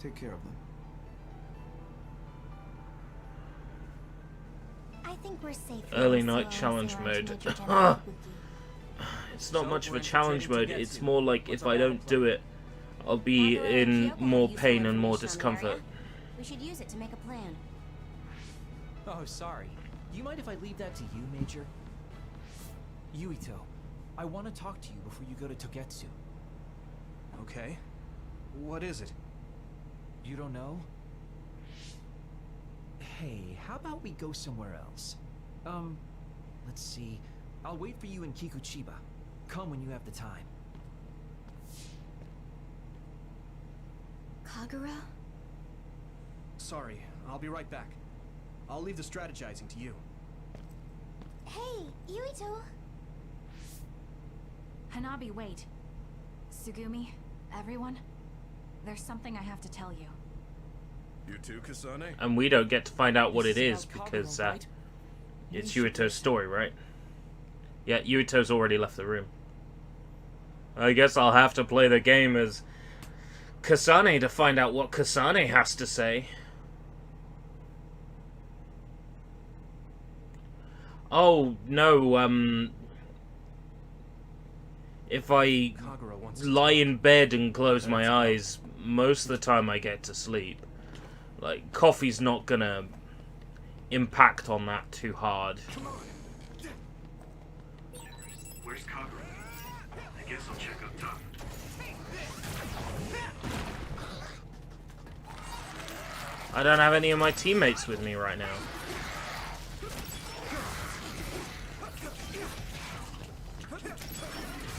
Take care of them. I think we're safe. Early night challenge mode. It's not much of a challenge mode, it's more like if I don't do it, I'll be in more pain and more discomfort. We should use it to make a plan. Oh, sorry. Do you mind if I leave that to you, Major? Yuito, I want to talk to you before you go to Togetsu. Okay. What is it? You don't know? Hey, how about we go somewhere else? Let's see. I'll wait for you in Kikuchiba. Come when you have the time. Kagura? Sorry, I'll be right back. I'll leave the strategizing to you. Hey, Yuito! Hanabi, wait. Sugumi, everyone, there's something I have to tell you. You too, Kasane? And we don't get to find out what it This is about because Kagura, right? it's We should Yuito's listen. story, right? Yeah, Yuito's already left the room. I guess I'll have to play the game as Kasane to find out what Kasane has to say. Oh, no, if I Kagura wants to lie talk. in bed and close my eyes, most of the time I get to sleep. Like, coffee's not gonna impact on that too hard. Where's Kagura? I guess I'll check up top. I don't have any of my teammates with me right now.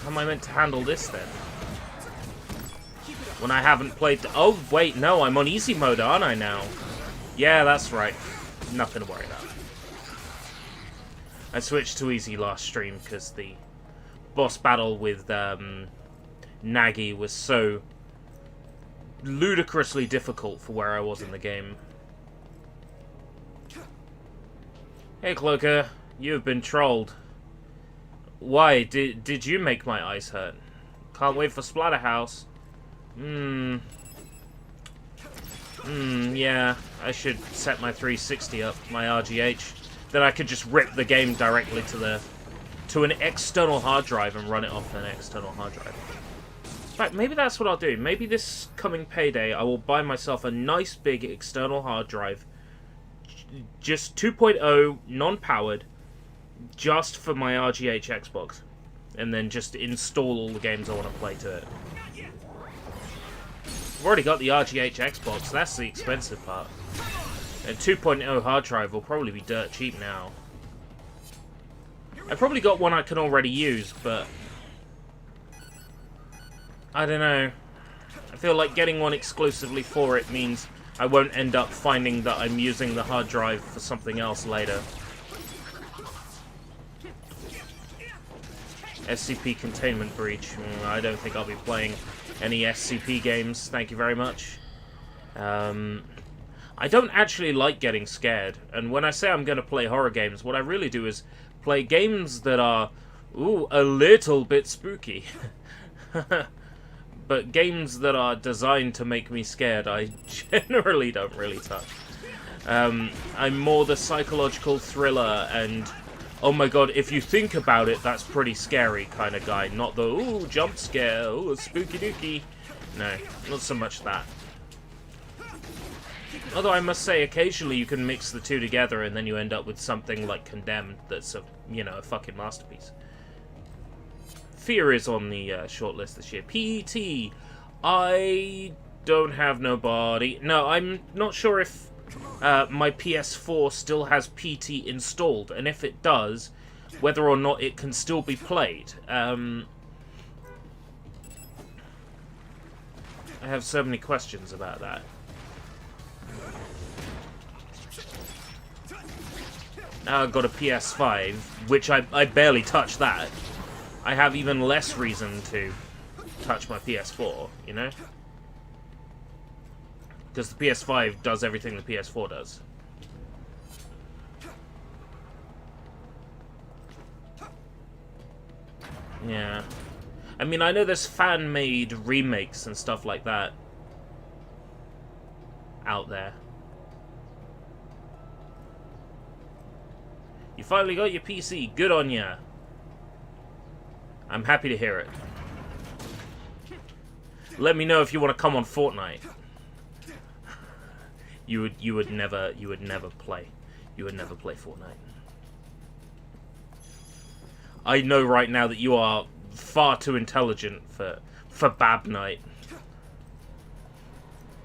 How am I meant to handle this then? When I haven't played... Oh, wait, no, I'm on easy mode, aren't I now? Yeah, that's right. Nothing to worry about. I switched to easy last stream because the boss battle with Nagi was so ludicrously difficult for where I was in the game. Hey, Cloaker. You have been trolled. Why? Did you make my eyes hurt? Can't wait for Splatterhouse. Yeah. I should set my 360 up, my RGH. Then I could just rip the game directly to an external hard drive and run it off an external hard drive. In fact, maybe that's what I'll do. Maybe this coming payday, I will buy myself a nice big external hard drive. Just 2.0, non-powered, just for my RGH Xbox. And then just install all the games I want to play to it. I've already got the RGH Xbox, that's the expensive part. And 2.0 hard drive will probably be dirt cheap now. I've probably got one I can already use, but I don't know. I feel like getting one exclusively for it means I won't end up finding that I'm using the hard drive for something else later. SCP Containment Breach. I don't think I'll be playing any SCP games, thank you very much. I don't actually like getting scared, and when I say I'm going to play horror games, what I really do is play games that are, a little bit spooky. But games that are designed to make me scared, I generally don't really touch. I'm more the psychological thriller and, oh my god, if you think about it, that's pretty scary kind of guy. Not the, ooh, jump scare, ooh, spooky dooky. No, not so much that. Although I must say, occasionally you can mix the two together and then you end up with something like Condemned that's a, a fucking masterpiece. Fear is on the short list this year. PET. I don't have nobody. No, I'm not sure if my PS4 still has PT installed, and if it does, whether or not it can still be played. I have so many questions about that. Now I've got a PS5, which I barely touch that. I have even less reason to touch my PS4, you know? Because the PS5 does everything the PS4 does. Yeah. I mean, I know there's fan-made remakes and stuff like that. out there. You finally got your PC. Good on ya. I'm happy to hear it. Let me know if you want to come on Fortnite. You would never play. You would never play Fortnite. I know right now that you are far too intelligent for Bab Night.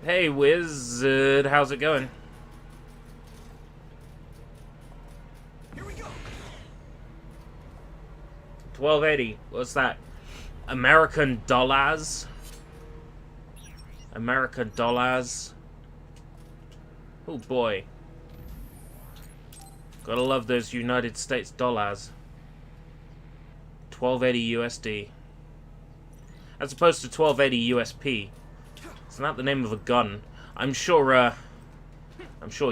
Hey Wizard, how's it going? Here we go. 1280. What's that? American dollars? American dollars? Oh boy. Gotta love those United States dollars. 1280 USD. As opposed to 1280 USP. Isn't that the name of a gun? I'm sure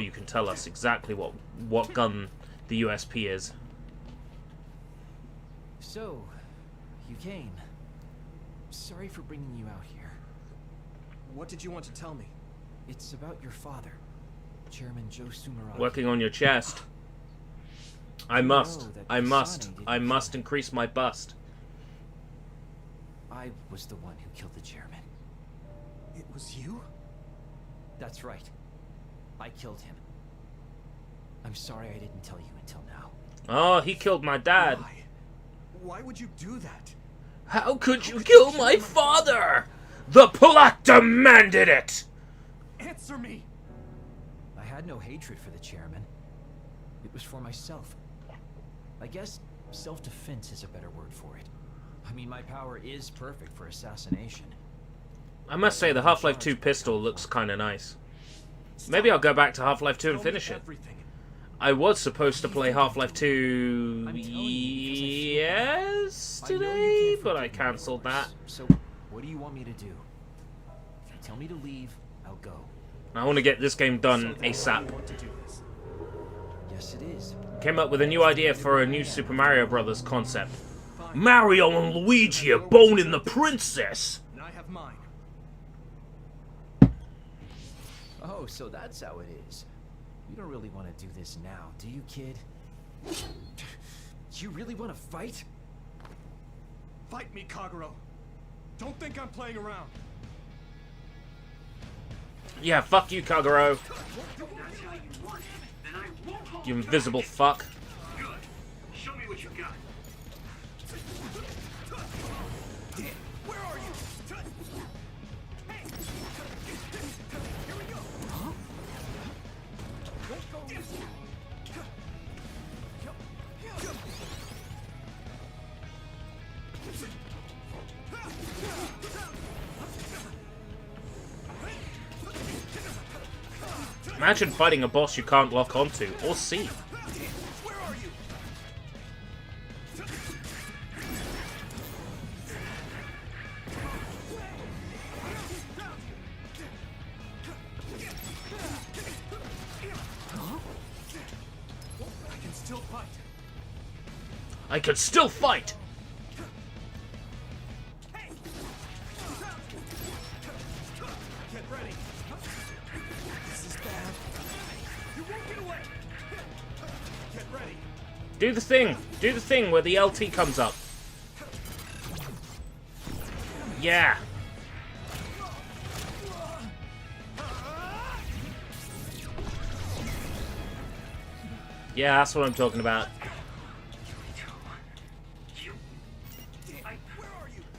you can tell us exactly what gun the USP is. So, you came. Sorry for bringing you out here. What did you want to tell me? It's about your father, Chairman Joe Sumeragi. Working on your chest. I must increase my bust. I was the one who killed the chairman. It was you? That's right. I killed him. I'm sorry I didn't tell you until now. Oh, he killed my dad. Why? Why would you do that? How could you kill my father? The plot demanded it! Answer me! I had no hatred for the chairman. It was for myself. I guess self-defense is a better word for it. I mean, my power is perfect for assassination. I must say, the Half-Life 2 pistol looks kind of nice. Maybe I'll go back to Half-Life 2 and finish it. I was supposed to play Half-Life 2 yesterday, but I cancelled that. So, what do you want me to do? If you tell me to leave, I'll go. I want to get this game done ASAP. Yes, it is. Came up with a new idea for a new Super Mario Brothers concept. Mario and Luigi are boning the princess! And I have mine. Oh, so that's how it is. You don't really want to do this now, do you, kid? You really want to fight? Fight me, Kagero. Don't think I'm playing around. Yeah, fuck you, Kagero. That's how you want it. Then I won't hold You back. invisible fuck. Good. Show me what you got. Where are you? Hey! Here we go! Huh? Don't go easy. Imagine fighting a boss you can't lock onto or see. Where are you? I can still fight. I could still fight! Get ready. This is bad. You won't get away. Get ready. Do the thing! Do the thing where the LT comes up. Yeah! Yeah, that's what I'm talking about.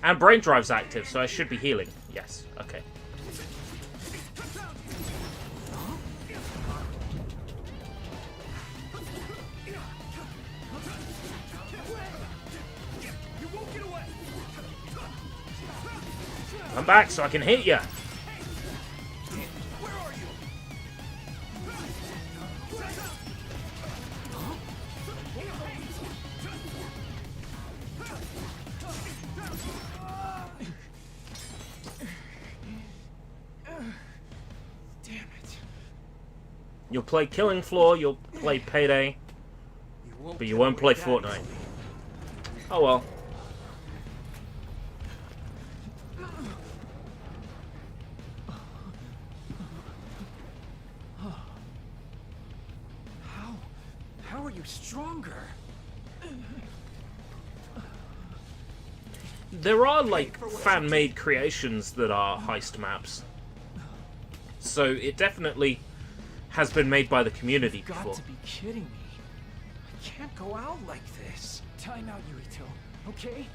And brain drive's active, so I should be healing. Yes, okay. You won't get away. Come back so I can hit you. Where are you? Damn it. You'll play Killing Floor, you'll play Payday, but you won't play Fortnite. Oh well. you stronger. There are, like, fan-made creations that are heist maps. So it definitely has been made by the community You've before. got to be kidding me. I can't go out like this. Time out, Yurito, okay?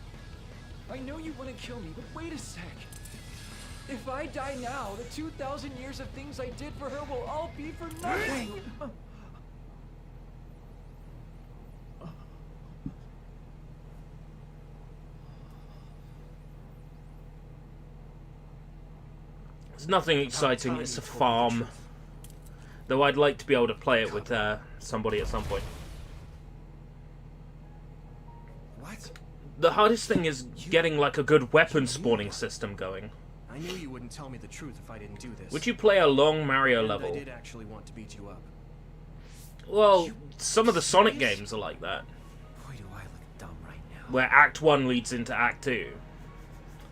I know you want to kill me, but wait a sec. If I die now, the 2,000 years of things I did for her will all be for nothing. It's nothing exciting, it's a farm. Though I'd like to be able to play it with somebody at some point. What? The hardest thing is getting like a good weapon spawning system going. I knew you wouldn't tell me the truth if I didn't do this. Would you play a long Mario And level? I did actually want to beat you up. Well, some of the Sonic games are like that. Boy, do I look dumb right now. Where Act 1 leads into Act 2.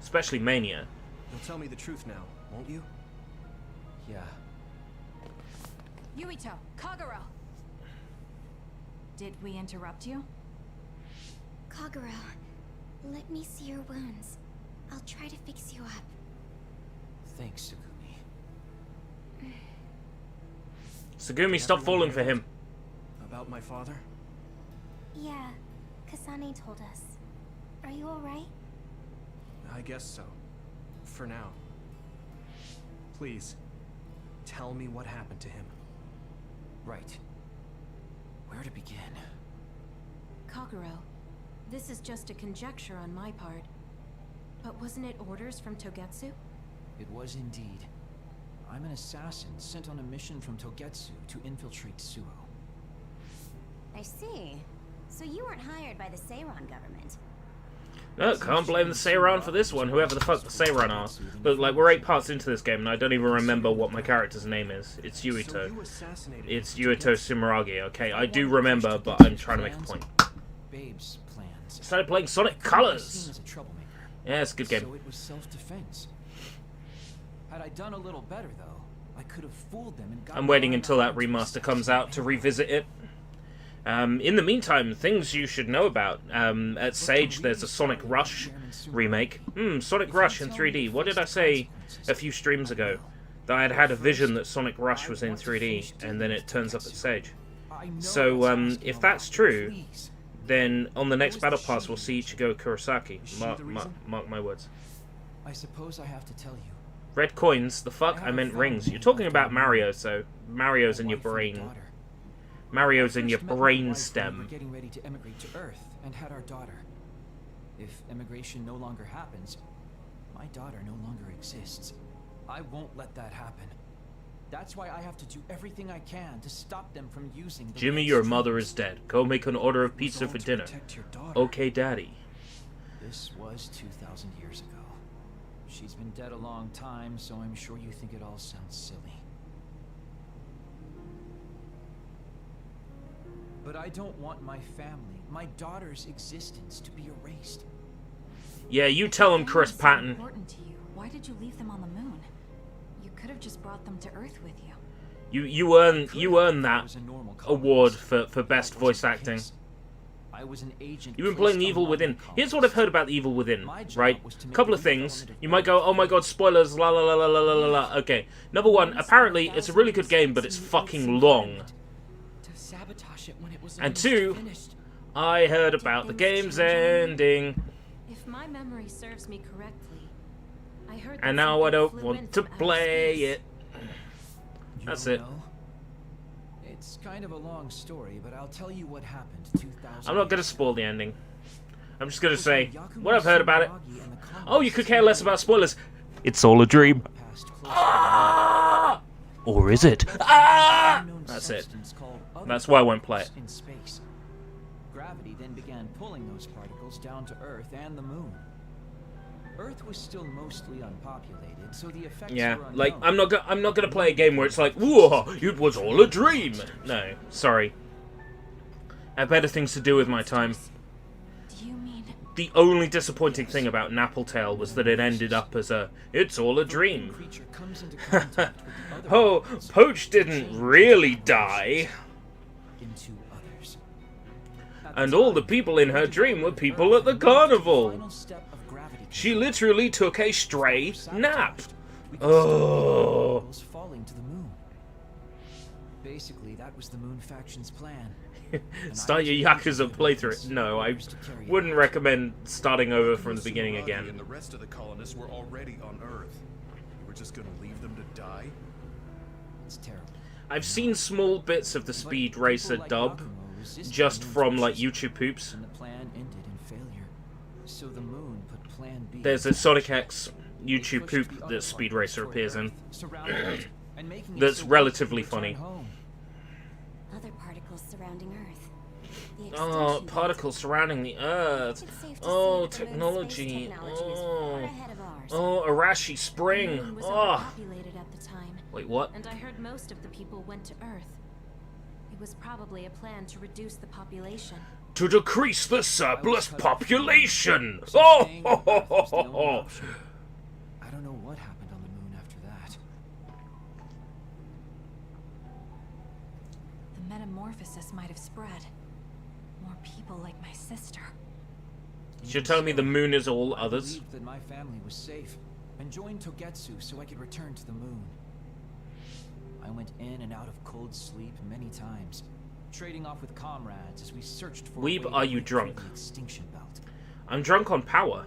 Especially Mania. You'll tell me the truth now, won't you? Yeah. Yuito, Kagero! Did we interrupt you? Kagero, let me see your wounds. I'll try to fix you up. Thanks, Tsugumi. Tsugumi, stop falling for him. About my father? Yeah, Kasane told us. Are you alright? I guess so. For now. Please, tell me what happened to him. Right. Where to begin? Kagero, this is just a conjecture on my part. But wasn't it orders from Togetsu? It was indeed. I'm an assassin sent on a mission from Togetsu to infiltrate Suo. I see. So you weren't hired by the Seiran government. No, can't blame the Seiran for this one, whoever the fuck the Seiran are. But, like, we're 8 parts into this game, and I don't even remember what my character's name is. It's So Yuito. you assassinated It's Togetsu. Yuito Sumeragi, okay? I do remember, but I'm trying to make a point. Babe's plans. Started playing Sonic Seen Colors! as a troublemaker. Yeah, it's a good game. So it was self-defense. Had I done a little better, though, I could have fooled them and got I'm waiting my until that arm to remaster comes out to revisit it. In the meantime, things you should know about. At Sage, there's a Sonic Rush remake. Sonic Rush in 3D. What did I say a few streams ago? That I had had a vision that Sonic Rush was in 3D, and then it turns up at Sage. So, if that's true, then on the next Battle Pass we'll see Ichigo Kurosaki. Mark my words. I suppose I have to tell you. Red coins? The fuck? I meant rings. You're talking about Mario, so Mario's in your brain. Mario's in your brain stem. We're getting ready to emigrate to Earth and had our daughter. If emigration no longer happens, my daughter no longer exists. I won't let that happen. That's why I have to do everything I can to stop them from using the Jimmy, red your streams. mother is dead. Go make an order of It was pizza all for to dinner. protect your daughter. Okay, Daddy. This was 2,000 years ago. She's been dead a long time, so I'm sure you think it all sounds silly. But I don't want my family, my daughter's existence to be erased. Yeah, you tell him, Chris Family is so Patton. important to you. Why did you leave them on the moon? You could have just brought them to Earth with you. You earn It that was a normal award colony. for best That voice wasn't the acting. case. I was an agent. You've been playing placed The Evil among Within. the Here's what I've heard colonists. about The Evil Within, My job right? was to make Couple a of things. redevelopment of You might go, oh my god, spoilers, la la la la la la la la. Okay. Number one, apparently it's a really good game, but it's fucking long. To sabotage it when it was And almost two, finished. I heard about the game's ending, If my memory serves me correctly, I heard that and now I something don't flew in want to from outer play space. it. You That's don't it. know? It's kind of a long story, but I'll tell you what happened 2,000 I'm not gonna years spoil ago. the ending. I'm just gonna It was say when Yakumo what I've heard about it. Sumeragi and the Oh, you could colonists care less about spoilers. It's all a dream. passed close to Ah! Or is it? an Ah! unknown That's it. substance called other That's why I won't play it. particles in space. Gravity then began pulling those particles down to Earth and the Moon. Earth was still mostly unpopulated, so the effects Yeah, were like unknown. I'm not gonna play a game where it's like, whoa, it was all a dream. No, sorry. I have better things to do with my time. Do you mean The only disappointing thing about Nappletail was that it ended up as a, it's all a The dream. creature comes into contact with the other Oh, particles Poach that didn't change really their die. into others. And all the people in her dream were people at the carnival. She literally took a stray nap. Oh. Falling to the moon. Basically, that was the Moon Faction's plan. Start your Yakuza playthrough. No, I wouldn't recommend starting over from the beginning again. And the rest of the colonists were already on Earth. We're just gonna leave them to die? It's terrible. I've seen small bits of the Speed Racer dub, just from like YouTube poops. And the plan ended in failure. So the moon put plan B. There's a Sonic X YouTube poop that Speed Racer appears in. That's relatively funny. Other particles surrounding Earth. The Oh, extinction particles surrounding the Earth. It's safe to Oh, say that the moon's space technology. technology is far ahead of ours. Oh, Arashi The moon Spring. was Oh. overpopulated at the time, Wait, what? and I heard most of the people went to Earth. It was probably a plan to reduce the population. To decrease the surplus population. Oh, ho, ho, ho, ho, ho. I don't know what happened on the moon after that. The metamorphosis might have spread. More people like my sister. You're telling me the moon is all I others? believed that my family was safe and joined Togetsu so I could return to the moon. I went in and out of cold sleep many times, trading off with comrades as we searched for a Weeb, way to are you break drunk? through the extinction belt. I'm drunk on power.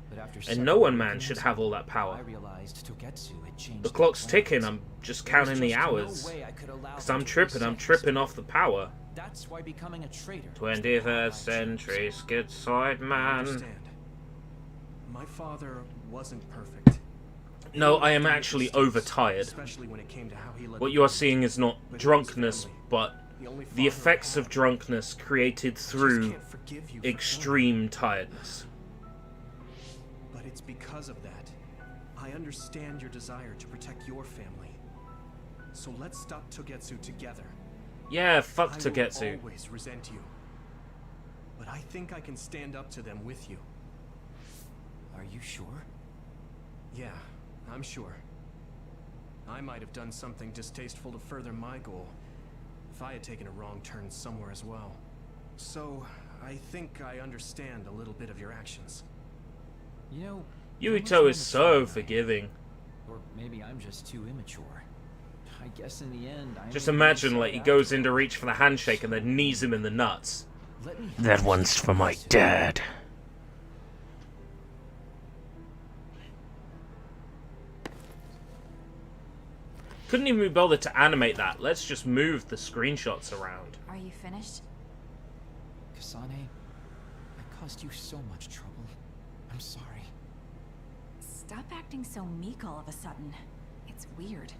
But after And several no one man weekends, should have all that I power. realized Togetsu had changed The their clock's plans. ticking, I'm just counting the There was hours. just no way I could allow Because them I'm to tripping reset. off the power. That's why becoming a traitor was the path I 23rd chose. century schizoid I man. understand. My father wasn't perfect. No, I am actually overtired. Especially when it came to how he led What the you are village. seeing is not But he was drunkenness, family. but The only the father I effects of had. drunkenness created I just through can't forgive you for extreme tiredness. killing. But it's because of that. I understand your desire to protect your family. So let's stop Togetsu together. Yeah, fuck I will Togetsu. always resent you. But I think I can stand up to them with you. Are you sure? Yeah, I'm sure. I might have done something distasteful to further my goal if I had taken a wrong turn somewhere as well. So, I think I understand a little bit of your actions. You know, Yuito is so forgiving. Or maybe I'm just too immature. I guess in the end, I Just made imagine, myself like, he out. goes in to reach for the handshake and then knees him in the nuts. Let me That one's for my dad. Couldn't even be bothered to animate that. Let's just move the screenshots around. Are you finished? Kasane, I caused you so much trouble. I'm sorry. Stop acting so meek all of a sudden. It's weird.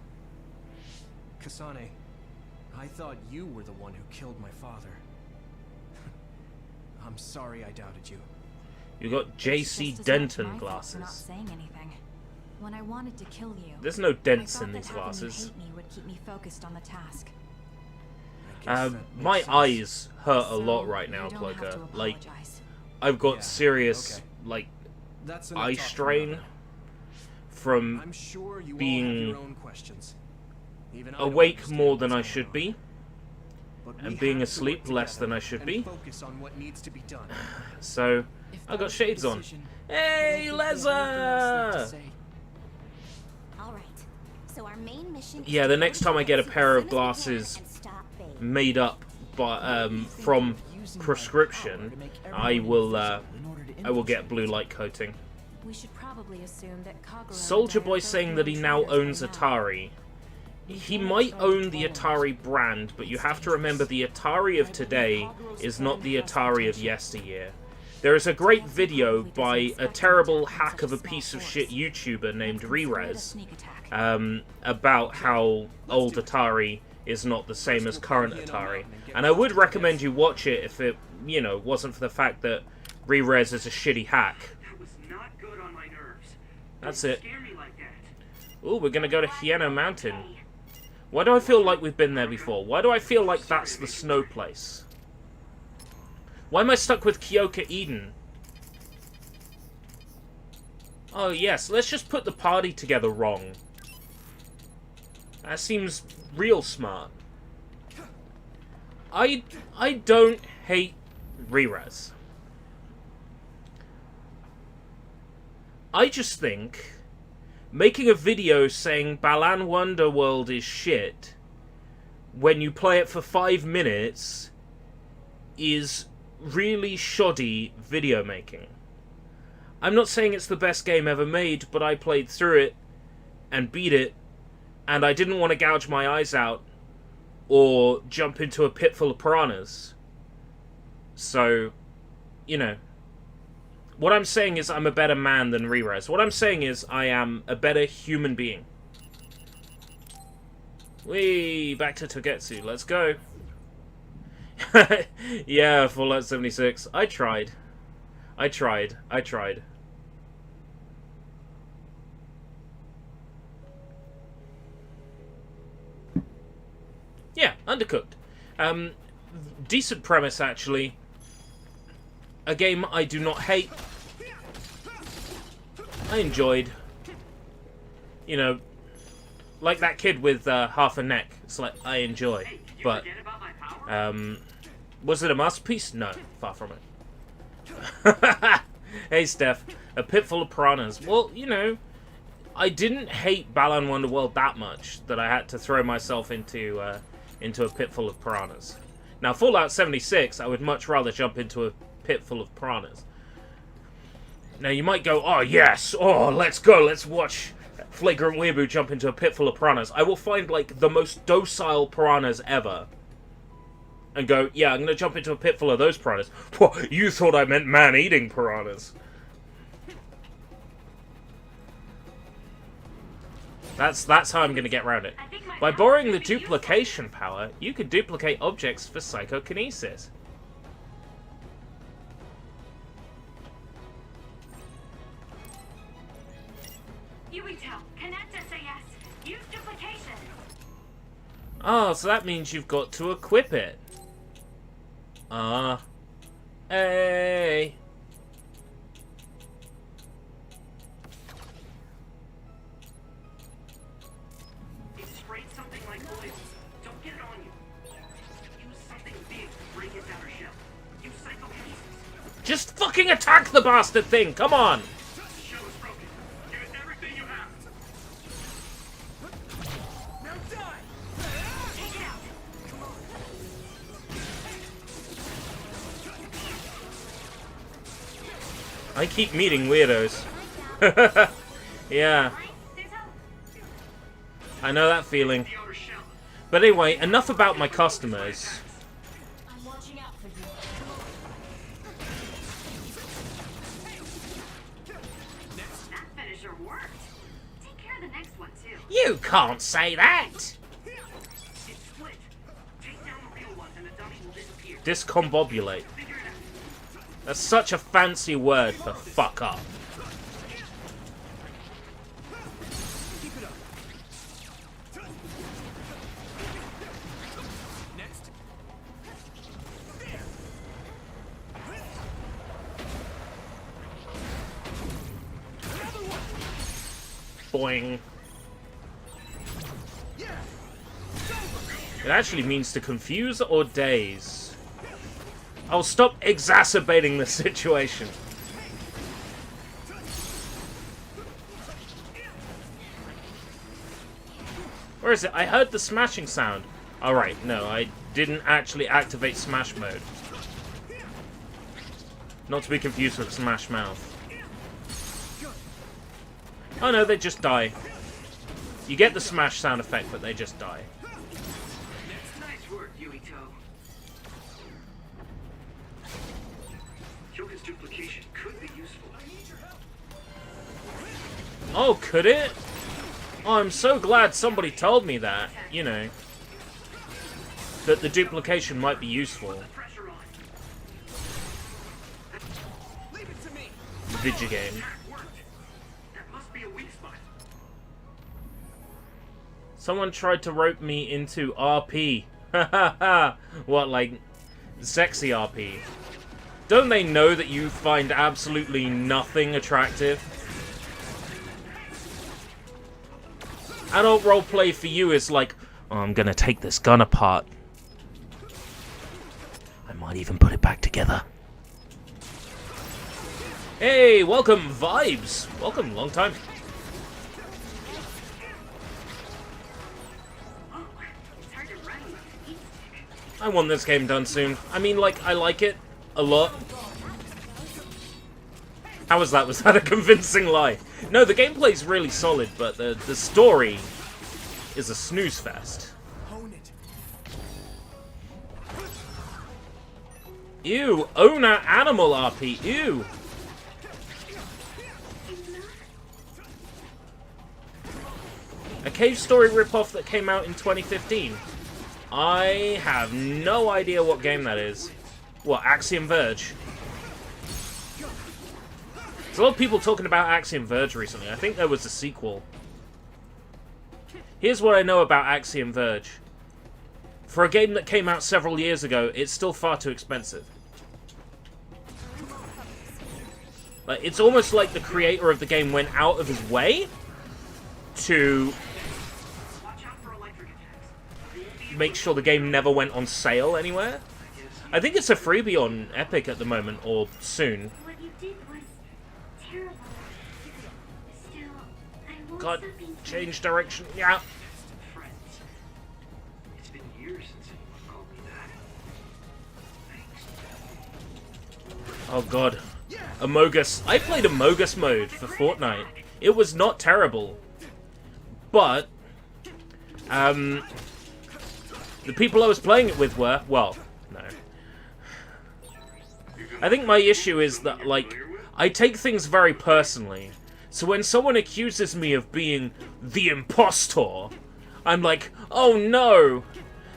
Kasane, I thought you were the one who killed my father. I'm sorry I doubted you. You got It's JC just as much Denton my fault for not glasses. saying anything. When I wanted to kill you, There's no I dents thought in that these having you glasses. hate me would keep me focused on the task. I guess that My makes sense. eyes hurt a So, lot right now, you don't have to Cloaker. Like, apologize. I've got Yeah, serious, okay. like, That's enough eye talk for strain now. from I'm sure you all being have your own questions. Even I don't awake understand more than what's I going should on. be, But and we being have to asleep work less together than I should and be. Focus on what needs to be done. So If I that got was the shades on. decision, Hey, I don't think we have anything else left to Leza! say. All right. So our main mission is Yeah, to the go next to time I get a Togetsu pair as of soon as we can glasses and stop Babe. made up by from prescription, I will get blue light coating. We should probably assume that Kagura Soldier and I Boy are saying both that he now traders owns by now. Atari. He might own the Atari brand, but you have to remember the Atari of today is not the Atari of yesteryear. There is a great video by a terrible hack of a piece of shit YouTuber named Rerez about how old Atari is not the same as current Atari. And I would recommend you watch it if it, you know, wasn't for the fact that Rerez is a shitty hack. That was not good on my nerves. That's Don't it. scare me like that. Ooh, we're gonna go to Hieno Mountain. Why do I feel like we've been there before? Why do I feel like that's the snow place? Why am I stuck with Kyoka Eden? Oh yes, let's just put the party together wrong. That seems real smart. I don't hate re-res. I just think making a video saying Balan Wonderworld is shit when you play it for 5 minutes is really shoddy video making. I'm not saying it's the best game ever made, but I played through it and beat it, and I didn't want to gouge my eyes out or jump into a pit full of piranhas. So, you know, what I'm saying is I'm a better man than re-res. What I'm saying is I am a better human being. Whee! Back to Togetsu. Let's go. Yeah, Fallout 76. I tried. Yeah, Undercooked. Decent premise, actually. A game I do not hate. I enjoyed. You know, like that kid with half a neck. It's like, I enjoy. But, was it a masterpiece? No, far from it. Hey, Steph. A pit full of piranhas. Well, you know, I didn't hate Balan Wonderworld that much that I had to throw myself into a pit full of piranhas. Now, Fallout 76, I would much rather jump into a pit full of piranhas. Now, you might go, oh, yes, oh, let's go, let's watch FlagrantWeeaboo jump into a pit full of piranhas. I will find, like, the most docile piranhas ever. And go, yeah, I'm going to jump into a pit full of those piranhas. You thought I meant man-eating piranhas. That's how I'm going to get around it. By borrowing the duplication power, you can duplicate objects for psychokinesis. Oh, so that means you've got to equip it. Hey. It sprayed something like oil. Don't get it on you. Use something big to break its outer shell. Use psychokinesis. Just fucking attack the bastard thing, come on! The shell is broken. Give it everything you have. Now die! Take it out. Come on. I keep meeting weirdos. Yeah. I know that feeling. The outer shell. But anyway, enough about my customers. I'm watching out for you. That finisher worked. Take care of the next one too. You can't say that! It's split. Take down the real one and the dummy will disappear. Discombobulate. Figure it out. That's such a fancy word for fuck up. Keep it up. Next. Boing. It actually means to confuse or daze. I'll stop exacerbating the situation. Where is it? I heard the smashing sound. Alright, no, I didn't actually activate Smash mode. Not to be confused with Smash Mouth. Oh no, they just die. You get the smash sound effect, but they just die. Nice work, Yuito. Kyoka's duplication could be useful. Oh, could it? Oh, I'm so glad somebody told me that, you know. That the duplication might be useful. Pressure on. Leave it to me. Video game. That worked. That must be a weak spot. Someone tried to rope me into RP. What, like, sexy RP? Don't they know that you find absolutely nothing attractive? Adult roleplay for you is like, oh, I'm gonna take this gun apart. might even put it back together. Hey, welcome, Vibes! Welcome, long time. I want this game done soon. I mean, like, I like it a lot. How was that? Was that a convincing lie? No, the gameplay's really solid, but the story is a snooze fest. Ew, owner animal RP, ew. A Cave Story ripoff that came out in 2015. I have no idea what game that is. What, Axiom Verge? There's a lot of people talking about Axiom Verge recently. I think there was a sequel. Here's what I know about Axiom Verge. For a game that came out several years ago, it's still far too expensive. Like, it's almost like the creator of the game went out of his way to make sure the game never went on sale anywhere. I think it's a freebie on Epic at the moment, or soon. What you did was terrible. Still, I won't God, stop being change direction. Yeah. Friends. It's been years since anyone called me that. Thanks. Oh god. Amogus. I played Amogus mode for Fortnite. It was not terrible. But, the people I was playing it with were, well, no. I think my issue is that, like, I take things very personally. So when someone accuses me of being the impostor, I'm like, oh no!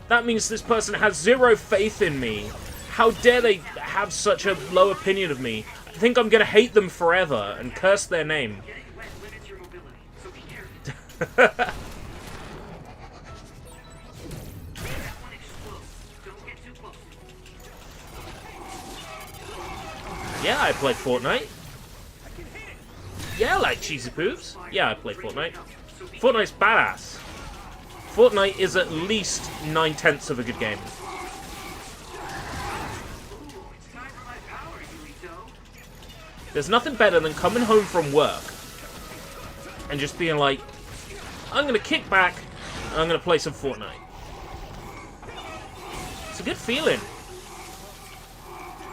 That means this person has zero faith in me. How dare they have such a low opinion of me? I think I'm gonna hate them forever and curse their name. Getting wet limits your mobility, so be careful. That one explodes. Don't get too close. Yeah, I play Fortnite. Yeah, I like cheesy poofs. Yeah, I play Fortnite. Fortnite's badass. Fortnite is at least 9/10 of a good game. It's time for my power, Yurito. There's nothing better than coming home from work and just being like, I'm gonna kick back and I'm gonna play some Fortnite. It's a good feeling.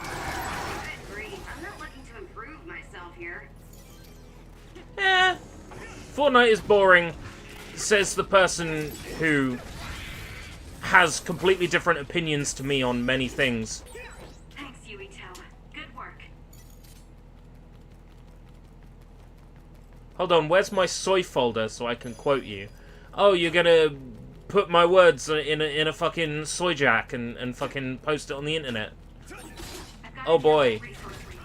I agree. I'm not looking to improve myself here. Fortnite is boring, says the person who has completely different opinions to me on many things. Thanks, Yurito. Good work. Hold on, where's my soy folder so I can quote you? Oh, you're gonna put my words in a fucking soy jack and fucking post it on the internet. I've got Oh a boy. resource for you.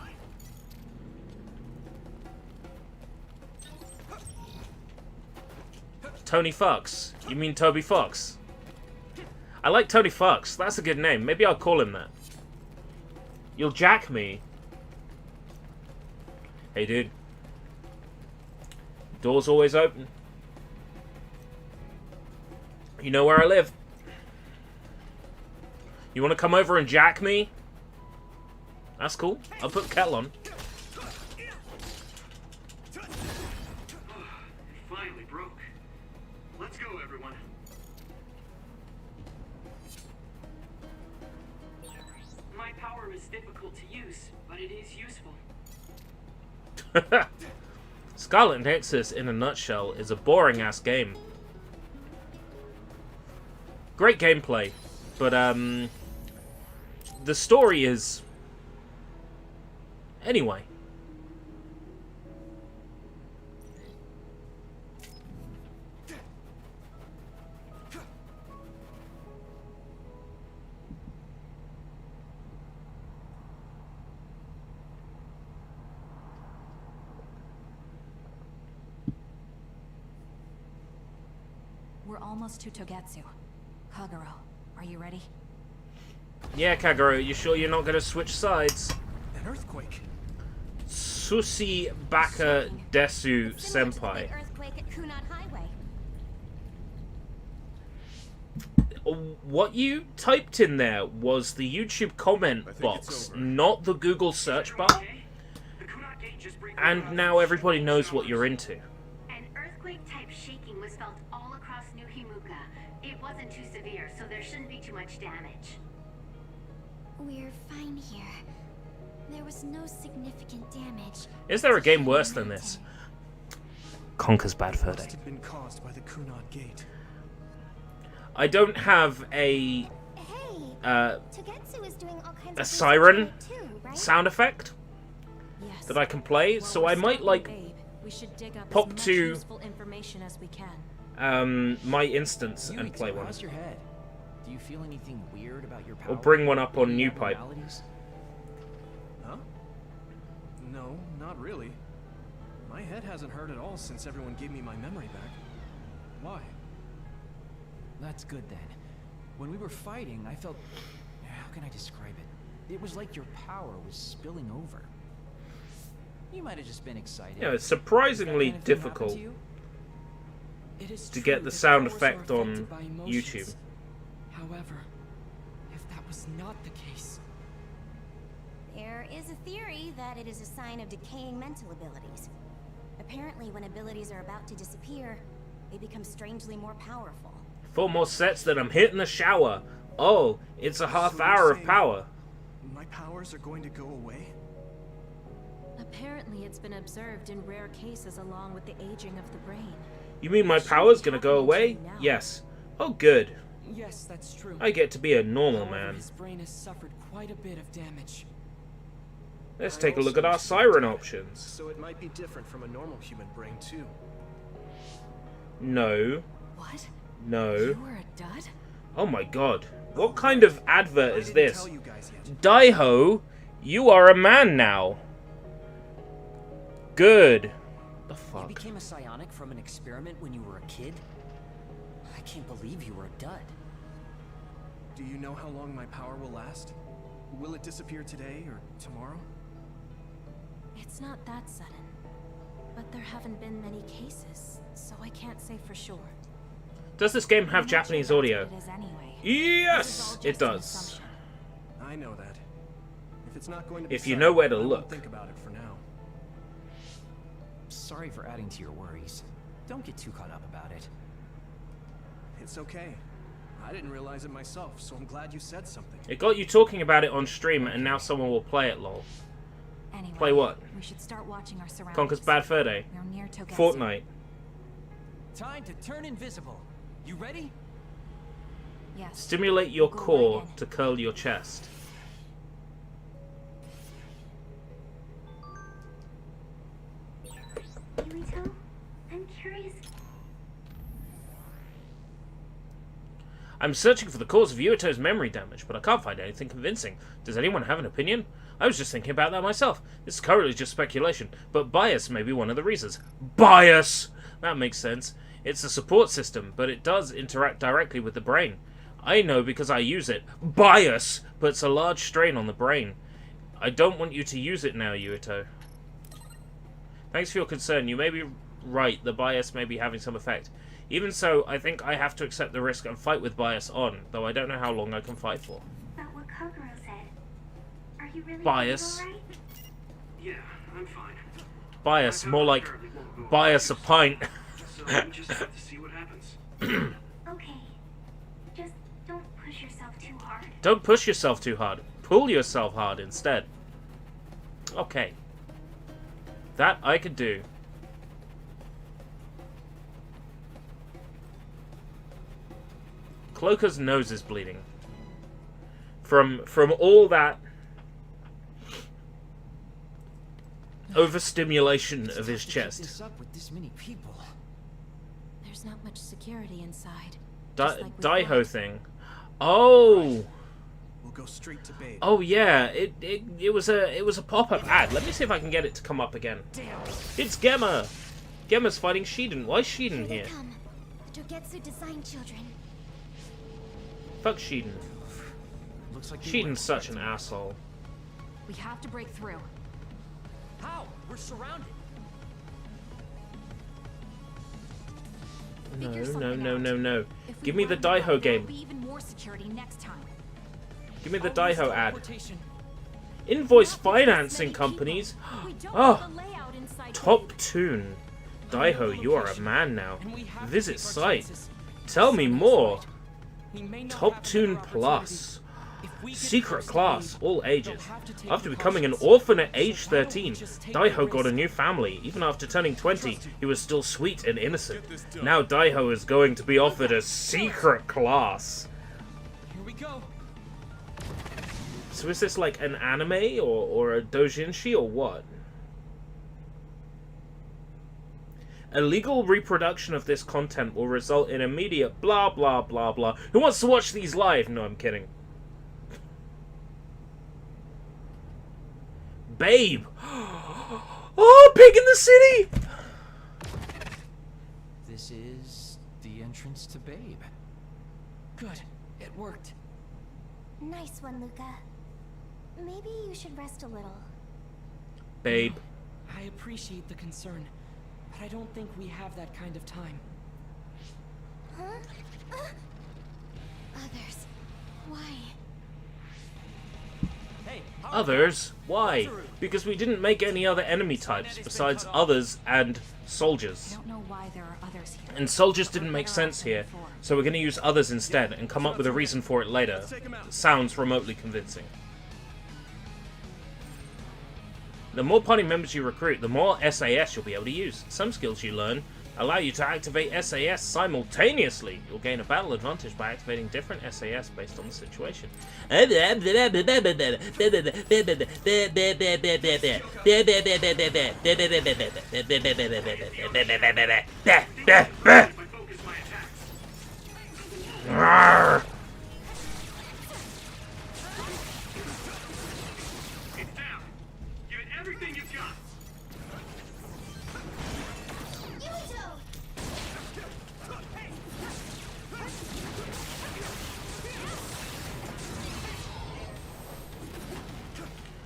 Tony Fox. You mean Toby Fox? I like Tony Fox. That's a good name. Maybe I'll call him that. You'll jack me. Hey, dude. Door's always open. You know where I live. You want to come over and jack me? That's cool. I'll put the kettle on. It finally broke. Let's go, everyone. My power is difficult to use, but it is useful. Scarlet Nexus, in a nutshell, is a boring-ass game. Great gameplay, but, the story is... Anyway. We're almost to Togetsu. Kagero, are you ready? Yeah, Kagero, you sure you're not going to switch sides? An earthquake. Sushi Baka Desu Similar to the Senpai. big earthquake at Kunad Highway. What you typed in there was the YouTube comment box, not the Google search bar. And now everybody knows what you're into. An earthquake-type shaking was felt all across New Himuka. It wasn't too severe, so there shouldn't be too much damage. We're fine here. There was no significant damage. Is there a game worse than this? Conker's Bad Fur Day. Must have been caused by the Kunad Gate. I don't have a Togetsu is doing all kinds a of siren too, right? sound effect Yes. that I can play, While so we're I might stalking like Babe, we should dig up pop as much to useful information as we can. my instance and Yuito, play one, how's your head? Do you feel anything weird about your power? or bring one up on Any New Pipe. abnormalities? Huh? No, not really. My head hasn't hurt at all since everyone gave me my memory back. Why? That's good then. When we were fighting, I felt... How can I describe it? It was like your power was spilling over. You might have just been excited. Yeah, it's Does that surprisingly kind of thing happen difficult to you? It is to true get the that sound powers are effect on affected by YouTube. emotions. However, if that was not the case... There is a theory that it is a sign of decaying mental abilities. Apparently, when abilities are about to disappear, they become strangely more powerful. 4 more sets, then I'm hitting the shower. Oh, it's a half So hour you're of saying power. My powers are going to go away? Apparently, it's been observed in rare cases along with the aging of the brain. You mean my power's gonna go away? Now. Yes. Oh, good. Yes, that's true. I get to be a normal However, man. his brain has suffered quite a bit of damage. Let's I take a look also at our used to be siren dead, options. So it might be different from a normal human brain too. No. What? No. You were a dud? Oh my god. What kind of advert I is didn't this? tell you guys yet. Daiho, you are a man now. Good. The You fuck? became a psionic from an experiment when you were a kid? I can't believe you were a dud. Do you know how long my power will last? Will it disappear today or tomorrow? It's not that sudden. But there haven't been many cases, so I can't say for sure. Does this game I'm have not sure Japanese that's audio? what it is anyway. Yes, This is all it just an does. assumption. I know that. If it's not going to be If you settled, know where to I won't look. think about it for now. Sorry for adding to your worries. Don't get too caught up about it. It's okay. I didn't realize it myself, so I'm glad you said something. It got you talking about it on stream, and now someone will play it, lol. Anyway, Play what? We should start watching our surroundings. Conker's Bad Fur Day. We're near Togetsu. Fortnite. Time to turn invisible. You ready? Yes. Stimulate your Go right core in. to curl your chest. Yuito, I'm curious. I'm searching for the cause of Yuito's memory damage, but I can't find anything convincing. Does anyone have an opinion? I was just thinking about that myself. This is currently just speculation, but bias may be one of the reasons. Bias! That makes sense. It's a support system, but it does interact directly with the brain. I know because I use it. Bias puts a large strain on the brain. I don't want you to use it now, Yuito. Thanks for your concern. You may be right. The bias may be having some effect. Even so, I think I have to accept the risk and fight with bias on, though I don't know how long I can fight for. But what Kokoro said. Are you really Bias. all right? Yeah, I'm fine. Bias, more like bias a pint. So we just have to see what happens. Okay. Just don't push yourself too hard. Don't push yourself too hard. Pull yourself hard instead. Okay. That I could do. Cloaker's nose is bleeding. From all that overstimulation of his Keep chest. this up with this many people. There's not much security inside. Daiho thing. Oh. We'll go straight to Babe. Oh yeah, it was a pop-up ad. Let me see if I can get it to come up again. It's Gemma. Gemma's fighting Shiden. Why is Shiden Here here? they come. The Togetsu design children. Fuck Shiden. Looks like they Shiden's weren't such an expecting asshole. We have to break through. How? We're surrounded. No, Figure no, something no, out. no, no. If we Give me the round them up, Daiho there will game. be even more security next time. Give me the Daiho ad. Invoice financing companies. Oh, Top Tune. Daiho, you are a man now. Visit site. Tell me more. Top Tune Plus. Secret class, all ages. After becoming an orphan at age 13, Daiho got a new family. Even after turning 20, he was still sweet and innocent. Now Daiho is going to be offered a secret class. Here we go. So is this like an anime or a doujinshi or what? Illegal reproduction of this content will result in immediate blah blah blah blah. Who wants to watch these live? No, I'm kidding. Babe! Oh, pig in the city! This is the entrance to Babe. Good. It worked. Nice one, Luca. Maybe you should rest a little. Babe. I appreciate the concern, but I don't think we have that kind of time. Huh? Others. Why? Hey, Others? Why? Because we didn't make any other enemy types besides others and soldiers. I don't know why there are others here. And soldiers didn't make sense here, so we're going to use others instead and come up with a reason for it later. That sounds remotely convincing. The more party members you recruit, the more SAS you'll be able to use. Some skills you learn allow you to activate SAS simultaneously. You'll gain a battle advantage by activating different SAS based on the situation.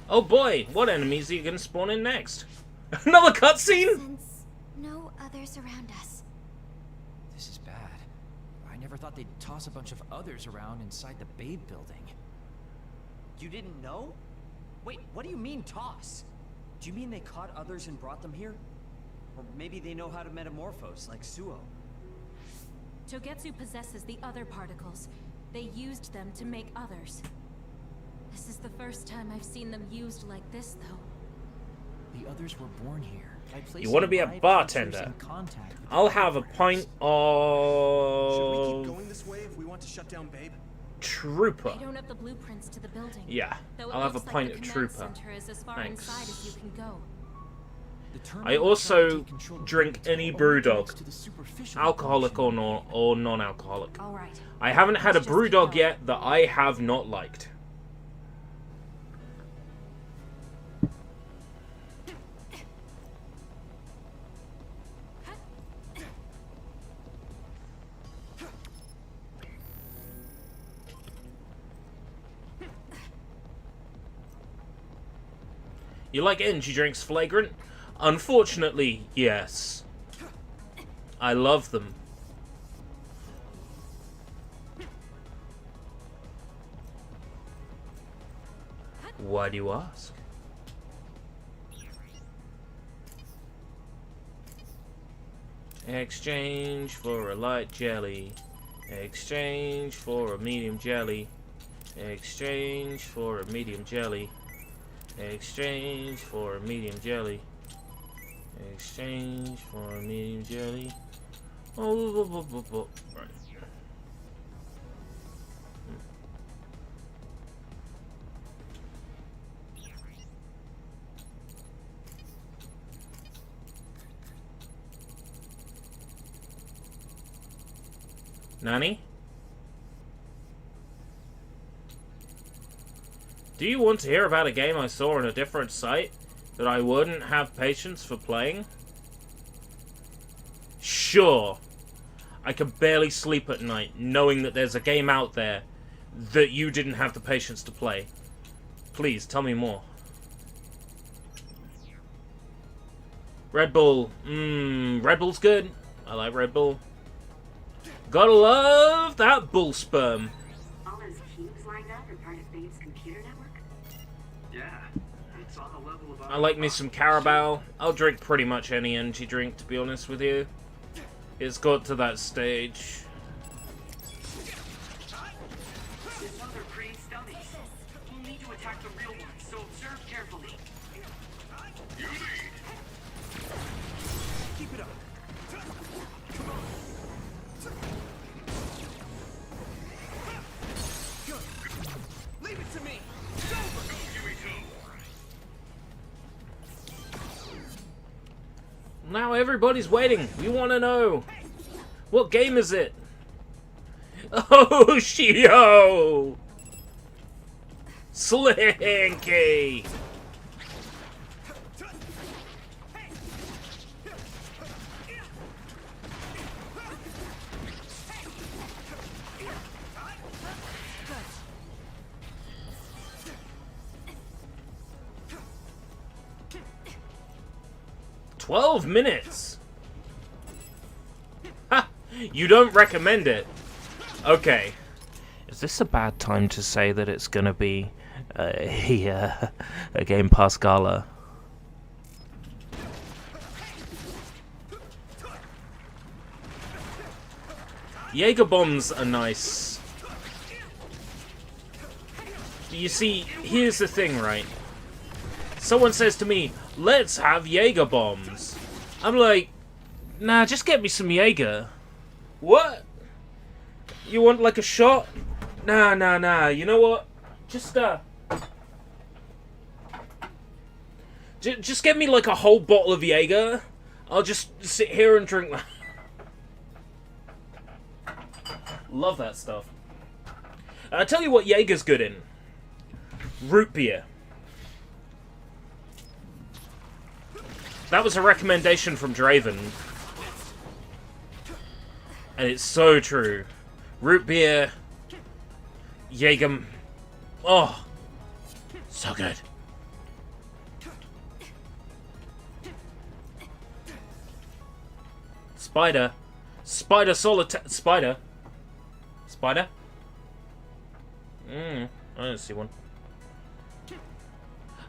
Oh boy, what enemies are you going to spawn in next? Another cutscene? Since no others around us. This is bad. I never thought they'd toss a bunch of others around inside the Babe building. You didn't know? Wait, what do you mean toss? Do you mean they caught others and brought them here? Or maybe they know how to metamorphose, like Suo? Togetsu possesses the other particles. They used them to make others. This is the first time I've seen them used like this, though. The others were born here. You want to be a bartender? I'll have a pint of... Should we keep going this way if we want to shut down Babe? Trooper. I don't have the blueprints to the building. Yeah, I'll have a pint of Trooper. Thanks. Inside as you can go. I also drink any brewdog, alcoholic or non-alcoholic. Right. I haven't had a brewdog yet that I have not liked. You like energy drinks, Flagrant? Unfortunately, yes. I love them. Why do you ask? Exchange for a light jelly. Exchange for a medium jelly. Exchange for a medium jelly. Exchange for a medium jelly. Exchange for a medium jelly. Oh, right. Nani? Do you want to hear about a game I saw on a different site that I wouldn't have patience for playing? Sure. I can barely sleep at night knowing that there's a game out there that you didn't have the patience to play. Please, tell me more. Red Bull. Red Bull's good. I like Red Bull. Gotta love that bull sperm. All I like me some Carabao. I'll drink pretty much any energy drink, to be honest with you. It's got to that stage. This other creates dummies. We'll need to attack the real ones, so observe carefully. You lead. Keep it up. Come on. Good. Leave it to me. It's over. Now everybody's waiting. We want to know. What game is it? Oh, Shio! Slinky! "12 minutes. Ha! You don't recommend it. Okay. Is this a bad time to say that it's gonna be a game past Gala? Jaeger bombs are nice. You see, here's the thing, right? Someone says to me, "Let's have Jaeger bombs." I'm like, nah, just get me some Jaeger. What? You want like a shot? Nah. You know what? Just just get me like a whole bottle of Jaeger. I'll just sit here and drink that. Love that stuff. I'll tell you what Jaeger's good in. Root beer. That was a recommendation from Draven. And it's so true. Root beer. Jaeger. Oh. So good. Spider. Spider solitaire. Spider. Spider? I don't see one.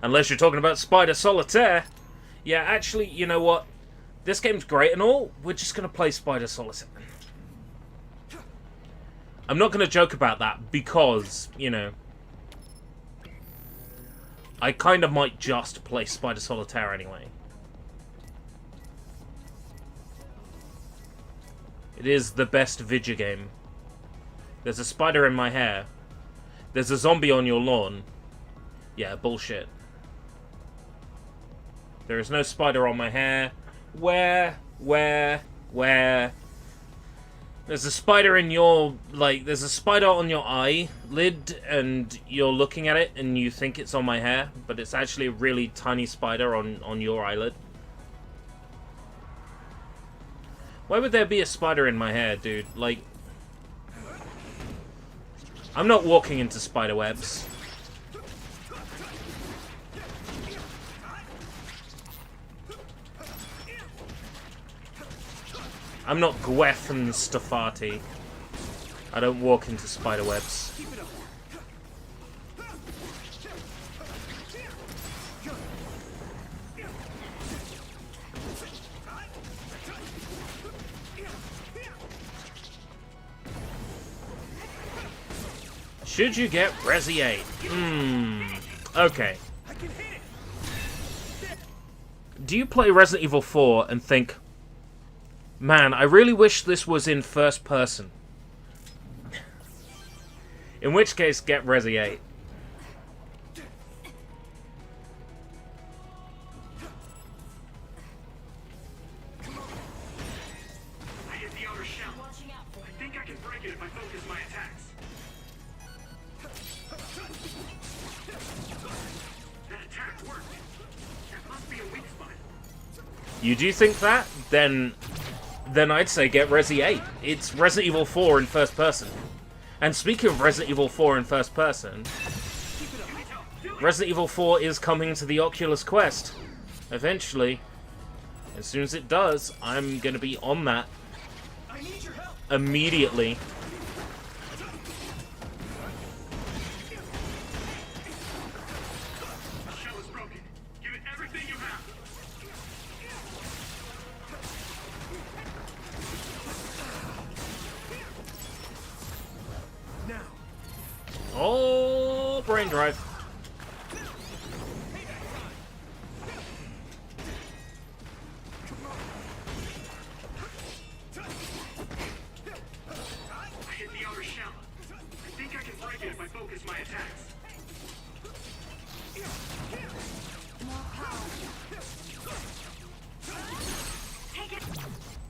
Unless you're talking about Spider Solitaire. Yeah, actually, you know what? This game's great and all. We're just going to play Spider Solitaire. I'm not going to joke about that because, you know, I kind of might just play Spider Solitaire anyway. It is the best video game. There's a spider in my hair. There's a zombie on your lawn. Yeah, bullshit. There is no spider on my hair. Where? There's a spider in your, like, there's a spider on your eyelid, and you're looking at it, and you think it's on my hair, but it's actually a really tiny spider on your eyelid. Why would there be a spider in my hair, dude? Like, I'm not walking into spider webs. I'm not Gweth and Stafati. I don't walk into spider webs. Should you get Resi 8? Okay. Do you play Resident Evil 4 and think, man, I really wish this was in first person? In which case, get Resi 8. I hit the outer shell. I think I can break it if I focus my attacks. That attack worked. That must be a weak spot. You do think that? Then I'd say get Resi 8. It's Resident Evil 4 in first person. And speaking of Resident Evil 4 in first person, Resident Evil 4 is coming to the Oculus Quest. Eventually. As soon as it does, I'm gonna be on that. Immediately. The shell is broken. Give it everything brain drive. I hit the outer shell. I think I can break it if I focus my attacks. Take it.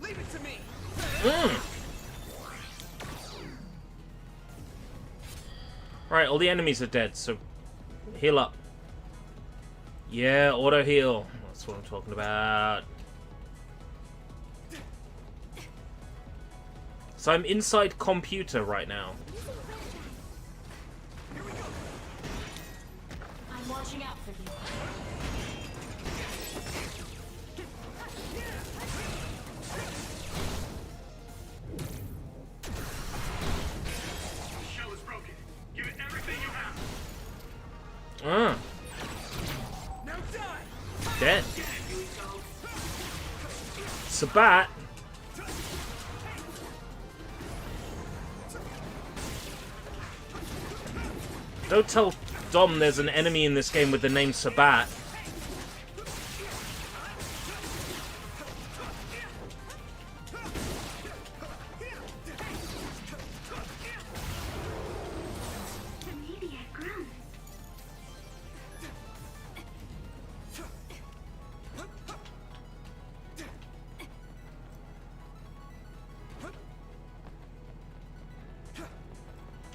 Leave it to me. Right, all the enemies are dead, so heal up. Yeah, auto heal. That's what I'm talking about. So I'm inside computer right now. I'm watching out for you. The shell is broken. Give it everything you have. Now die. Dead. Sabat. Don't tell Dom there's an enemy in this game with the name Sabat. Immediate ground.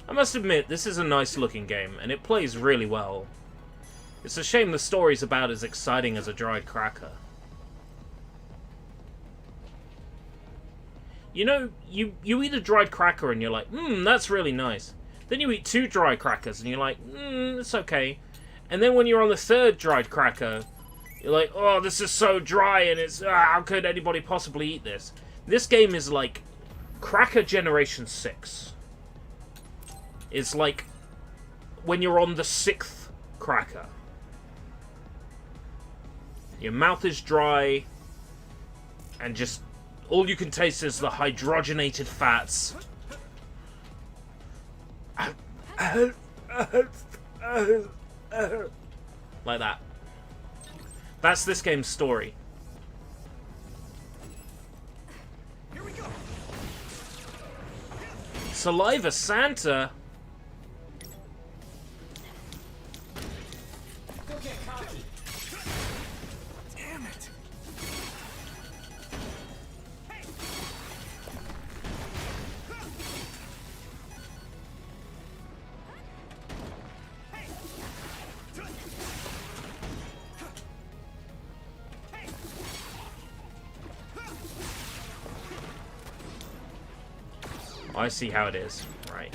I must admit, this is a nice looking game, and it plays really well. It's a shame the story's about as exciting as a dried cracker. You know, you eat a dried cracker and you're like, that's really nice. Then you eat 2 dry crackers and you're like, it's okay. And then when you're on the 3rd dried cracker, you're like, oh, this is so dry and it's, how could anybody possibly eat this? This game is like Cracker Generation 6. It's like when you're on the 6th cracker. Your mouth is dry, and just all you can taste is the hydrogenated fats. Like that. That's this game's story. Here we go. Saliva Santa? Go get cocky. Damn it. I see how it is. Right.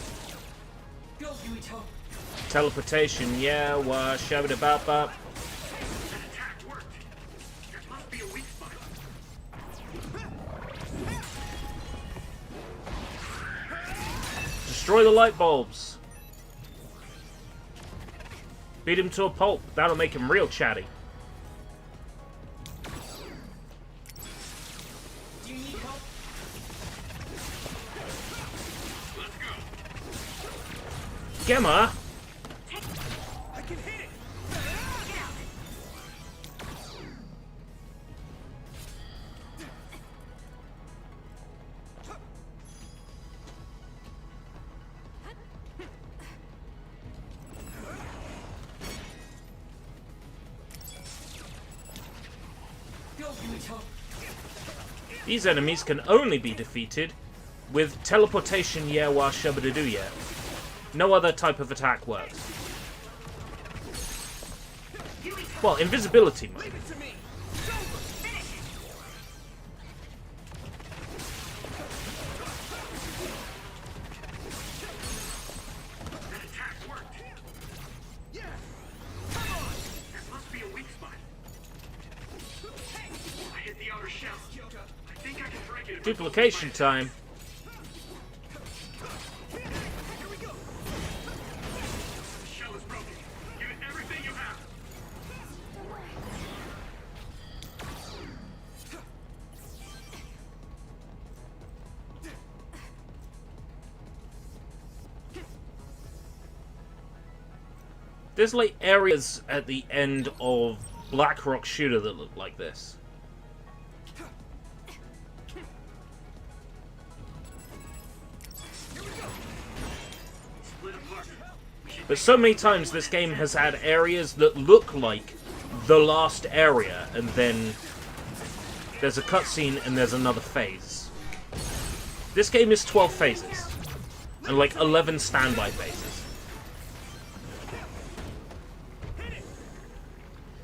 Go, Yuito. Teleportation, yeah, shabba bop bop. That attack worked. There must be a weak spot. Destroy the light bulbs. Beat him to a pulp. That'll make him real chatty. Do you need help? Let's go. Gemma? I can hit it. Go, Yuito. These enemies can only be defeated with teleportation, yeah, shabba do yeah. No other type of attack works. Well, invisibility might. Leave it to me. That attack worked. Yeah. Come on. There must be a weak spot. I hit the outer shell. I think I can break it. if I Duplication focus my time. Here we go. The shell is broken. Give it everything you have. There's like areas at the end of Black Rock Shooter that look like this. But so many times this game has had areas that look like the last area, and then there's a cutscene and there's another phase. This game is 12 phases, and like 11 standby phases.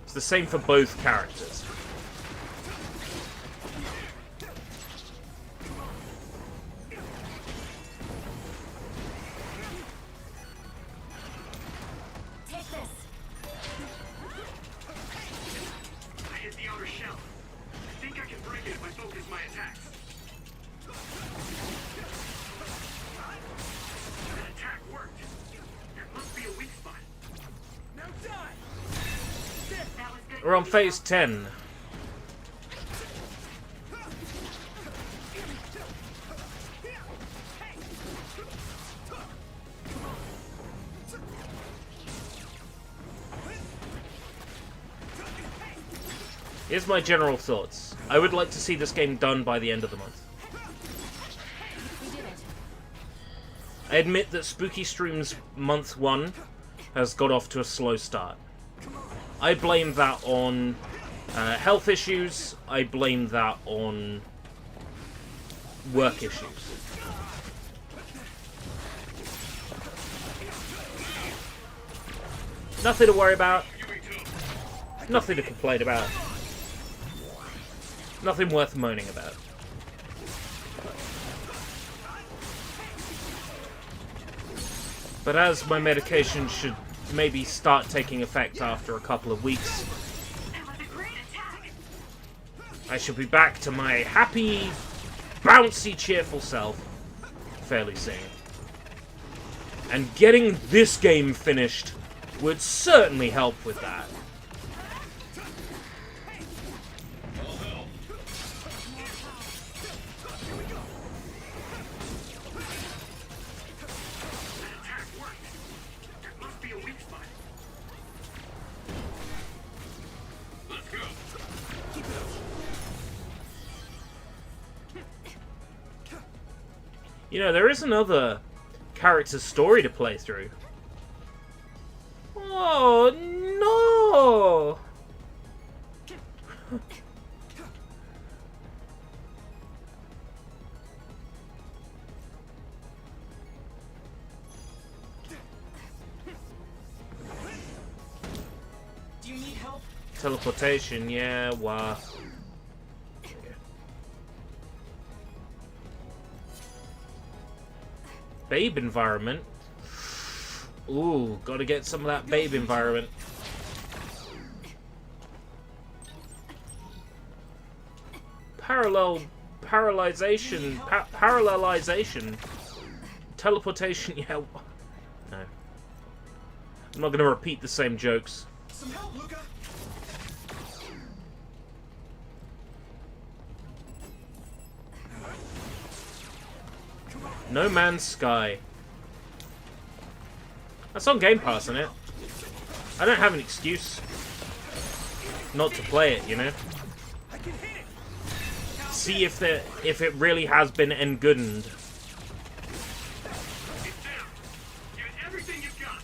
It's the same for both characters. Take this. I hit the outer shell. I think I can break it if I focus my attacks. That attack worked. There must be a weak spot. Now die! That was good. We're on phase 10. Here's my general thoughts. I would like to see this game done by the end of the month. We did it. I admit that Spooky Stream's month 1 has got off to a slow start. I blame that on health issues. I blame that on work issues. Nothing to worry about. Nothing to complain about. Nothing worth moaning about. But as my medication should maybe start taking effect after a couple of weeks, I should be back to my happy, bouncy, cheerful self fairly soon. And getting this game finished would certainly help with that. You know, there is another character's story to play through. Oh, no! Do you need help? Teleportation, yeah, wow. Babe environment. Ooh, gotta get some of that babe environment. Parallelization. Teleportation, yeah. No. I'm not gonna repeat the same jokes. Some help, Luca. No Man's Sky. That's on Game Pass, isn't it? I don't have an excuse not to play it, you know? See if it really has been engoodened. Give it everything you've got.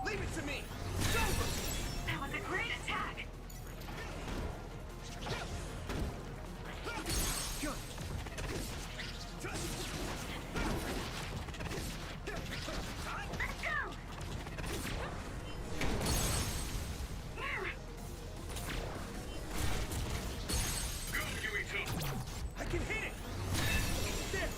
Leave it to me. That was a great attack. Let's go. I can hit it. There.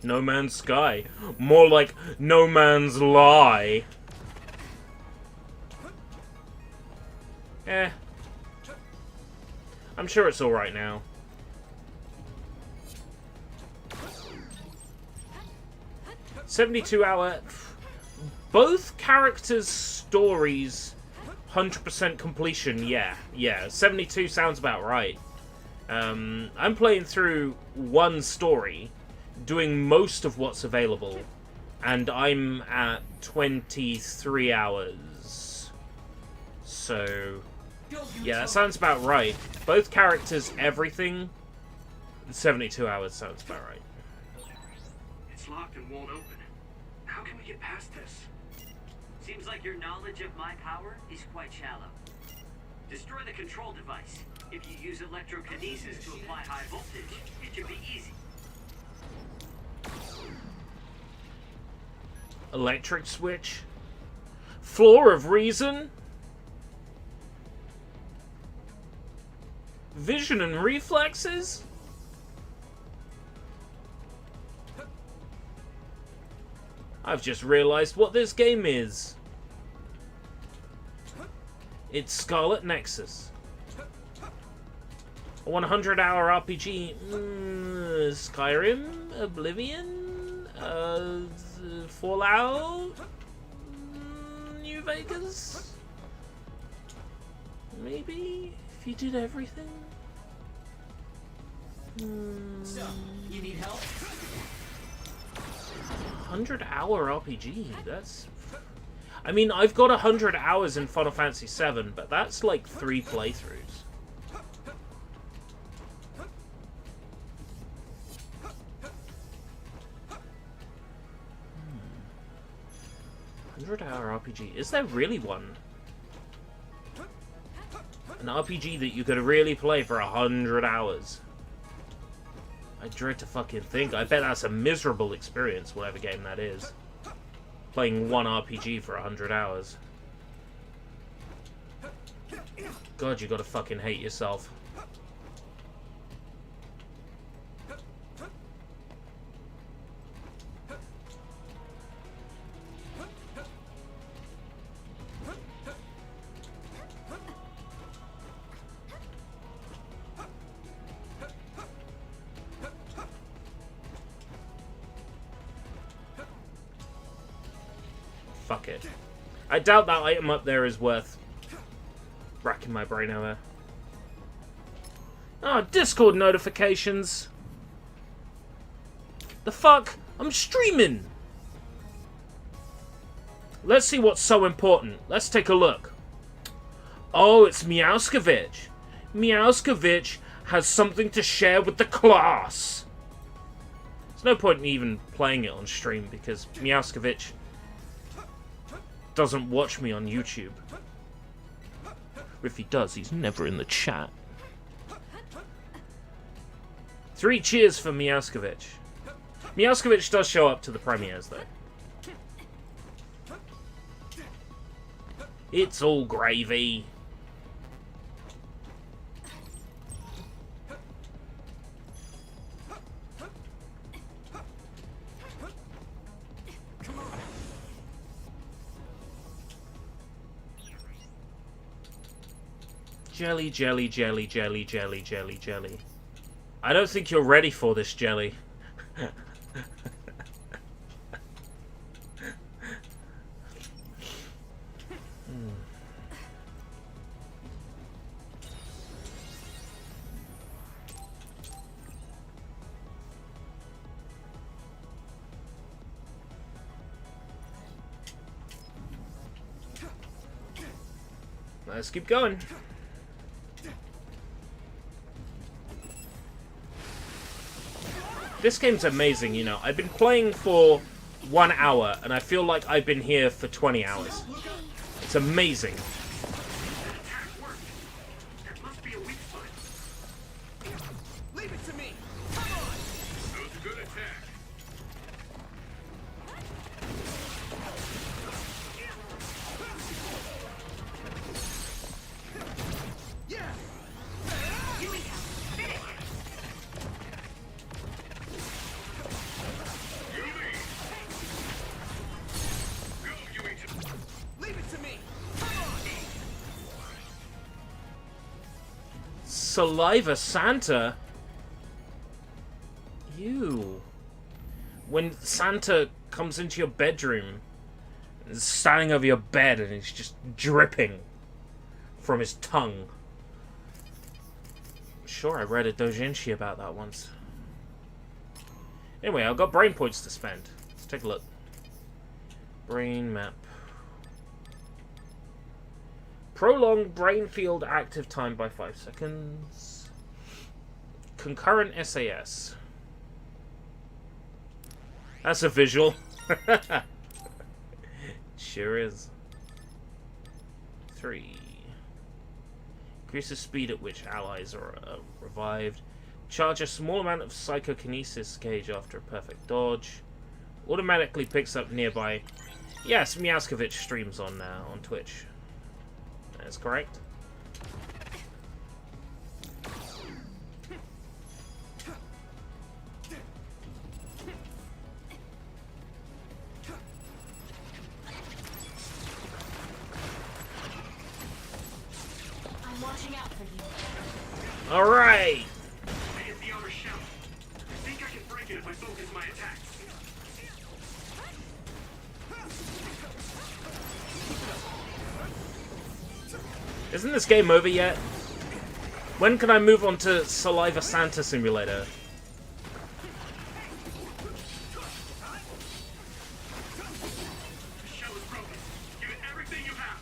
No Man's Sky. More like No Man's Lie. Eh. I'm sure it's alright now. $72-hour. Both characters' stories, 100% completion. Yeah. 72 sounds about right. I'm playing through one story, doing most of what's available, And I'm at 23 hours. So, yeah, that sounds about right. Both characters, everything, 72 hours sounds about right. It's locked and won't open. How can we get past this? Seems like your knowledge of my power is quite shallow. Destroy the control device. If you use electrokinesis to apply high voltage, it should be easy. Electric switch? Floor of reason? Vision and reflexes? I've just realized what this game is. It's Scarlet Nexus. A 100-hour RPG. Skyrim? Oblivion? Fallout? New Vegas? Maybe? If you did everything? So, you need help? 100-hour RPG, that's... I mean, I've got 100 hours in Final Fantasy VII, but that's like 3 playthroughs. 100-hour RPG. Is there really one? An RPG that you could really play for 100 hours? I dread to fucking think. I bet that's a miserable experience, whatever game that is. Playing one RPG for 100 hours. God, you gotta fucking hate yourself. Fuck it. I doubt that item up there is worth racking my brain over. Oh, Discord notifications. The fuck? I'm streaming. Let's see what's so important. Let's take a look. Oh, it's Meowskovich. Meowskovich has something to share with the class. There's no point in even playing it on stream because Meowskovich doesn't watch me on YouTube. If he does, he's never in the chat. 3 cheers for Meowskovich. Meowskovich does show up to the premieres, though. It's all gravy. Jelly, jelly, jelly, jelly, jelly, jelly, jelly. I don't think you're ready for this, Jelly. Let's keep going. This game's amazing, you know. I've been playing for 1 hour, and I feel like I've been here for 20 hours. It's amazing. There must be a weak spot. Leave it to me. Come on. That was a good attack. Yeah. Leave it to me. Saliva Santa? Ew. When Santa comes into your bedroom, and is standing over your bed, and he's just dripping from his tongue. I'm sure I read a doujinshi about that once. Anyway, I've got brain points to spend. Let's take a look. Brain map. Prolong brain field active time by 5 seconds. Concurrent SAS. That's a visual. Sure is. 3. Increases speed at which allies are revived. Charge a small amount of psychokinesis gauge after a perfect dodge. Automatically picks up nearby. Yes, Miaskovich streams on Twitch. That's correct. I'm watching out for you. All right. I hit the outer shell. I think I can break it if I focus my attacks. Isn't this game over yet? When can I move on to Saliva Santa Simulator? The shell is broken. Give it everything you have.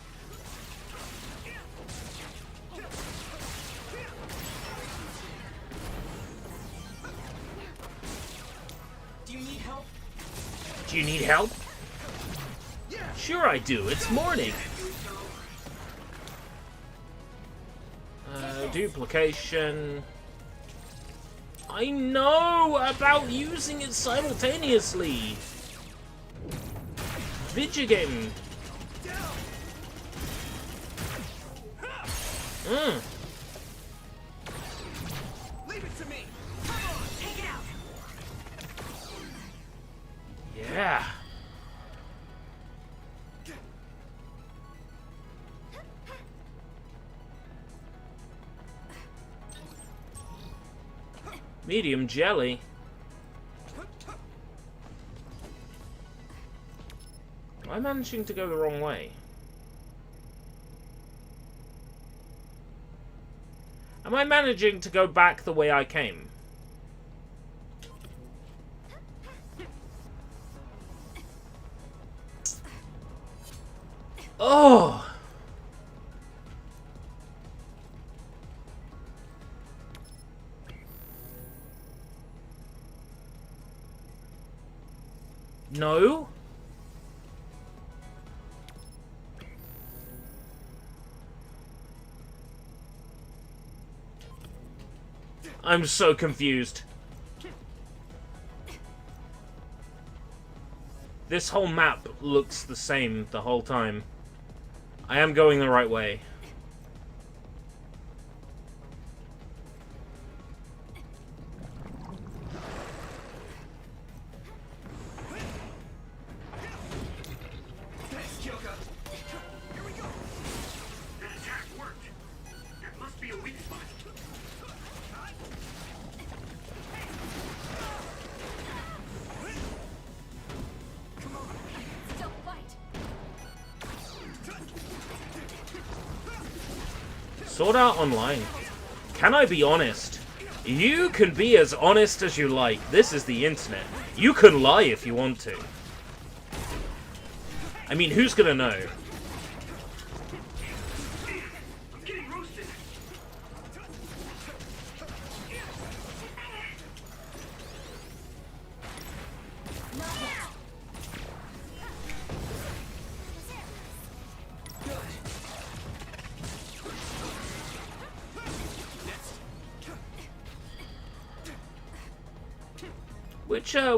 Do you need help? Do you need help? Sure I do. It's morning. Duplication. I know about using it simultaneously. Video game. Leave it to me. Take it out. Yeah. Medium jelly. Am I managing to go the wrong way? Am I managing to go back the way I came? Oh! No? I'm so confused. This whole map looks the same the whole time. I am going the right way. That attack worked. That must be a weak spot. Don't fight. Sword Art Online. Can I be honest? You can be as honest as you like. This is the internet. You can lie if you want to. I mean, who's gonna know? I'm getting roasted.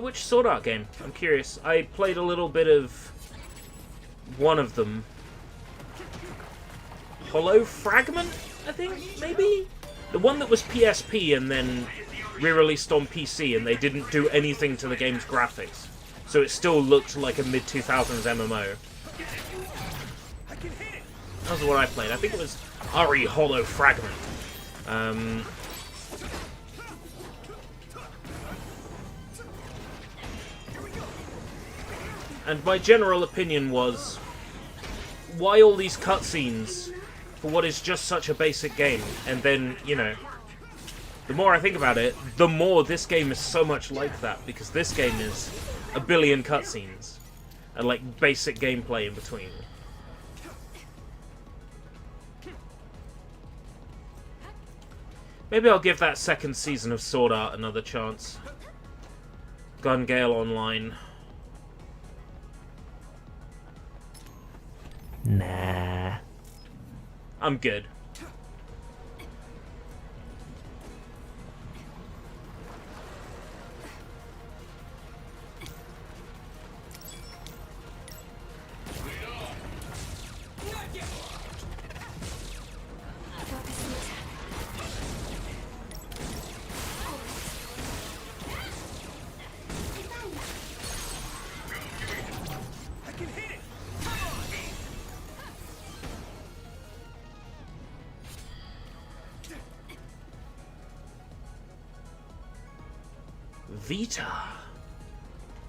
Which Sword Art game? I'm curious. I played a little bit of one of them. Hollow Fragment, I think, maybe? The one that was PSP and then re-released on PC, and they didn't do anything to the game's graphics. So it still looked like a mid-2000s MMO. That was what I played. I think it was RE Hollow Fragment. And my general opinion was, why all these cutscenes for what is just such a basic game? And then, you know, the more I think about it, the more this game is so much like that, because this game is a billion cutscenes. and like basic gameplay in between. Maybe I'll give that second season of Sword Art another chance. Gun Gale Online. Nah. I'm good. Vita.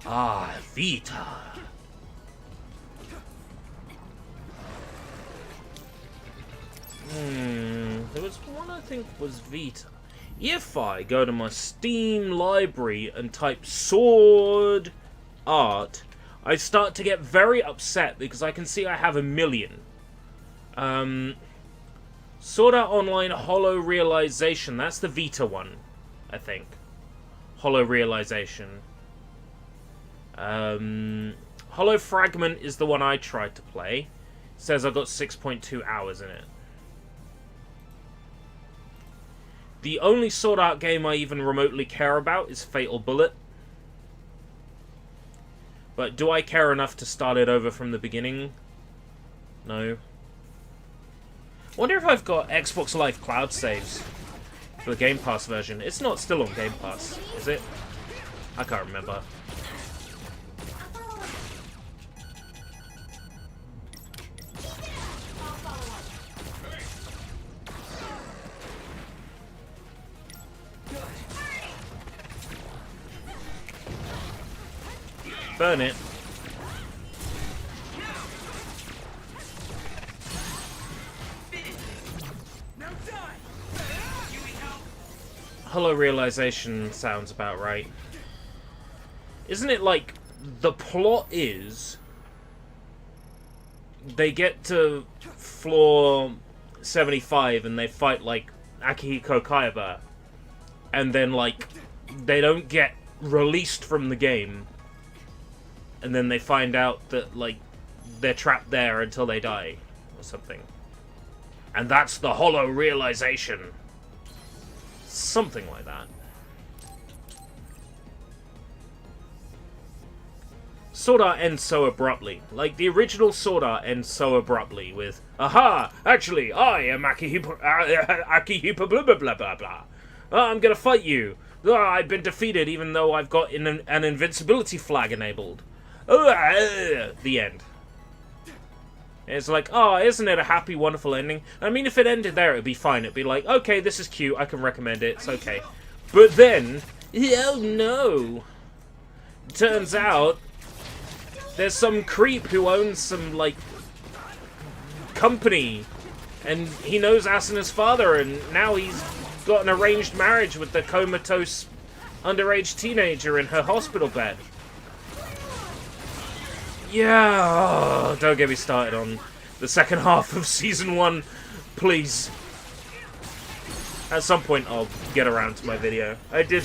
Ah, Vita. There was one I think was Vita. If I go to my Steam library and type Sword Art, I start to get very upset because I can see I have 1 million. Sword Art Online Hollow Realization. That's the Vita one, I think. Hollow Realization. Hollow Fragment is the one I tried to play. It says I've got 6.2 hours in it. The only Sword Art game I even remotely care about is Fatal Bullet. But do I care enough to start it over from the beginning? No. I wonder if I've got Xbox Live Cloud saves for the Game Pass version. It's not still on Game Pass, is it? I can't remember. Burn it. Hollow Realization sounds about right. Isn't it like the plot is they get to floor 75 and they fight like Akihiko Kaiba, and then like they don't get released from the game, and then they find out that like they're trapped there until they die or something, and that's the Hollow Realization. Something like that. Sword Art ends so abruptly. Like, the original Sword Art ends so abruptly with, aha! Actually, I am Akihiko blah blah blah blah blah. I'm gonna fight you. I've been defeated even though I've got an invincibility flag enabled. The end. It's like, oh, isn't it a happy, wonderful ending? I mean, if it ended there, it'd be fine. It'd be like, okay, this is cute. I can recommend it. It's okay. But then, oh no. Turns out, there's some creep who owns some, like, company. And he knows Asuna's father, and now he's got an arranged marriage with the comatose underage teenager in her hospital bed. Yeah, oh, don't get me started on the second half of Season 1, please. At some point I'll get around to my video. I did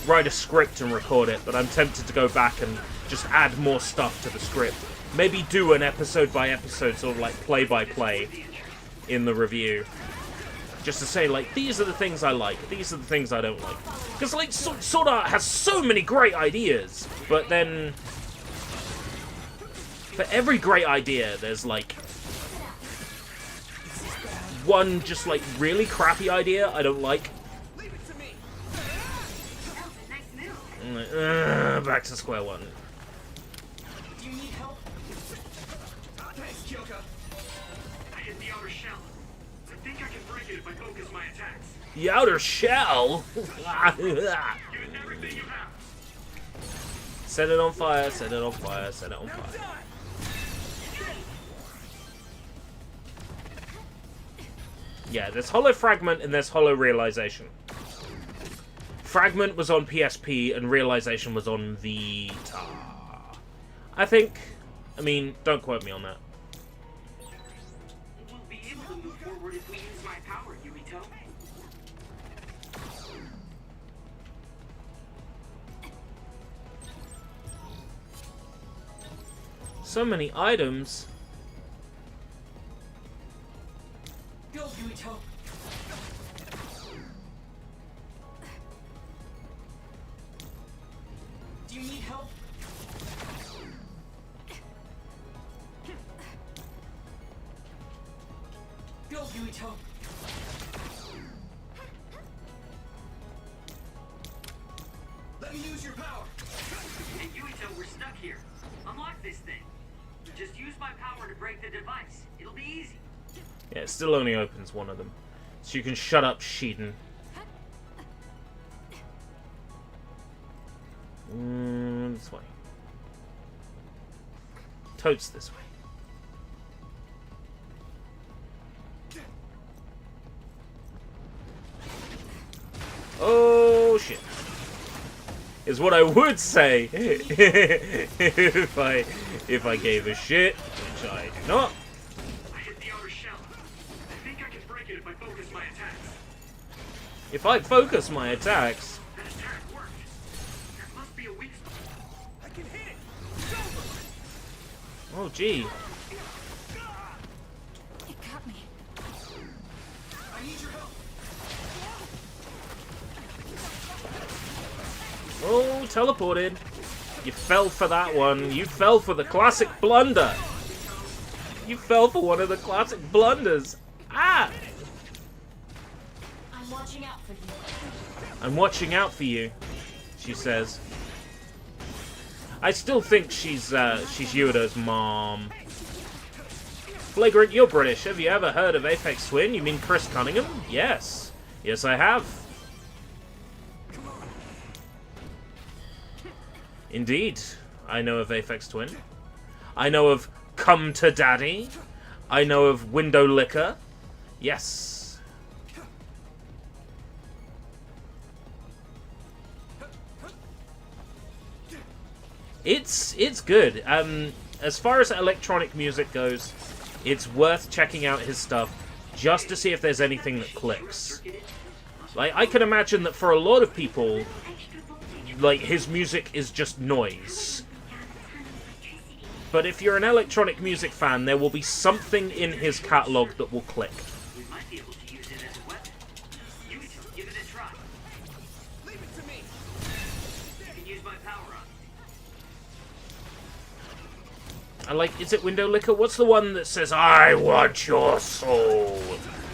write a script and record it, but I'm tempted to go back and just add more stuff to the script. Maybe do an episode by episode, sort of like play by play in the review. Just to say, like, these are the things I like, these are the things I don't like. Because, like, Sword Art has so many great ideas, but then for every great idea, there's, like, one just, like, really crappy idea I don't like. I'm like, back to square one. Do you need help? Thanks, Kyoka. I hit the outer shell. I think I can break it if I focus my attacks. The outer shell? Give it everything you have. Set it on fire, set it on fire, set it on fire. Yeah, there's Hollow Fragment and there's Hollow Realization. Fragment was on PSP and Realization was on Vita. I think I mean, don't quote me on that. We'll be able to move forward if we use my power, Yuito. So many items. Go, Yuito. Do you need help? Go, Yuito. Let me use your power. And Yuito, we're stuck here. Unlock this thing. Just use my power to break the device. It'll be easy. Yeah, it still only opens one of them. So you can shut up, Sheeton. This way. Totes this way. Oh shit. Is what I would say if I gave a shit, which I do not. I hit the outer shell. I think I can break it if I focus my attacks. If I focus my attacks. That attack worked. There must be a weak spot. I can hit it. Oh gee. It got me. I need your help. Oh, teleported. You fell for that one. You fell for the classic blunder. You fell for one of the classic blunders. Ah! I'm watching out for you. I'm watching out for you, she says. I still think she's Yuito's mom. Flagrant, you're British. Have you ever heard of Aphex Twin? You mean Chris Cunningham? Yes. Yes, I have. Indeed. I know of Aphex Twin. I know of Come to Daddy. I know of Window Licker. Yes. It's good. As far as electronic music goes, it's worth checking out his stuff just to see if there's anything that clicks. Like, I can imagine that for a lot of people, like, his music is just noise. But if you're an electronic music fan, there will be something in his catalog that will click. We might be able to use it as a weapon. Yuito, give it a try. Leave it to me. You can use my power on it. I like, is it Window Licker? What's the one that says, I want your soul?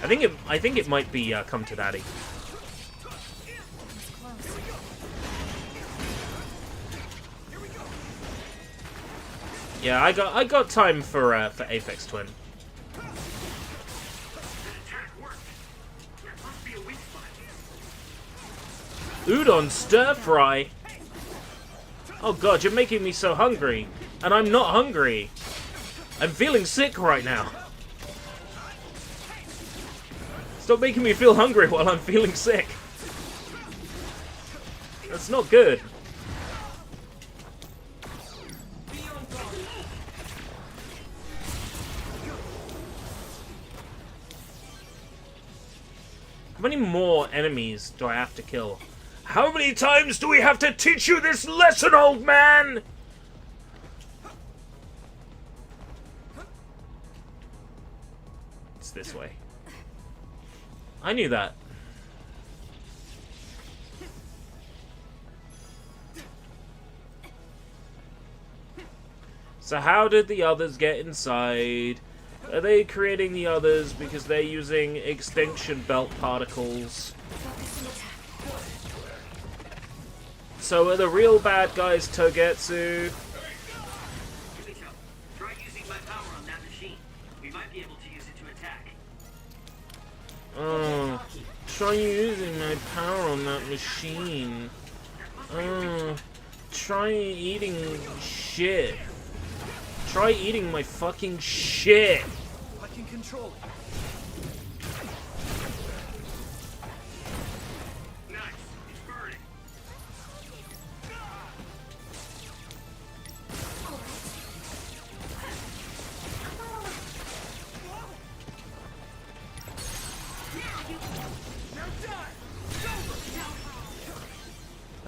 I think it might be Come to Daddy. Yeah, I got time for Aphex Twin. That attack worked. There must be a weak spot. Udon stir fry. Oh god, you're making me so hungry. And I'm not hungry. I'm feeling sick right now. Stop making me feel hungry while I'm feeling sick. That's not good. How many more enemies do I have to kill? How many times do we have to teach you this lesson, old man? It's this way. I knew that. So how did the others get inside? Are they creating the others because they're using extinction belt particles? So are the real bad guys Togetsu? Yuito, try using my power on that machine. We might be able to use it to attack. Oh, try using my power on that machine. Oh, try eating shit. Try eating my fucking shit. I can control it. Nice. It's burning. I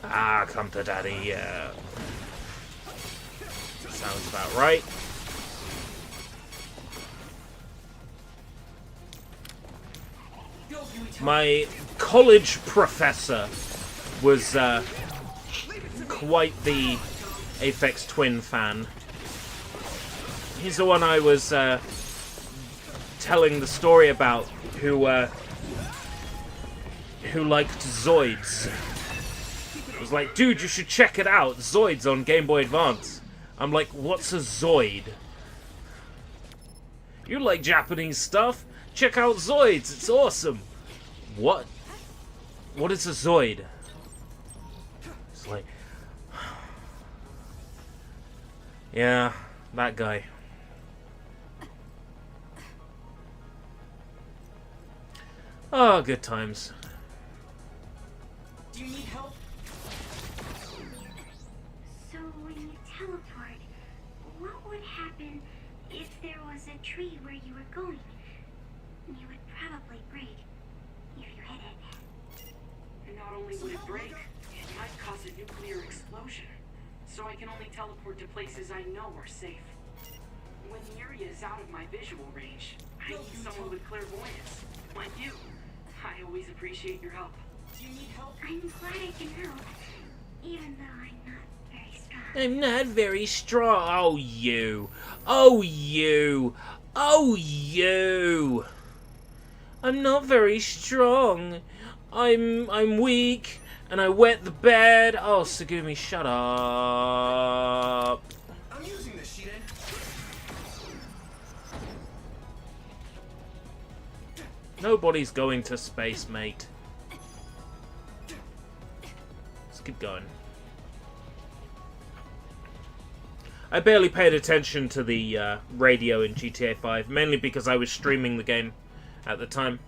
Ah, come to daddy, yeah. Sounds about right. My college professor was quite the Aphex Twin fan. He's the one I was telling the story about, who liked Zoids. I was like, dude, you should check it out. Zoids on Game Boy Advance. I'm like, what's a Zoid? You like Japanese stuff? Check out Zoids, it's awesome. What? What is a Zoid? It's like... yeah, that guy. Oh, good times. Do you need help? So when you teleport, what would happen if there was a tree where you were going? You would probably break if you hit it. And not only would it break, it might cause a nuclear explosion. So I can only teleport to places I know are safe. When the area is out of my visual range, I need someone with clairvoyance, like you. I always appreciate your help. Do you need help? I'm glad I can help, even though I'm not very strong. I'm not very strong. Oh, you. Oh, you. Oh, you. I'm not very strong. I'm weak, and I wet the bed. Oh, Sagumi, shut up. I'm using this, Shiden. Nobody's going to space, mate. Let's keep going. I barely paid attention to the radio in GTA 5, mainly because I was streaming the game at the time.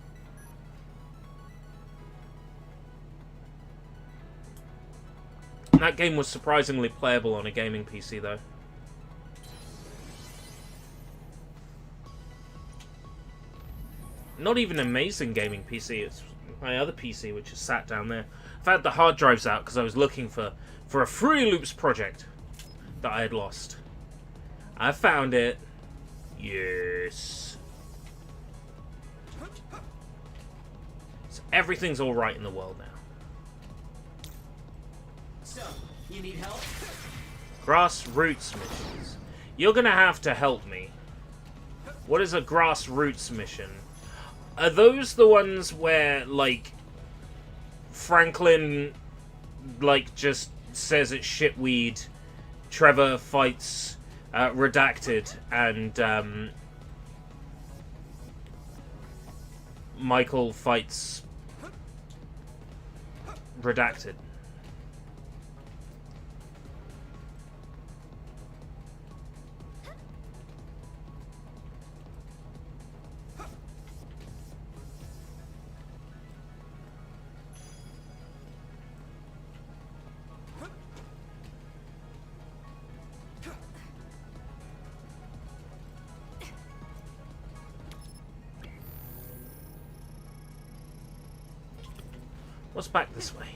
That game was surprisingly playable on a gaming PC, though. Not even an amazing gaming PC, it's my other PC, which is sat down there. I've had the hard drives out because I was looking for a Free Loops project that I had lost. I found it. Yes. So everything's alright in the world now. So, you need help? Grassroots missions. You're gonna have to help me. What is a grassroots mission? Are those the ones where, like, Franklin, like, just says it's shitweed, Trevor fights Redacted, and Michael fights Redacted? What's back this way?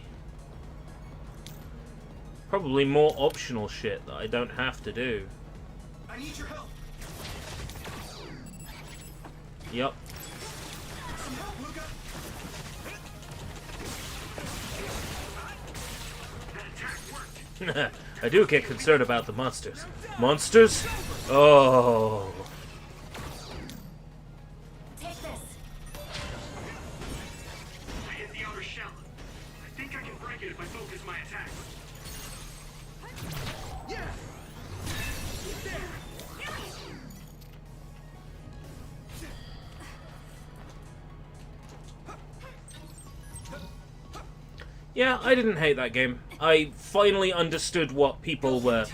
Probably more optional shit that I don't have to do. I need your help. Yup. Some help, Luca. That attack worked. I do get concerned about the monsters. Monsters? Oh. Take this. I hit the outer shell. I think I can break it if I focus my attacks. Yeah. Yeah, I didn't hate that game. I finally understood what people were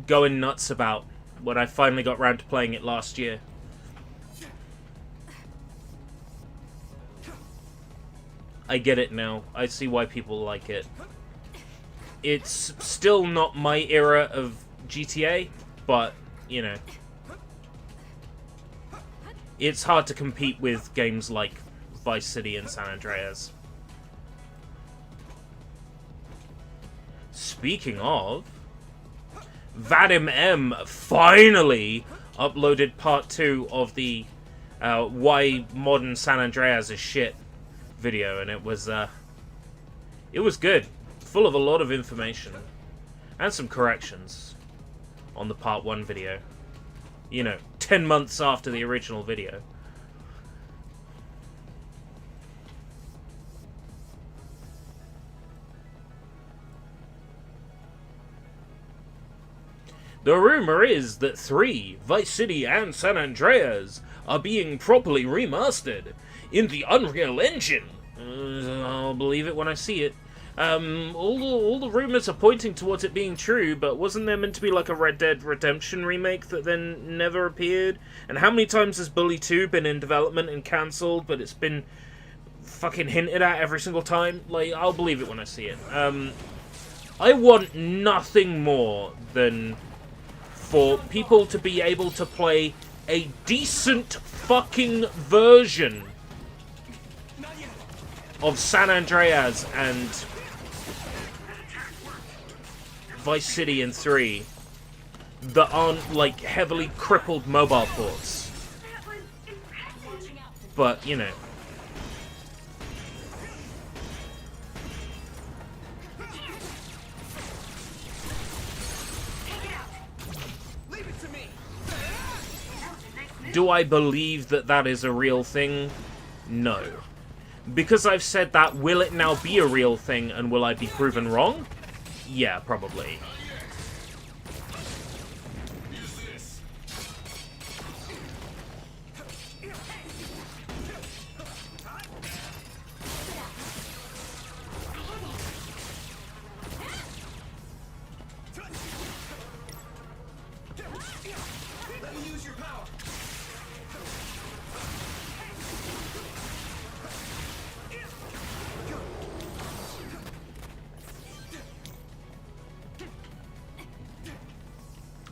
going nuts about when I finally got round to playing it last year. I get it now. I see why people like it. It's still not my era of GTA, but, you know. It's hard to compete with games like Vice City and San Andreas. speaking of, Vadim M finally uploaded part 2 of the why modern San Andreas is shit video, and it was good, full of a lot of information and some corrections on the part 1 video. You know, 10 months after the original video. The rumor is that 3, Vice City and San Andreas, are being properly remastered in the Unreal Engine. I'll believe it when I see it. All the rumors are pointing towards it being true, but wasn't there meant to be like a Red Dead Redemption remake that then never appeared? And how many times has Bully 2 been in development and cancelled, but it's been fucking hinted at every single time? Like, I'll believe it when I see it. I want nothing more than for people to be able to play a decent fucking version of San Andreas and Vice City and 3 that aren't like heavily crippled mobile ports. But, you know. Do I believe that that is a real thing? No. Because I've said that, will it now be a real thing, and will I be proven wrong? Yeah, probably.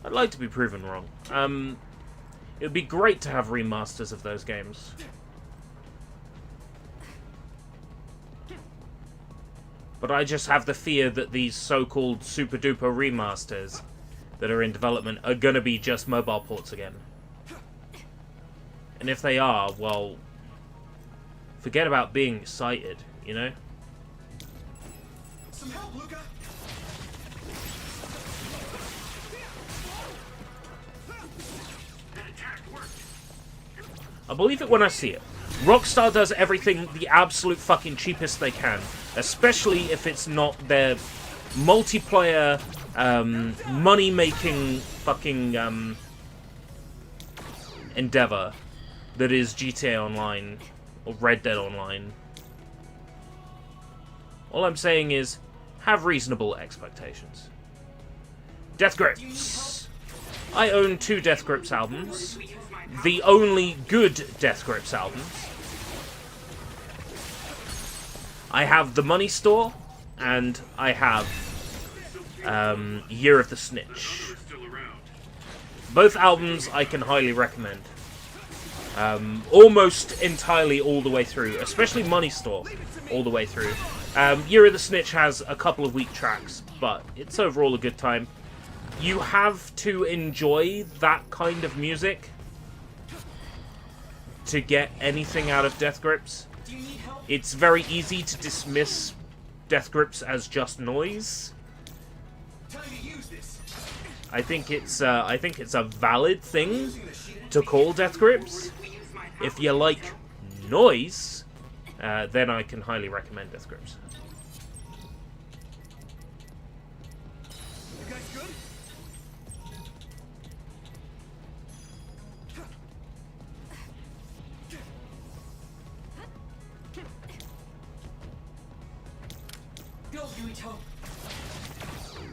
I'd like to be proven wrong. It would be great to have remasters of those games. But I just have the fear that these so-called super-duper remasters that are in development are gonna be just mobile ports again. And if they are, well, forget about being excited, you know? Some help, Luca! I believe it when I see it. Rockstar does everything the absolute fucking cheapest they can, especially if it's not their multiplayer, money-making fucking endeavor that is GTA Online or Red Dead Online. All I'm saying is, have reasonable expectations. Death Grips. I own 2 Death Grips albums. The only good Death Grips albums. I have The Money Store, and I have Year of the Snitch. Both albums I can highly recommend. Almost entirely all the way through, especially Money Store all the way through. Year of the Snitch has a couple of weak tracks, but it's overall a good time. You have to enjoy that kind of music to get anything out of Death Grips. It's very easy to dismiss Death Grips as just noise. I think it's a valid thing to call Death Grips. If you like noise, then I can highly recommend Death Grips. You guys good?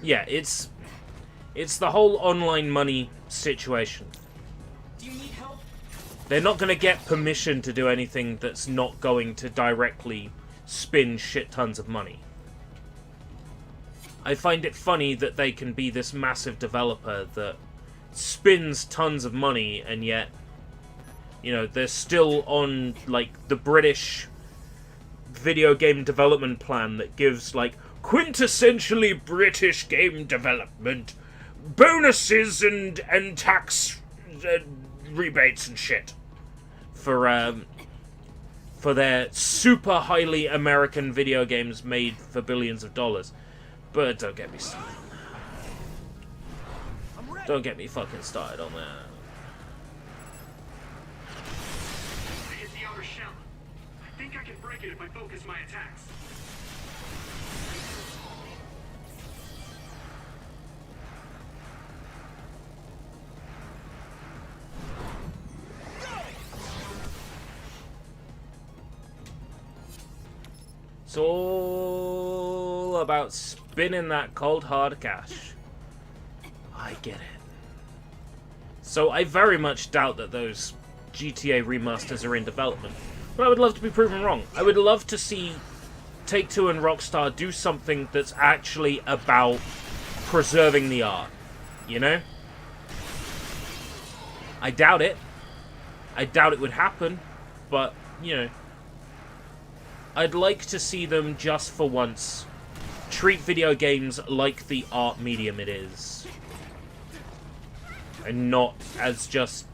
Yeah, it's the whole online money situation. Do you need help? They're not going to get permission to do anything that's not going to directly spin shit tons of money. I find it funny that they can be this massive developer that spins tons of money, and yet, you know, they're still on, like, the British video game development plan that gives, like, quintessentially British game development, bonuses and tax rebates and shit for their super highly American video games made for billions of dollars. But don't get me started on that. Don't get me fucking started on that. I hit the outer shell. I think I can break it if I focus my attacks. It's all about spinning that cold hard cash. I get it. So I very much doubt that those GTA remasters are in development. But I would love to be proven wrong. I would love to see Take-Two and Rockstar do something that's actually about preserving the art. You know? I doubt it. I doubt it would happen. But, you know, I'd like to see them, just for once, treat video games like the art medium it is. And not as just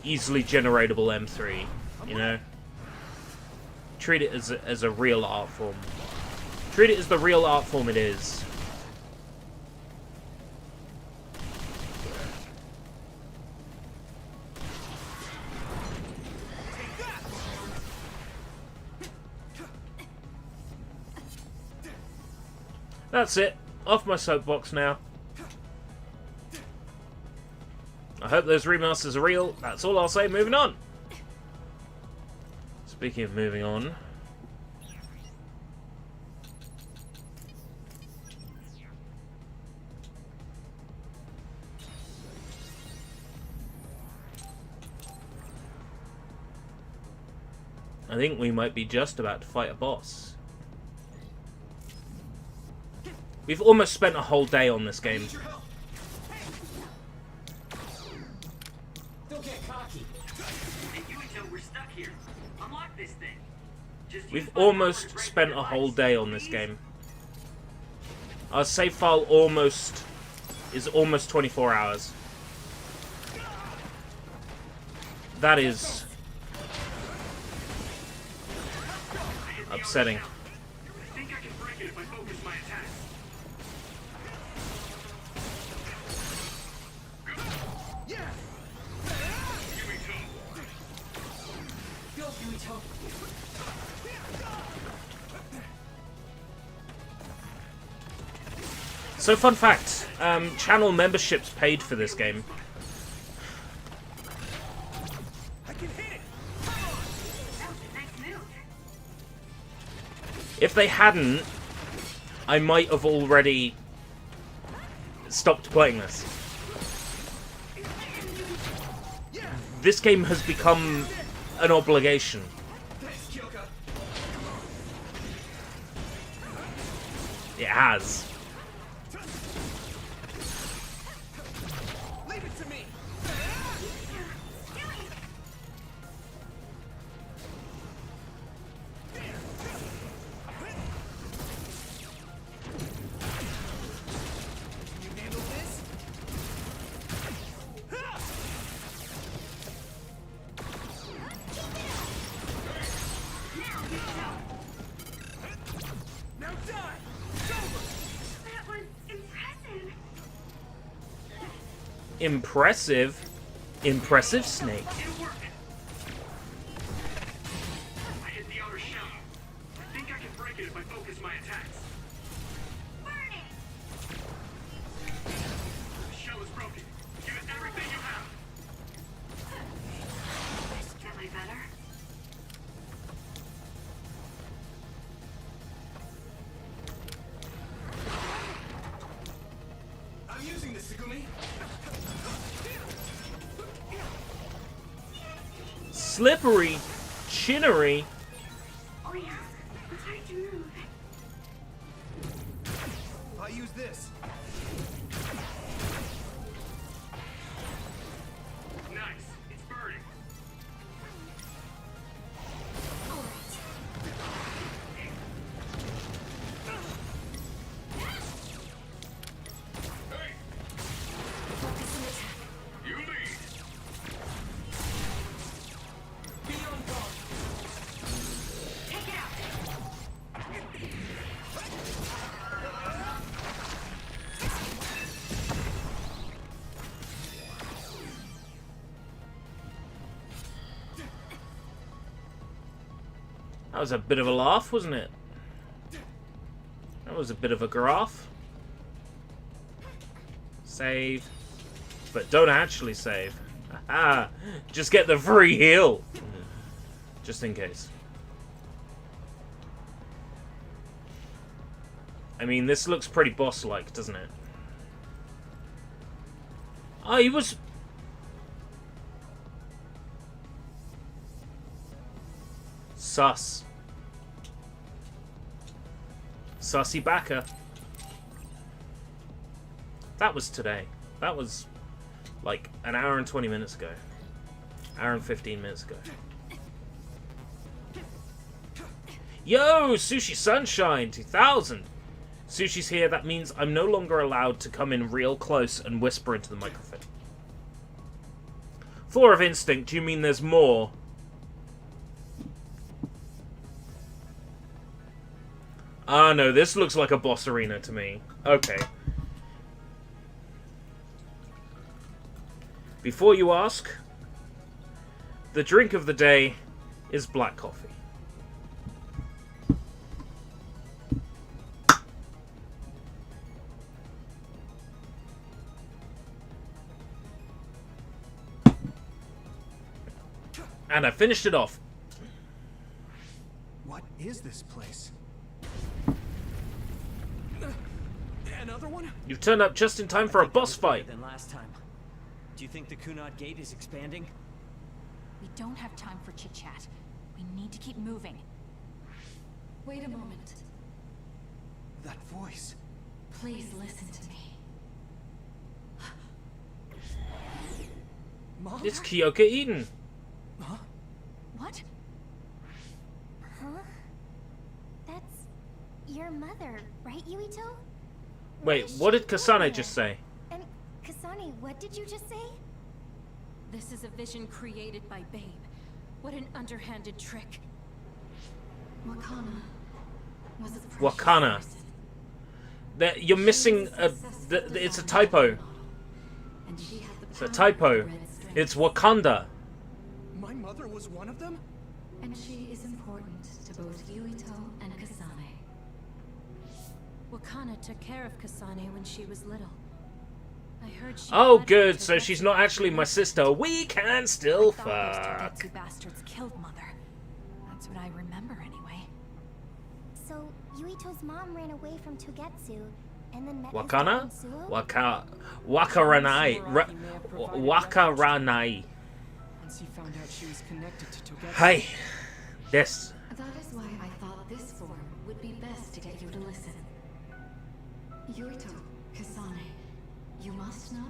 easily generatable M3, you know? Treat it as a real art form. Treat it as the real art form it is. That's it. Off my soapbox now. I hope those remasters are real. That's all I'll say. Moving on. Speaking of moving on. I think we might be just about to fight a boss. We've almost spent a whole day on this game. Don't get cocky. And you and Joe, we're stuck here. Unlock this thing. We've almost spent a whole day on this game. Our save file is almost 24 hours. That is upsetting. I think I can break it if I focus my attacks. So, fun fact, channel memberships paid for this game. If they hadn't, I might have already stopped playing this. This game has become an obligation. It has. Impressive. Impressive snake. I hit the outer shell. I think I can break it if I focus my attacks. Burn it! The shell is broken. Give it everything you have. Gently better. I'm using this, Segumi. Slippery, chinnery. Oh yeah, it's hard to move. I use this. Nice. It's burning. That was a bit of a laugh, wasn't it? That was a bit of a graph. Save. But don't actually save. Aha! Just get the free heal. Just in case. I mean, this looks pretty boss-like, doesn't it? Oh, he was... Sus. Sussy backer. That was today. That was like an hour and 20 minutes ago. Hour and 15 minutes ago. Yo, Sushi Sunshine 2000. Sushi's here. That means I'm no longer allowed to come in real close and whisper into the microphone. Floor of Instinct, do you mean there's more? Ah, no, this looks like a boss arena to me. Okay. Before you ask, the drink of the day is black coffee. And I finished it off. What is this place? Another one? You've turned up just in time for a boss fight. Than last time. Do you think the Kunad Gate is expanding? We don't have time for chit-chat. We need to keep moving. Wait a moment. That voice. Please listen to me. Mom? It's Kyoka Eden. Huh? What? Huh? That's your mother, right, Yuito? Wait, what did Kasane just say? And Kasane, what did you just say? This is a vision created by Babe. What an underhanded trick. Wakana was a precious Wakana. person. You're missing a... It's a typo. And she had the It's a power typo. of the red string. It's Wakanda. My mother was one of them? And she is important to both Yuito and Kasane. Wakana took care of Kasane when she was little. I heard she Oh, fled good. to So Togetsu. she's not actually my sister. We can still I thought those fuck. Togetsu bastards killed Mother. That's what I remember anyway. So, Yuito's mom ran away from Togetsu, and then met Wakana? his dad in Suo? Wakaranai. Wakaranai. Once he found out she was connected to Togetsu. Hi. This. That is why I thought this form would be best to get you to listen. Yuito, Kasane, you must know.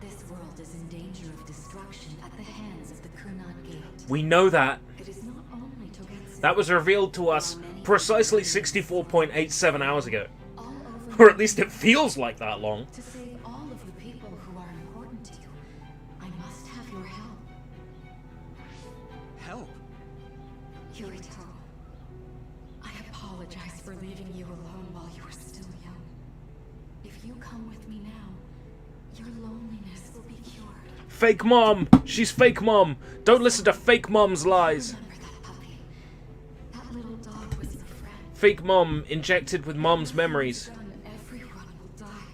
This world is in danger of destruction at the hands of the Kunad Gate. We know that. It is not only Togetsu. That was revealed to us precisely 64.87 hours ago. Or at least it feels like that long. To save all of the people who are important to you, I must have your help. Help? Yuito, I apologize for leaving you alone while you were still young. If you come with me now, your loneliness will be cured. Fake mom! She's fake mom! Don't listen to fake mom's lies! Remember that puppy? That little dog was your friend. Fake mom injected with mom's memories. Soon everyone will die.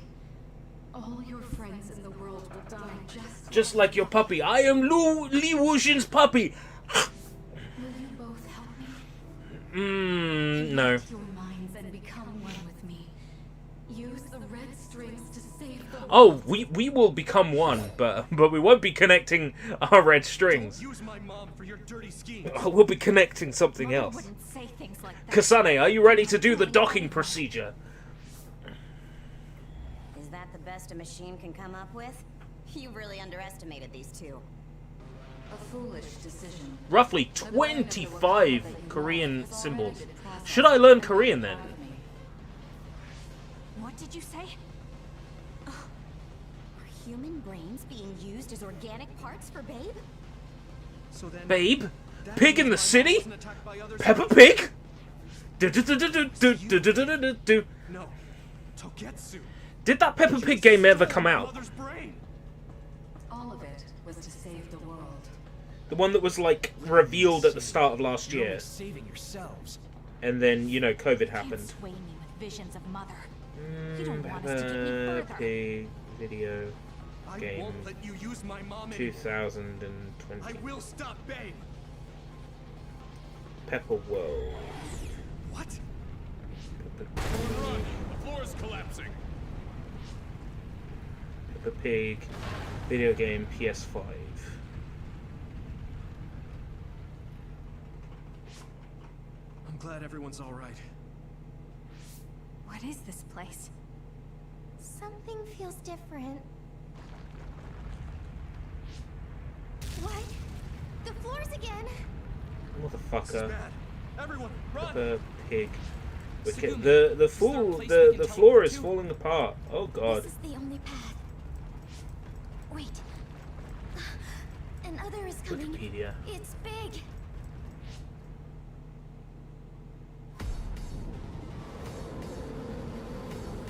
All your friends in the world will die Just like your puppy. I am Li Wuxin's puppy! Will you both help me? No. Unite your minds and become one with me. Use the red strings to save the world. Oh, we will become one, but we won't be connecting our red strings. Use my mom for your dirty schemes. We'll be connecting something Mother else. wouldn't say things like that. Kasane, are you ready to do the docking procedure? Is that the best a machine can come up with? You really underestimated these two. A foolish decision. Roughly 25 Korean symbols. Should I learn Korean then? What did you say? Are human brains being used as organic parts for Babe? So then, Babe? that Pig in the means my mom city? wasn't attacked by others? Peppa Pig? Do-do-do-do-do-do-do-do-do-do. No. Togetsu. Did that Peppa Pig game ever come out? Mother's brain. All of it was to save the world. The one that was like revealed at the start of last You're year. only saving yourselves. And then, you know, COVID Can't happened. sway me with visions of Mother. You don't want us to get any further. Peppa video I game won't let you use my mom anymore. 2020. I will stop Babe. Peppa World. What? Peppa Run! The floor is collapsing. Pig video game PS5. I'm glad everyone's all right. What is this place? Something feels different. What? The floors again? This is Motherfucker. bad. Everyone, run! Peppa Pig. Okay, Segumi, the is there a fall place we the can floor teleport is to? falling apart. Oh god. This is the only path. Wait. Another is coming. Wikipedia. It's big.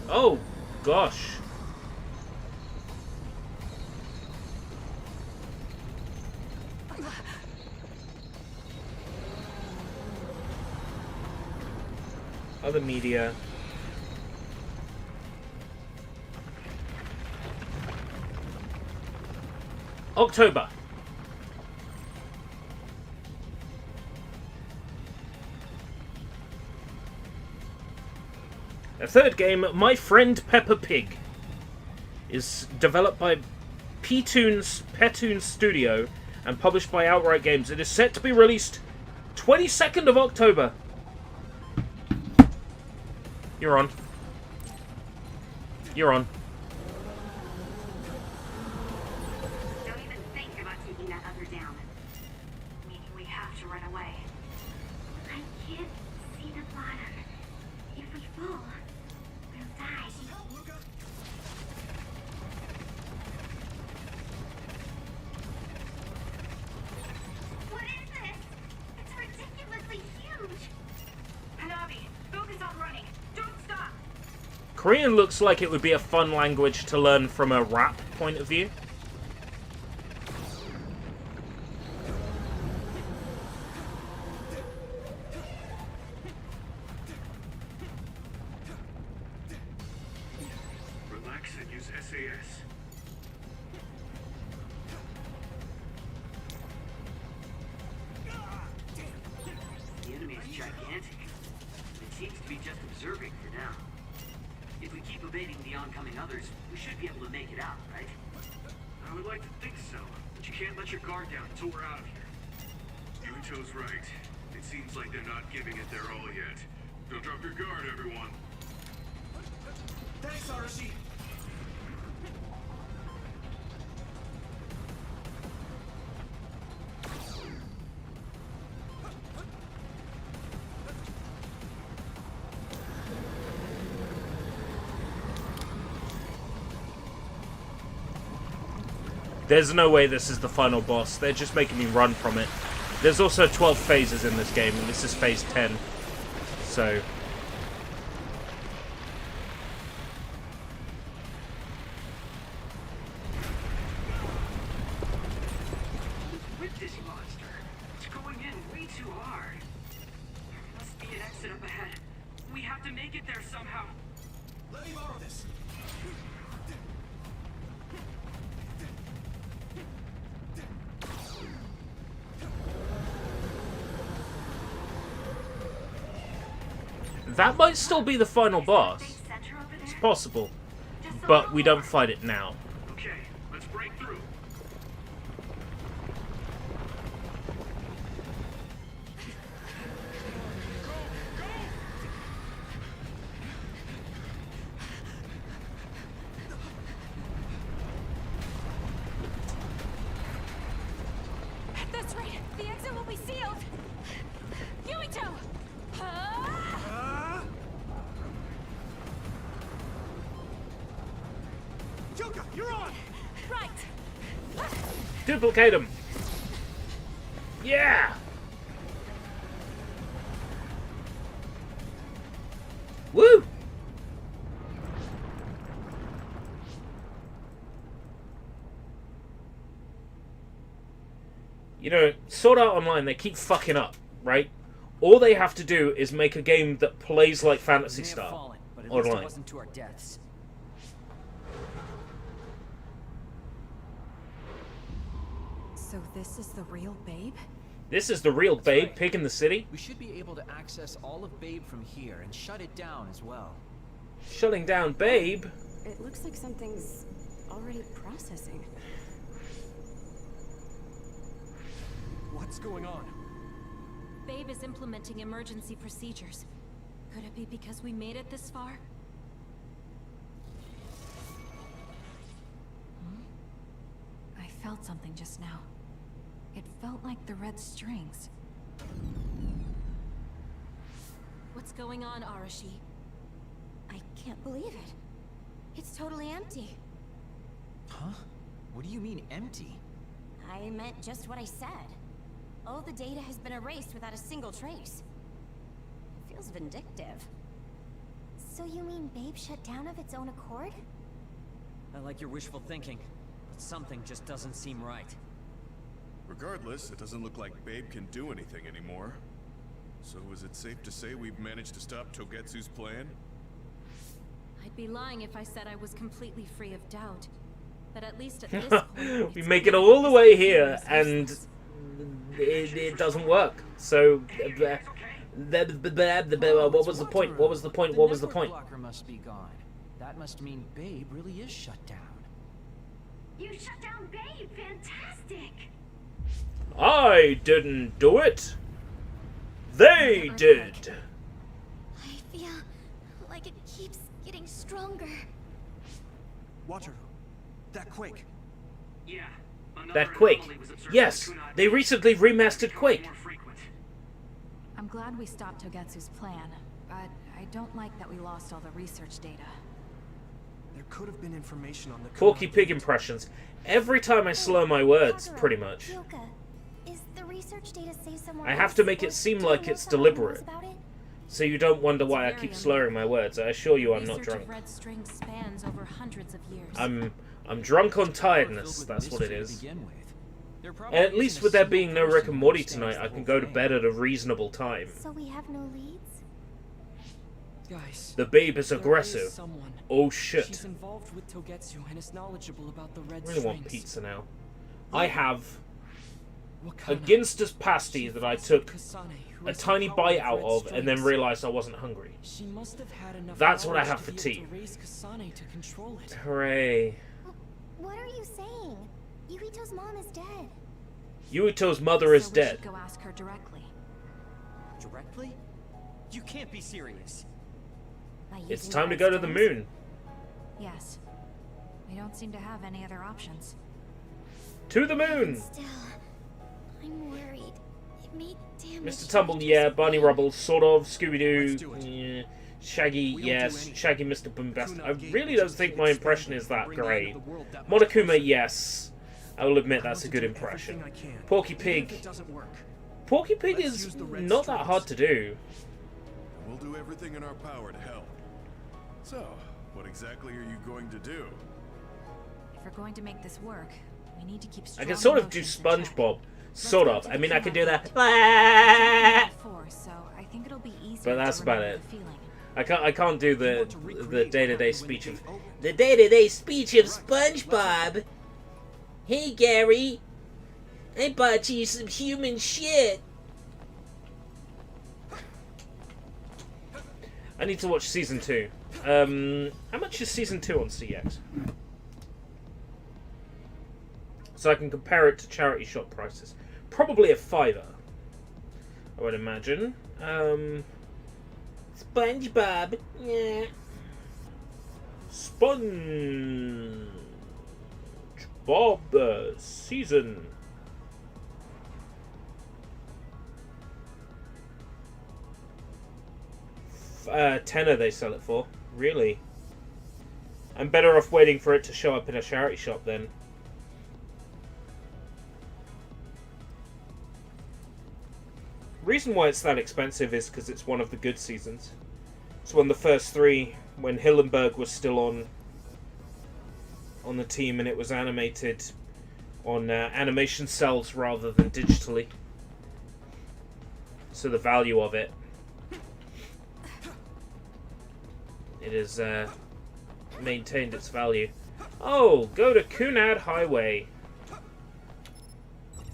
Oh gosh. Other media. October. A third game, My Friend Peppa Pig, is developed by Petoon Studio and published by Outright Games. It is set to be released 22nd of October. You're on. You're on. Don't even think about taking that other down. Meaning we have to run away. I can't see the bottom. If we fall, we'll die. What is this? It's ridiculously huge. Hanabi, focus on running. Don't stop. Korean looks like it would be a fun language to learn from a rap point of view. Relax and use SAS. The enemy is gigantic. It seems to be just observing for now. If we keep evading the oncoming others, we should be able to make it out, right? I would like to think so, but you can't let your guard down until we're out of here. Yuito's right. It seems like they're not giving it their all yet. Don't drop your guard, everyone. Thanks, Arashi. There's no way this is the final boss. They're just making me run from it. There's also 12 phases in this game, and this is phase 10. So... With this monster, it's going in way too hard. There must be an exit up ahead. We have to make it there somehow. Let me borrow this. that might still be the final boss. Center over It's there? possible. Just a But little we don't more. fight it now. Okay, let's break through. That's right. The exit will be sealed. Yuito! Yuka, you're on! Right. Duplicate him! Yeah! Woo! You know, Sword Art Online, they keep fucking up, right? All they have to do is make a game that plays like Phantasy Star Fallen, but at least it Online. wasn't to our deaths. So this is the real Babe? This is the real Babe, Pig in the City. We should be able to access all of Babe from here and shut it down as well. Shutting down Babe? It looks like something's already processing. What's going on? Babe is implementing emergency procedures. Could it be because we made it this far? I felt something just now. It felt like the red strings. What's going on, Arashi? I can't believe it. It's totally empty. Huh? What do you mean, empty? I meant just what I said. All the data has been erased without a single trace. It feels vindictive. So you mean Babe shut down of its own accord? I like your wishful thinking, but something just doesn't seem right. Regardless, it doesn't look like Babe can do anything anymore. So is it safe to say we've managed to stop Togetsu's plan? I'd be lying if I said I was completely free of doubt. But at least at this point, We make it all the way here, and it doesn't work. So, what was the point? What was the point? What was the point? The network blocker must be gone. That must mean Babe really is shut down. You shut down Babe! Fantastic! I didn't do it. They did. I feel like it keeps getting stronger. Wataru, that quake. Yeah. That Quake. Yes, they recently remastered Quake. I'm glad we stopped Togetsu's plan, but I don't like that we lost all the research data. There could have been information on the Porky Pig impressions. Every time I slur my words, pretty much. Yoka, is the research data say somewhere I have to make it seem like it's deliberate, so you don't wonder why I keep slurring my words. I assure you I'm not Research drunk. of red string spans over hundreds of years. I'm drunk on tiredness, that's what it is. And at least with there being no Rick and Morty tonight, I can go to bed at a reasonable time. So we have no leads? Guys, The Babe is there aggressive. someone. Oh shit. She's involved with Togetsu and is knowledgeable about the red I really want strings. pizza now. I have a Wakana. Ginster's pasty that I took Kasane, who a has the tiny power bite of out red of and then strings. realised I wasn't hungry. She must have had enough That's what I knowledge have to for be tea. able to raise Kasane to control it. Hooray. What are you saying? Yuito's mom is dead. Yuito's mother is So we dead. should go ask her directly. Directly? You can't be serious. By It's using time to red go to the strings? moon. Yes. We don't seem to have any other options. To the moon! Still, I'm worried. It may damage Mr. Tumble, Yuito's yeah. Barney brain. Rubble, sort of. Let's Scooby-Doo, do it. yeah. Shaggy, We don't yes. do anything. Shaggy, Mr. Boombastic. I Kunagi really is don't just think an my impression experiment is to that bring the end great. of the world that much Monokuma, closer. yes. I will admit I that's a want good to do impression. everything I can, Porky even Pig. if it doesn't work. Porky Pig Let's is use the red not that hard to strings. do. We'll do everything in our power to help. So, what exactly are you going to do? If we're going to make this work, we need to keep I strong can sort of do emotions in check. SpongeBob. Let's Sort go of. to I the mean, I can do Kunai that. I've done before, so I think it'll be easier But that's to about remember it. the feeling. I can't do You the want to recreate day-to-day what happened when speech the of gate opened. the day-to-day speech of SpongeBob. Hey Gary, I bought you some human shit. I need to watch season 2. How much is season 2 on CX? So I can compare it to charity shop prices. Probably a $5, I would imagine. SpongeBob, yeah. SpongeBob season. Tenner they sell it for. Really? I'm better off waiting for it to show up in a charity shop then. Reason why it's that expensive is because it's one of the good seasons. It's one of the first 3 when Hillenberg was still on the team, and it was animated on animation cells rather than digitally. So the value of it, it has maintained its value. Oh, go to Kunad Highway.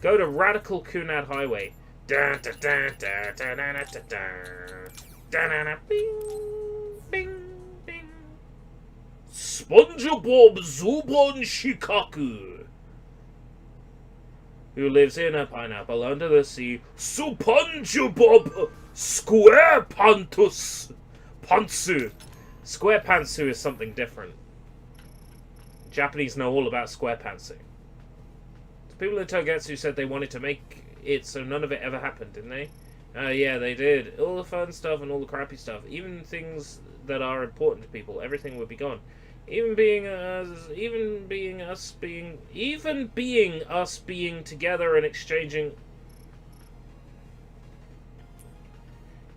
Go to Radical Kunad Highway. Da da da da da da da da da da da bing bing bing. SpongeBob Zubon Shikaku, who lives in a pineapple under the sea. SpongeBob SquarePants Pantsu. SquarePantsu is something different. Japanese know all about SquarePantsu. The people in Togetsu said they wanted to make it so none of it ever happened, didn't they? Yeah, they did. All the fun stuff and all the crappy stuff, even things that are important to people, everything would be gone. Even being us being together and exchanging.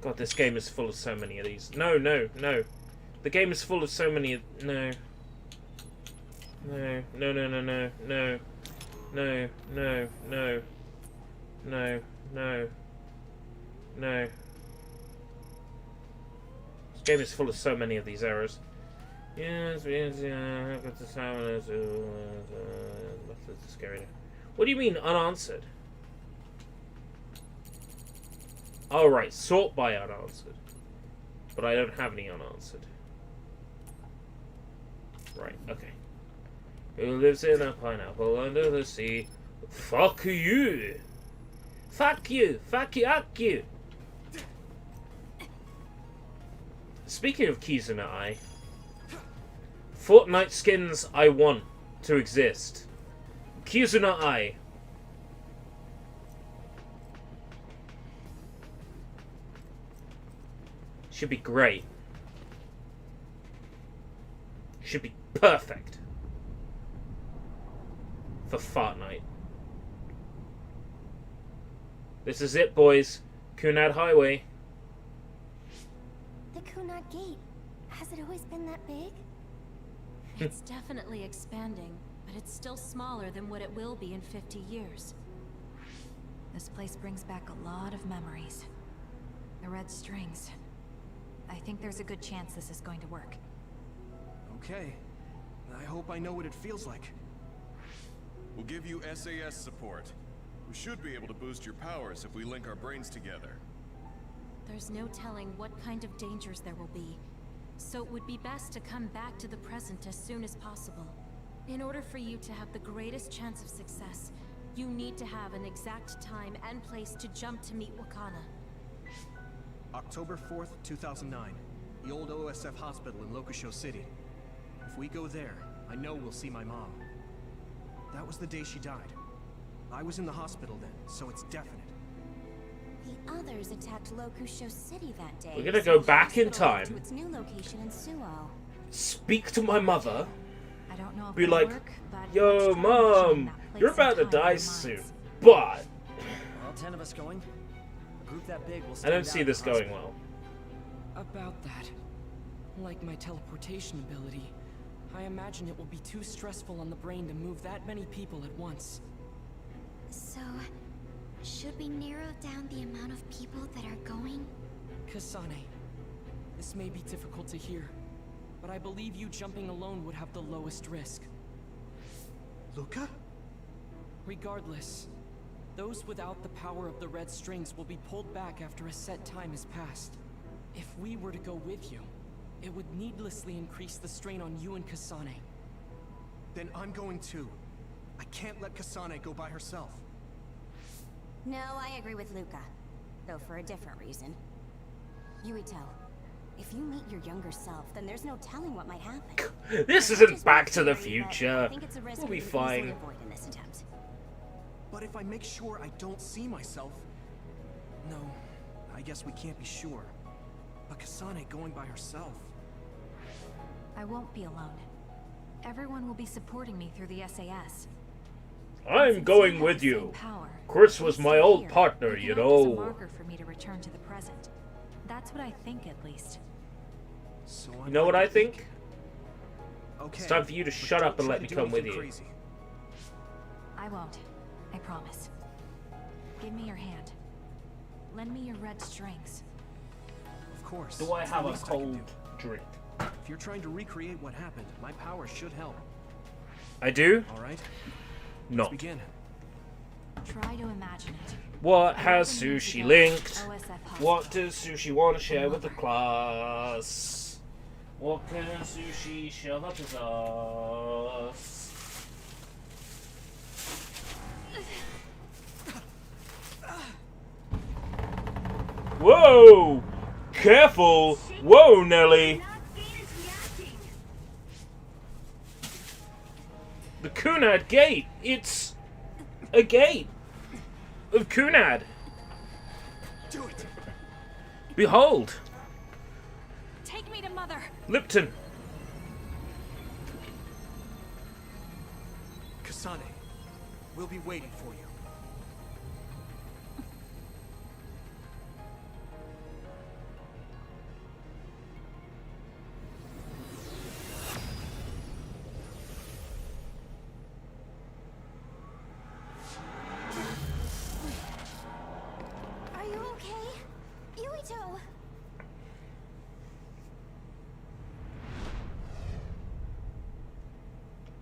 God, this game is full of so many of these. No. The game is full of so many of... No. This game is full of so many of these errors. Yes, yeah, got to sound scary. What do you mean unanswered? Oh right, sort by unanswered. But I don't have any unanswered. Right, okay. Who lives in a pineapple under the sea? Fuck you! Fuck you! Fuck you! Fuck you! Speaking of Kizuna Eye, Fortnite skins I want to exist. Kizuna Eye. Should be great. Should be perfect for Fortnite. This is it, boys. Kunad Highway. The Kunad Gate. Has it always been that big? It's definitely expanding, but it's still smaller than what it will be in 50 years. This place brings back a lot of memories. The red strings. I think there's a good chance this is going to work. Okay. I hope I know what it feels like. We'll give you SAS support. We should be able to boost your powers if we link our brains together. There's no telling what kind of dangers there will be, so it would be best to come back to the present as soon as possible. In order for you to have the greatest chance of success, you need to have an exact time and place to jump to meet Wakana. October 4th, 2009. The old OSF hospital in Lokusho City. If we go there, I know we'll see my mom. That was the day she died. I was in the hospital then, so it's definite. The others attacked Lokusho City that day. We're gonna go back in time. To its new location in Suo. Speak to my mother. I don't know if be like, work, but yo, let's try mom, that you're place and about to time die in soon, minds. but All 10 of us going? A group that big will I stand don't see out in this the going hospital. well. About that. Like my teleportation ability, I imagine it will be too stressful on the brain to move that many people at once. So, should we narrow down the amount of people that are going? Kasane, this may be difficult to hear, but I believe you jumping alone would have the lowest risk. Luca? Regardless, those without the power of the red strings will be pulled back after a set time has passed. If we were to go with you, it would needlessly increase the strain on you and Kasane. Then I'm going too. I can't let Kasane go by herself. No, I agree with Luca. Though for a different reason. Yuito, if you meet your younger self, then there's no telling what might happen. This There's isn't just Back one to the theory, but Future. I think it's a risk We'll we be can fine. easily avoid in this attempt. But if I make sure I don't see myself... No, I guess we can't be sure. But Kasane going by herself... I won't be alone. Everyone will be supporting me through the SAS. I'm Since going you have with the same you. power, Chris you was stay my old here. partner, It can you act as a know. marker for me to return to the present. That's what I think, at least. So You know what I think? Okay, It's time for you to but shut don't up and try let me to do come with anything you. crazy. I I won't. I promise. Give me your hand. Lend me your red strings. Of course. Do I It's have the a least I can cold do. drink? If you're trying to recreate what happened, my power should help. I do? All right. Not. Let's begin. Try to imagine it. What has Sushi linked? OSF What does Sushi want to share with the class? What can Sushi shove up his ass? Whoa! Careful! Whoa, Nelly! The Cunard Gate! It's a gate of Cunard. Do it. Behold! Take me to Mother! Lipton! Kasane, we'll be waiting for you. Are you okay? Yuito!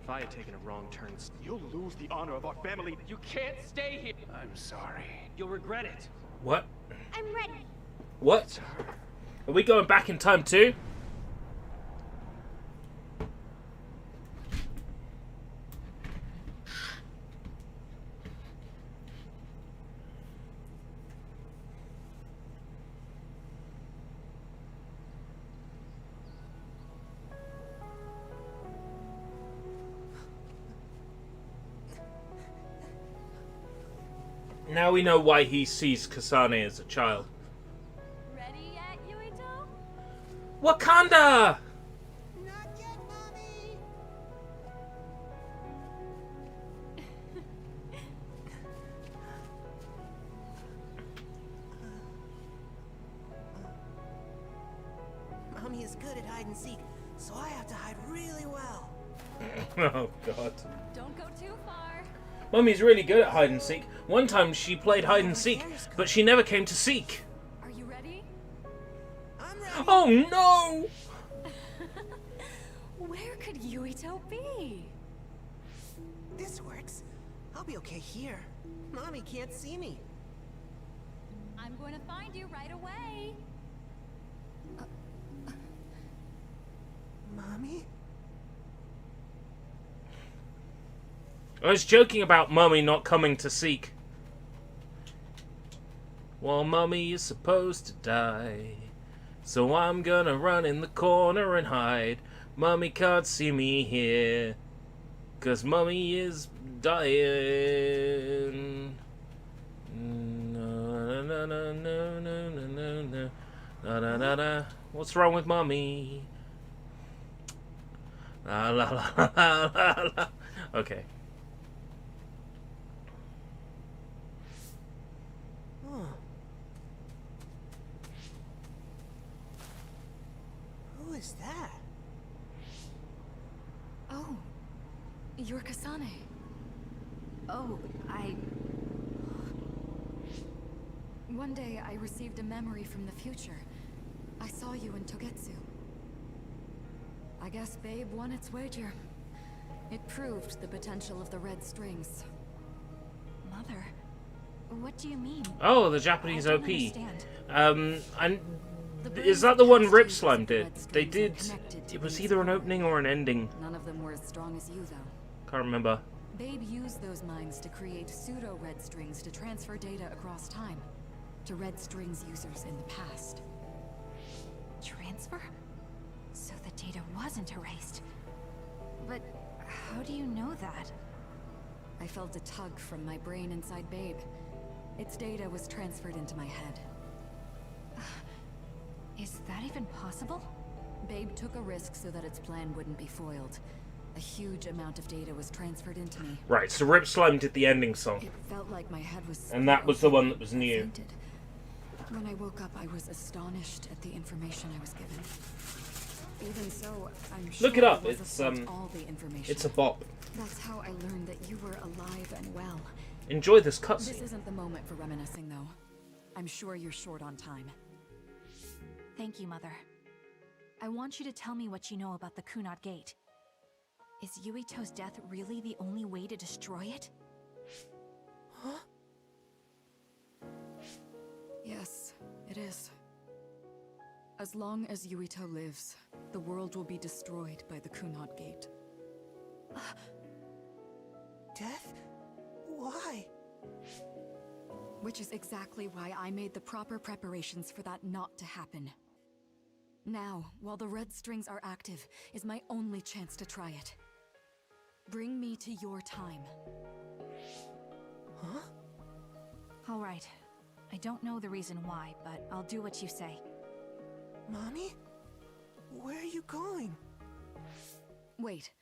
If I had taken a wrong turn, You'll lose the honor of our family. You can't stay here. I'm sorry. You'll regret it. What? I'm ready. What? Are we going back in time too? Now we know why he sees Kasane as a child. Ready yet, Yuito? Wakanda! Mommy is good at hide and seek, so I have to hide really well. Oh god. Don't go too far. Mummy's really good at hide and seek. One time she played hide and seek, but she never came to seek. Are you ready? I'm ready. Oh no! Where could Yuito be? This works. I'll be okay here. Mommy can't see me. I'm going to find you right away. Mommy? I was joking about Mummy not coming to seek. Well, Mummy is supposed to die, so I'm gonna run in the corner and hide. Mummy can't see me here, 'cause Mummy is dying. No, no, no, no, no, no, no, no. Na, na, na, na. What's wrong with Mummy? La la la la la la. Okay. Oh. Who is that? Oh, you're Kasane. Oh, One day I received a memory from the future. I saw you in Togetsu. I guess Babe won its wager. It proved the potential of the red strings. Mother, what do you mean? Oh, the Japanese I don't OP. understand. And is that the one Rip Slime did? They did. It was either an opening or an ending. None of them were as strong as you, though. Can't remember. Babe used those minds to create pseudo-red strings to transfer data across time to red strings users in the past. Transfer? So the data wasn't erased. But how do you know that? I felt a tug from my brain inside Babe. Its data was transferred into my head. Is that even possible? Babe took a risk so that its plan wouldn't be foiled. A huge amount of data was transferred into me. Right, so Rip Slime did the ending song. It felt like my head was... And that was the one that was new. When I woke up, I was astonished at the information I was given. Even so, I'm Look sure it up. wasn't It's sent all the information. it's a bop. That's how I learned that you were alive and well. Enjoy this This cutscene. isn't the moment for reminiscing, though. I'm sure you're short on time. Thank you, Mother. I want you to tell me what you know about the Kunad Gate. Is Yuito's death really the only way to destroy it? Huh? Yes, it is. As long as Yuito lives, the world will be destroyed by the Kunad Gate. Death? Why? Which is exactly why I made the proper preparations for that not to happen. Now, while the red strings are active, is my only chance to try it. Bring me to your time. Huh? All right. I don't know the reason why, but I'll do what you say. Mommy? Where are you going? Wait.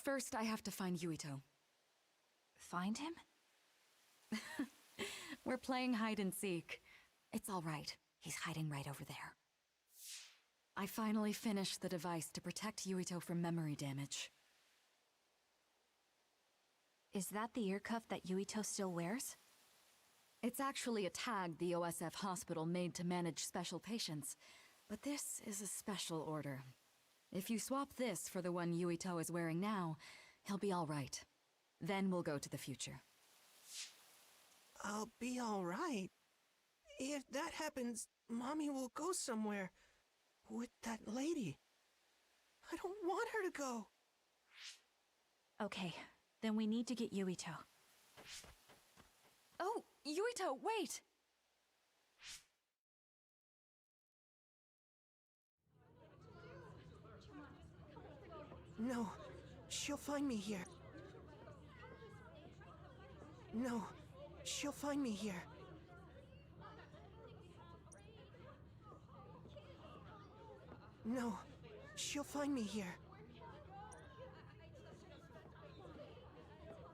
First, I have to find Yuito. Find him? We're playing hide and seek. It's all right. He's hiding right over there. I finally finished the device to protect Yuito from memory damage. Is that the ear cuff that Yuito still wears? It's actually a tag the OSF hospital made to manage special patients. But this is a special order. If you swap this for the one Yuito is wearing now, he'll be all right. Then we'll go to the future. I'll be all right. If that happens, Mommy will go somewhere. With that lady. I don't want her to go. Okay, then we need to get Yuito. Oh, Yuito, wait! No, she'll find me here. No, she'll find me here. No, she'll find me here.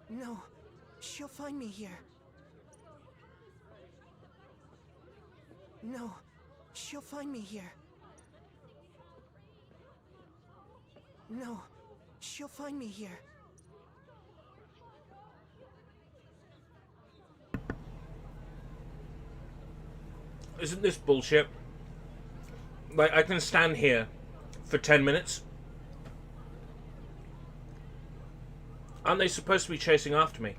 No, she'll find me here. No, she'll find me here. No, she'll find me here. Isn't this bullshit? Like, I can stand here for 10 minutes. Aren't they supposed to be chasing after me?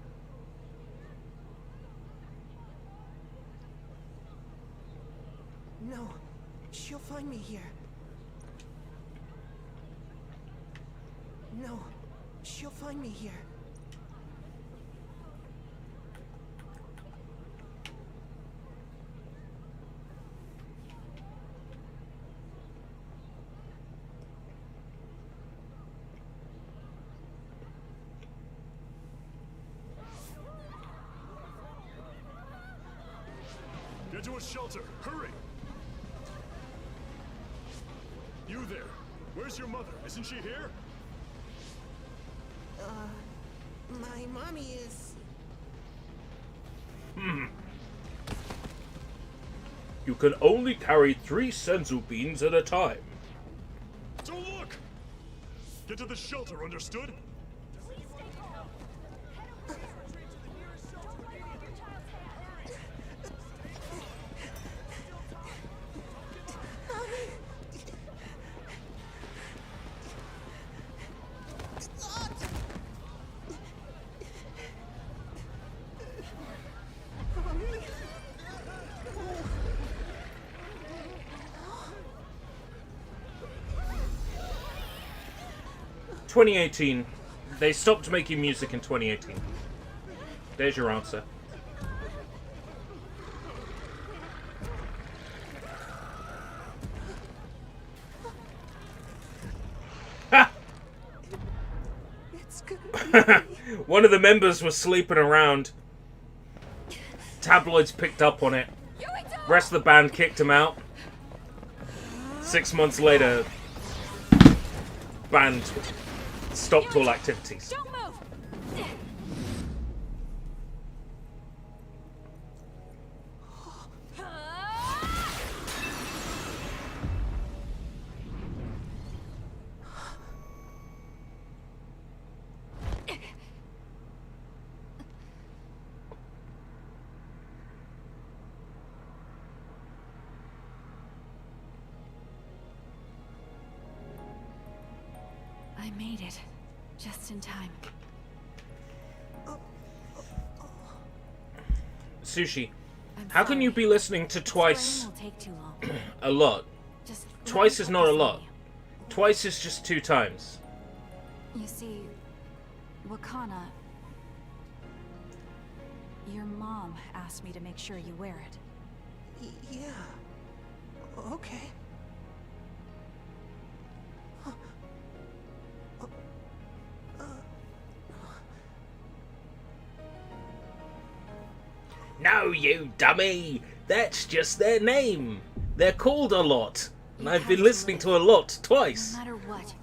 No, she'll find me here. No, she'll find me here. Get to a shelter! Hurry! You there! Where's your mother? Isn't she here? My mommy is... You can only carry 3 senzu beans at a time. Don't look! Get to the shelter, understood? "2018. They stopped making music in 2018. There's your answer. Ha! One of the members was sleeping around. Tabloids picked up on it. Rest of the band kicked him out. 6 months later, band stopped all activities. Don't move! made it. Just in time. Sushi, I'm how can sorry. you be listening to twice Explaining will take too long. a lot? Just let Twice me is not a focus on lot. Twice is just 2 times. You see, Wakana, your mom asked me to make sure you wear it. Yeah. Okay. No, you dummy! That's just their name. They're called a lot. And I've been listening to a lot twice. No matter what.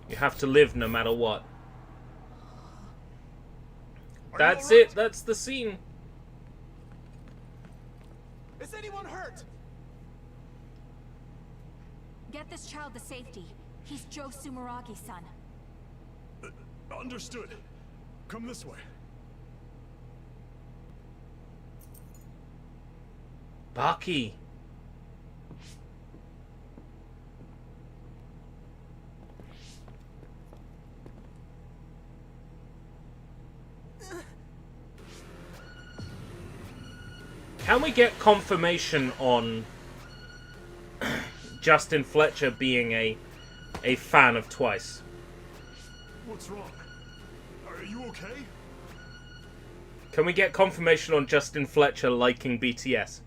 You have to live no matter what. That's it. That's the scene. Is anyone hurt? Get this child to safety. He's Joe Sumeragi's son. Understood. Come this way. Baki. Can we get confirmation on Justin Fletcher being a fan of Twice? What's wrong? Are you okay? Can we get confirmation on Justin Fletcher liking BTS?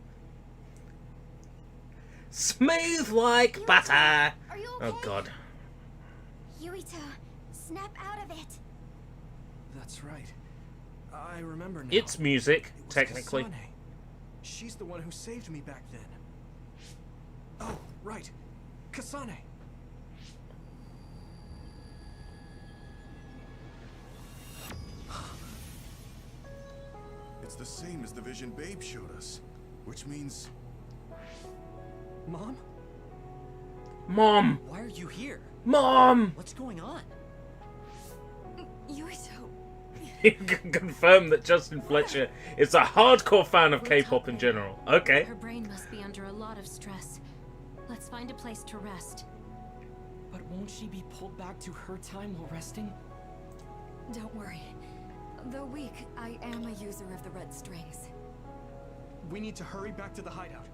Smooth like butter. Are you Oh god. Yuito, snap out of it. That's right. I remember now. It's music, It was technically. Kasane. She's the one who saved me back then. Oh, right. Kasane. It's the same as the vision Babe showed us, which means... Mom? Mom! Why are you here? Mom! What's going on? Yuito. You can confirm that Justin Fletcher is a hardcore fan of K-pop in general. Okay. Her brain must be under a lot of stress. Let's find a place to rest. But won't she be pulled back to her time while resting? Don't worry. Though weak, I am a user of the red strings. We need to hurry back to the hideout.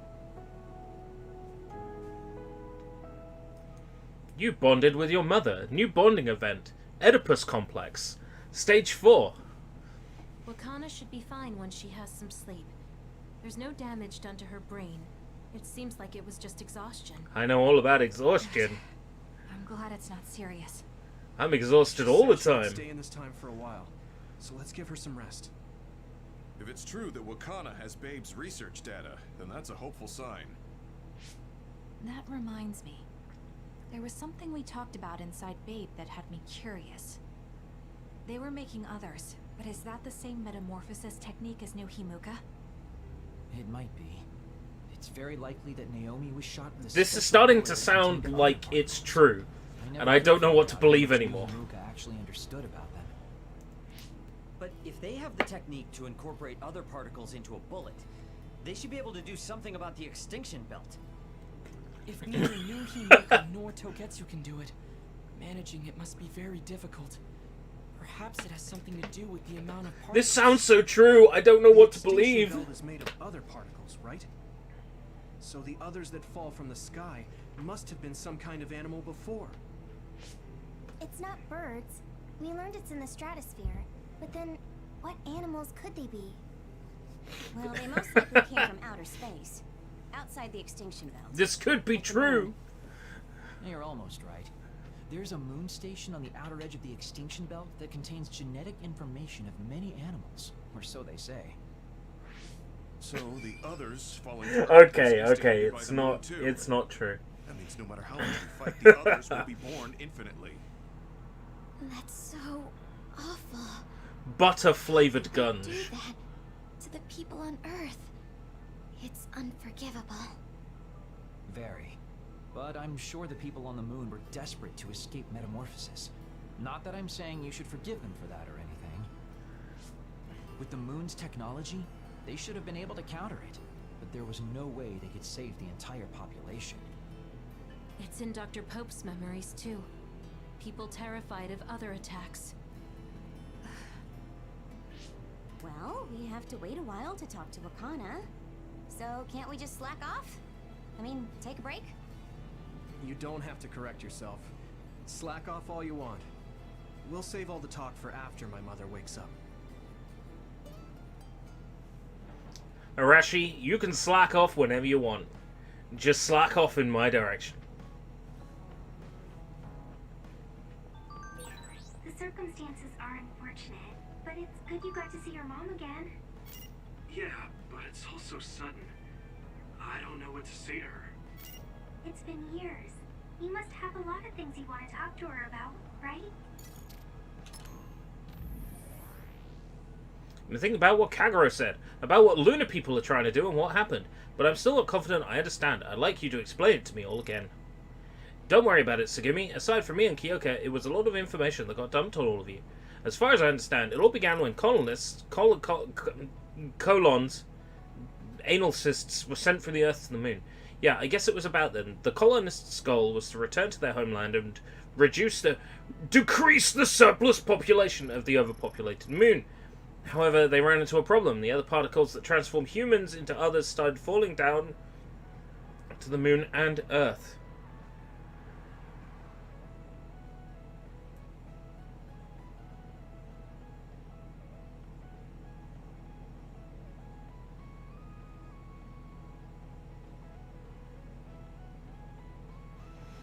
You bonded with your mother. New bonding event. Oedipus complex. Stage 4. Wakana should be fine when she has some sleep. There's no damage done to her brain. It seems like it was just exhaustion. I know all about exhaustion. I'm glad it's not serious. I'm exhausted all the time. Stay in this time for a while, so let's give her some rest. If it's true that Wakana has Babe's research data, then that's a hopeful sign. That reminds me. There was something we talked about inside Babe that had me curious. They were making others, but is that the same metamorphosis technique as New Himuka? It might be. It's very likely that Naomi was shot with a This is starting to sound like it's true, and I don't know what to believe anymore. Himuka actually understood about them. But if they have the technique to incorporate other particles into a bullet, they should be able to do something about the extinction belt. If neither New Himuka nor Togetsu can do it, managing it must be very difficult. Perhaps it has something to do with the amount of particles. This sounds so true, I don't know what to The believe. extinction belt is made of other particles, right? So the others that fall from the sky must have been some kind of animal before. It's not birds. We learned it's in the stratosphere. But then, what animals could they be? Well, they most likely came from outer space. Outside the extinction belt. This could be true. You're almost right. There's a moon station on the outer edge of the extinction belt that contains genetic information of many animals, or so they say. So the others falling to Earth Okay, is okay, instigated by it's the moon not too. it's not true. That means no matter how much we fight, the others will be born infinitely. That's so awful. Butter flavored Do guns. that to the people on Earth. It's unforgivable. Very. But I'm sure the people on the moon were desperate to escape metamorphosis. Not that I'm saying you should forgive them for that or anything. With the moon's technology, they should have been able to counter it. But there was no way they could save the entire population. It's in Dr. Pope's memories, too. people terrified of other attacks. Well, we have to wait a while to talk to Wakana. So can't we just slack off? I mean, take a break? You don't have to correct yourself. Slack off all you want. We'll save all the talk for after my mother wakes up. Arashi, you can slack off whenever you want. Just slack off in my direction. The circumstances are unfortunate, but it's good you got to see your mom again. Yeah, but it's all so sudden. I don't know what to say to her. It's been years. You must have a lot of things you want to talk to her about, right? And think about what Kagero said, about what Lunar people are trying to do and what happened. But I'm still not confident I understand. I'd like you to explain it to me all again. Don't worry about it, Tsugumi. Aside from me and Kyoka, it was a lot of information that got dumped on all of you. As far as I understand, it all began when colonists, colons, anal cysts were sent from the Earth to the Moon. Yeah, I guess it was about then. The colonists' goal was to return to their homeland and decrease the surplus population of the overpopulated Moon. However, they ran into a problem. The other particles that transform humans into others started falling down to the Moon and Earth.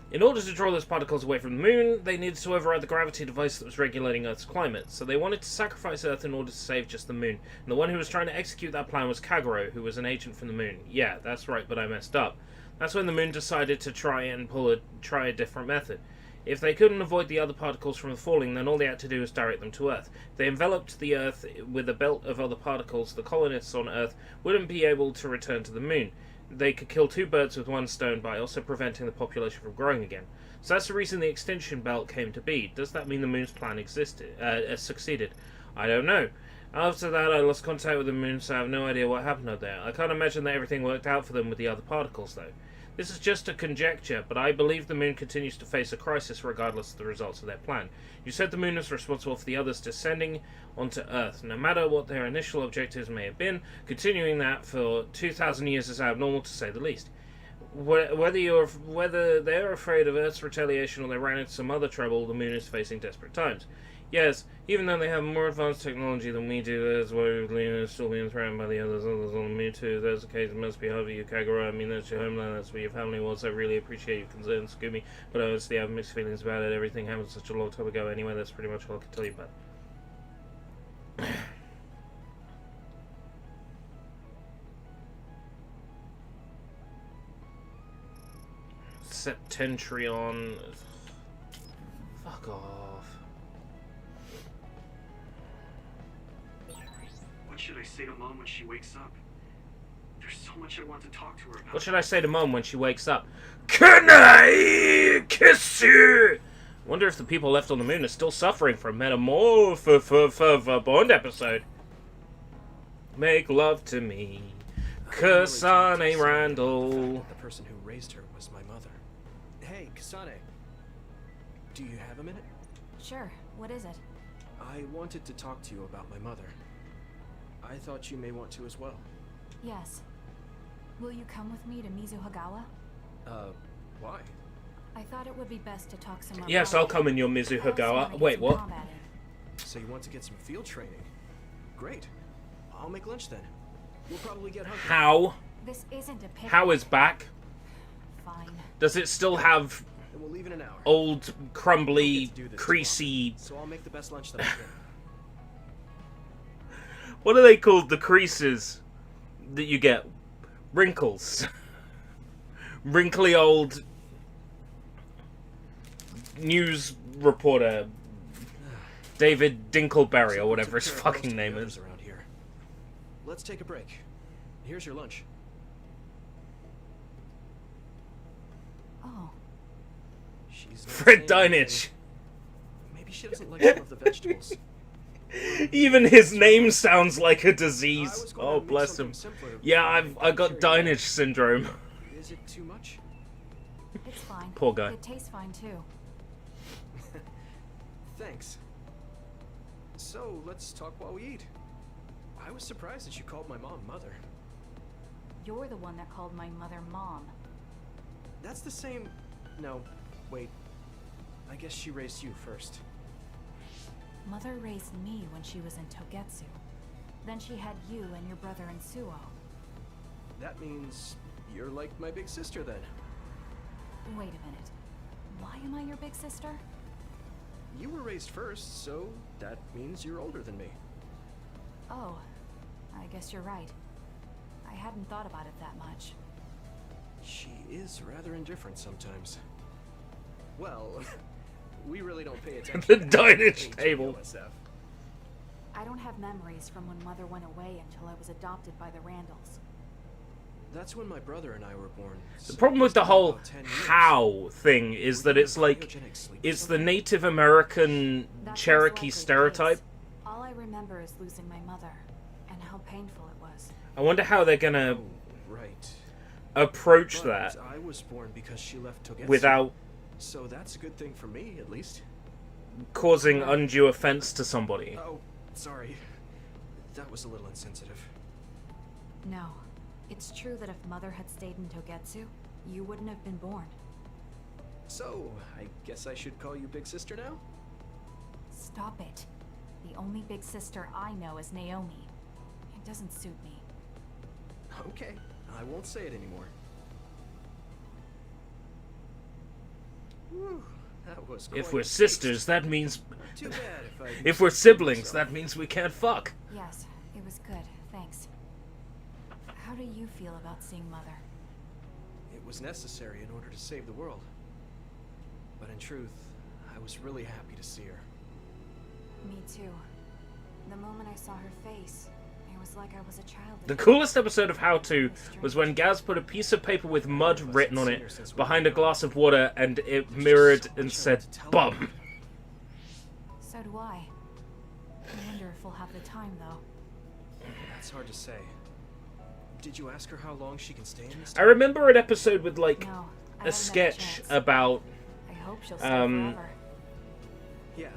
In order to draw those particles away from the Moon, they needed to override the gravity device that was regulating Earth's climate, so they wanted to sacrifice Earth in order to save just the Moon. And the one who was trying to execute that plan was Kagero, who was an agent from the Moon. Yeah, that's right, but I messed up. That's when the Moon decided to try a different method. If they couldn't avoid the other particles from falling, then all they had to do was direct them to Earth. If they enveloped the Earth with a belt of other particles, the colonists on Earth wouldn't be able to return to the Moon. They could kill two birds with one stone by also preventing the population from growing again. So that's the reason the extinction belt came to be. Does that mean the Moon's plan succeeded? I don't know. After that, I lost contact with the Moon, so I have no idea what happened out there. I can't imagine that everything worked out for them with the other particles, though. This is just a conjecture, but I believe the Moon continues to face a crisis regardless of the results of their plan. You said the Moon is responsible for the others descending onto Earth. No matter what their initial objectives may have been, continuing that for 2,000 years is abnormal to say the least. Whether they're afraid of Earth's retaliation or they ran into some other trouble, the Moon is facing desperate times. Yes, even though they have more advanced technology than we do, there's why Lena is still being threatened by the others on the Moon too. If that's the case, it must be hard for you, Kagero. I mean, that's your homeland, that's where your family was. I really appreciate your concern, Tsugumi, but I honestly have mixed feelings about it. Everything happened such a long time ago anyway, that's pretty much all I can tell you about it. Septentrion. Fuck off. What should I say to Mom when she wakes up? There's so much I want to talk to her about. What should I say to Mom when she wakes up? Can I kiss you? Wonder if the people left on the Moon are still suffering from Bond episode. Make love to me, Kasane Randall. The person who raised her was my mother. Hey, Kasane. Do you have a minute? Sure. What is it? I wanted to talk to you about my mother. I thought you may want to as well. Yes. Will you come with me to Mizuhagawa? Why? I thought it would be best to talk some more. Yes, I'll come in your Mizuhagawa. Wait, what? So you want to get some field training? Great. I'll make lunch then. We'll probably get hungry. How? This isn't a picnic. How is back? Fine. Does it still have we'll leave in an hour. Old, crumbly, creasy... So I'll make the best lunch that I can. What are they called? The creases that you get? Wrinkles. Wrinkly old news reporter David Dinkleberry or whatever his fucking name is. Around here. Let's take a break. Here's your lunch. Oh. She's Fred Dinich. Maybe she doesn't like some of the vegetables. Even his name sounds like a disease. Oh, bless him. Yeah, I got Dinich syndrome. Is it too much? It's fine. Poor guy. It tastes fine too. Thanks. So, let's talk while we eat. I was surprised that you called my mom Mother. You're the one that called my mother Mom. That's the same... No, wait. I guess she raised you first. Mother raised me when she was in Togetsu. Then she had you and your brother in Suo. That means you're like my big sister then. Wait a minute. Why am I your big sister? You were raised first, so that means you're older than me. Oh, I guess you're right. I hadn't thought about it that much. She is rather indifferent sometimes. Well, we really don't pay attention. The dinage table. I don't have memories from when Mother went away until I was adopted by the Randalls. That's when my brother and I were born. The problem with the whole how thing is that it's like, it's the Native American Cherokee stereotype. All I remember is losing my mother, and how painful it was. I wonder how they're gonna approach that I was born because she left Togetsu, without so that's a good thing for me, at least. causing undue offense to somebody. Oh, sorry. That was a little insensitive. No. It's true that if Mother had stayed in Togetsu, you wouldn't have been born. So, I guess I should call you Big Sister now? Stop it. The only big sister I know is Naomi. It doesn't suit me. Okay, I won't say it anymore. Whew, that was If quite we're a sisters, that means... Too bad if I... If we're siblings, that means we can't fuck. Yes, it was good. Thanks. How do you feel about seeing Mother? It was necessary in order to save the world. But in truth, I was really happy to see her. Me too. The moment I saw her face, it was like I was a child. The coolest episode of How To was when Gaz put a piece of paper with mud written on it behind a glass of water and it mirrored and said, bum. So do I. I wonder if we'll have the time, though. That's hard to say. Did you ask her how long she can stay in this I remember an episode with, like, No, a sketch about I hope she'll stay forever. Yeah.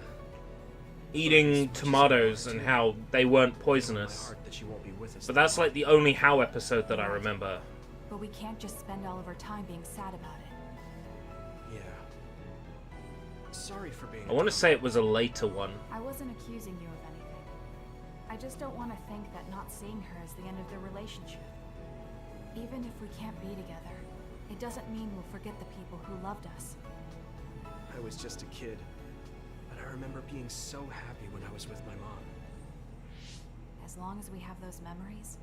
eating tomatoes and how they weren't poisonous. But that's like the only How episode that I remember. But we can't just spend all of our time being sad about it. Yeah. Sorry for being... I want to say it was a later one. I wasn't accusing you of anything. I just don't want to think that not seeing her is the end of the relationship. Even if we can't be together, it doesn't mean we'll forget the people who loved us. I was just a kid, but I remember being so happy when I was with my mom. As long as we have those memories,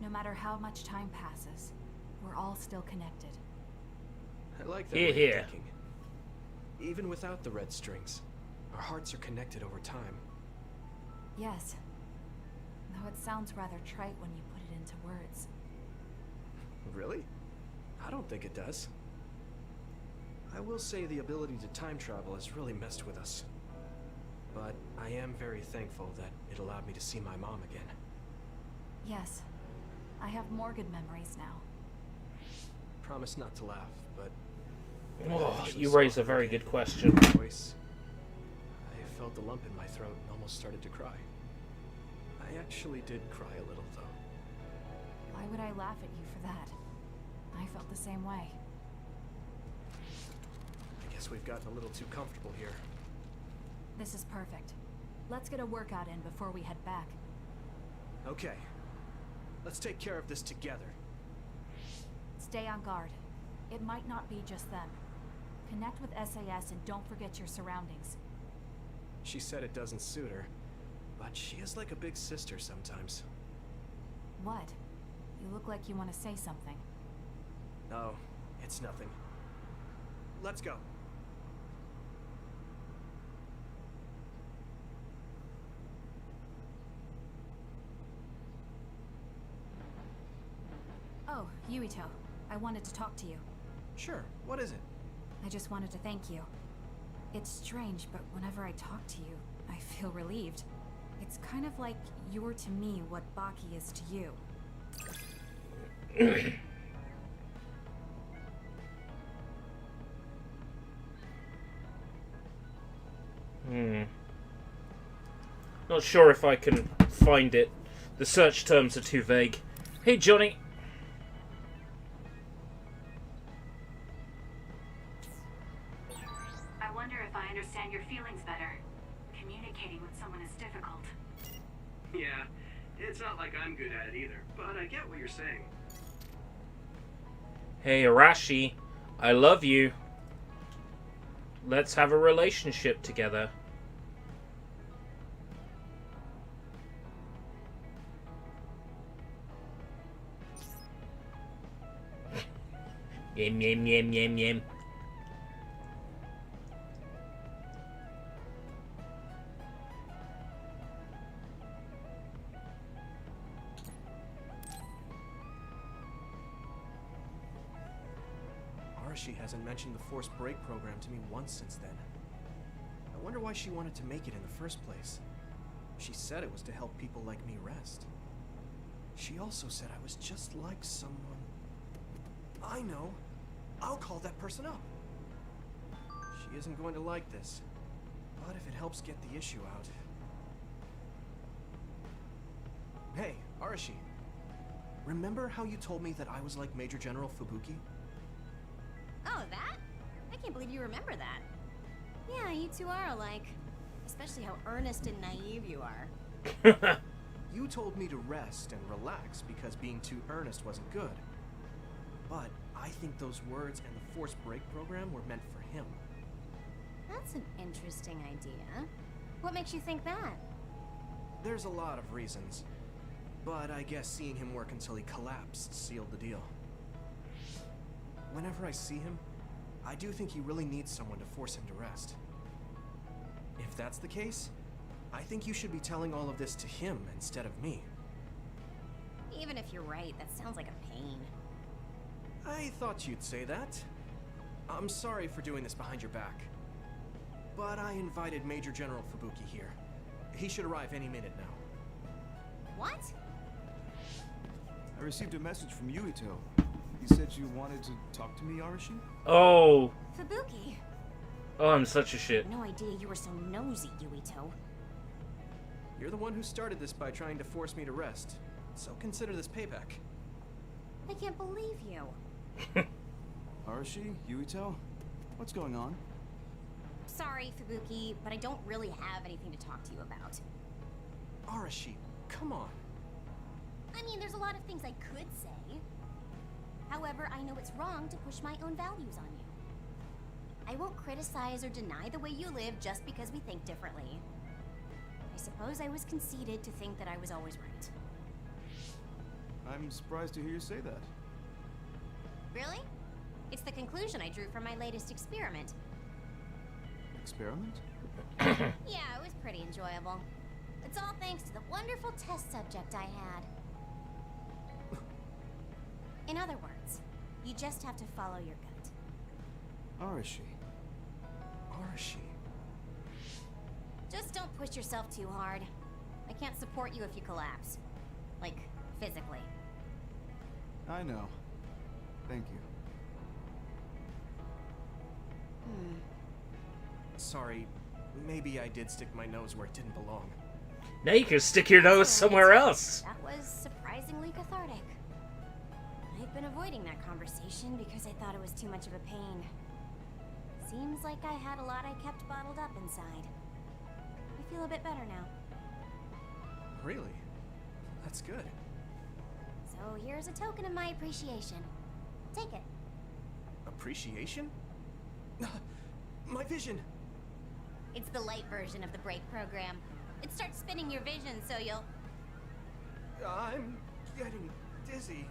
no matter how much time passes, we're all still connected. I like that Hear, way hear. of thinking. Even without the red strings, our hearts are connected over time. Yes. Though it sounds rather trite when you put it into words. Really? I don't think it does. I will say the ability to time travel has really messed with us. But I am very thankful that it allowed me to see my mom again. Yes. I have more good memories now. Promise not to laugh, but... Oh, you raise a very good question. Voice. I felt a lump in my throat and almost started to cry. I actually did cry a little, though. Why would I laugh at you for that? I felt the same way. I guess we've gotten a little too comfortable here. This is perfect. Let's get a workout in before we head back. Okay. Let's take care of this together. Stay on guard. It might not be just them. Connect with SAS and don't forget your surroundings. She said it doesn't suit her, but she is like a big sister sometimes. What? You look like you want to say something. No, it's nothing. Let's go. Oh, Yuito. I wanted to talk to you. Sure, what is it? I just wanted to thank you. It's strange, but whenever I talk to you, I feel relieved. It's kind of like you're to me what Baki is to you. Not sure if I can find it. The search terms are too vague. Hey, Johnny. I wonder if I understand your feelings better. Communicating with someone is difficult. Yeah, it's not like I'm good at it either, but I get what you're saying. Hey, Arashi. I love you. Let's have a relationship together. Yum, yum, yum, yum, yum. Arashi hasn't mentioned the forced break program to me once since then. I wonder why she wanted to make it in the first place. She said it was to help people like me rest. She also said I was just like someone... I know! I'll call that person up! She isn't going to like this, but if it helps get the issue out... Hey, Arashi. Remember how you told me that I was like Major General Fubuki? Oh, that? I can't believe you remember that. Yeah, you two are alike. Especially how earnest and naive you are. You told me to rest and relax because being too earnest wasn't good. But I think those words and the forced break program were meant for him. That's an interesting idea. What makes you think that? There's a lot of reasons. But I guess seeing him work until he collapsed sealed the deal. Whenever I see him, I do think he really needs someone to force him to rest. If that's the case, I think you should be telling all of this to him instead of me. Even if you're right, that sounds like a pain. I thought you'd say that. I'm sorry for doing this behind your back. But I invited Major General Fubuki here. He should arrive any minute now. What? I received a message from Yuito. He said you wanted to talk to me, Arashi? Oh. Fubuki. Oh, I'm such a shit. No idea you were so nosy, Yuito. You're the one who started this by trying to force me to rest. So consider this payback. I can't believe you. Arashi? Yuito? What's going on? Sorry, Fubuki, but I don't really have anything to talk to you about. Arashi, come on. I mean, there's a lot of things I could say. However, I know it's wrong to push my own values on you. I won't criticize or deny the way you live just because we think differently. I suppose I was conceited to think that I was always right. I'm surprised to hear you say that. Really? It's the conclusion I drew from my latest experiment. Experiment? Yeah, it was pretty enjoyable. It's all thanks to the wonderful test subject I had. In other words, you just have to follow your gut. Arashi. Arashi. Just don't push yourself too hard. I can't support you if you collapse. Like, physically. I know. Thank you. Sorry, maybe I did stick my nose where it didn't belong. Now you can stick your nose somewhere else. That was surprisingly cathartic. I've been avoiding that conversation because I thought it was too much of a pain. Seems like I had a lot I kept bottled up inside. I feel a bit better now. Really? That's good. So here's a token of my appreciation. Take it. Appreciation? My vision! It's the light version of the break program. It starts spinning your vision so you'll... I'm getting dizzy.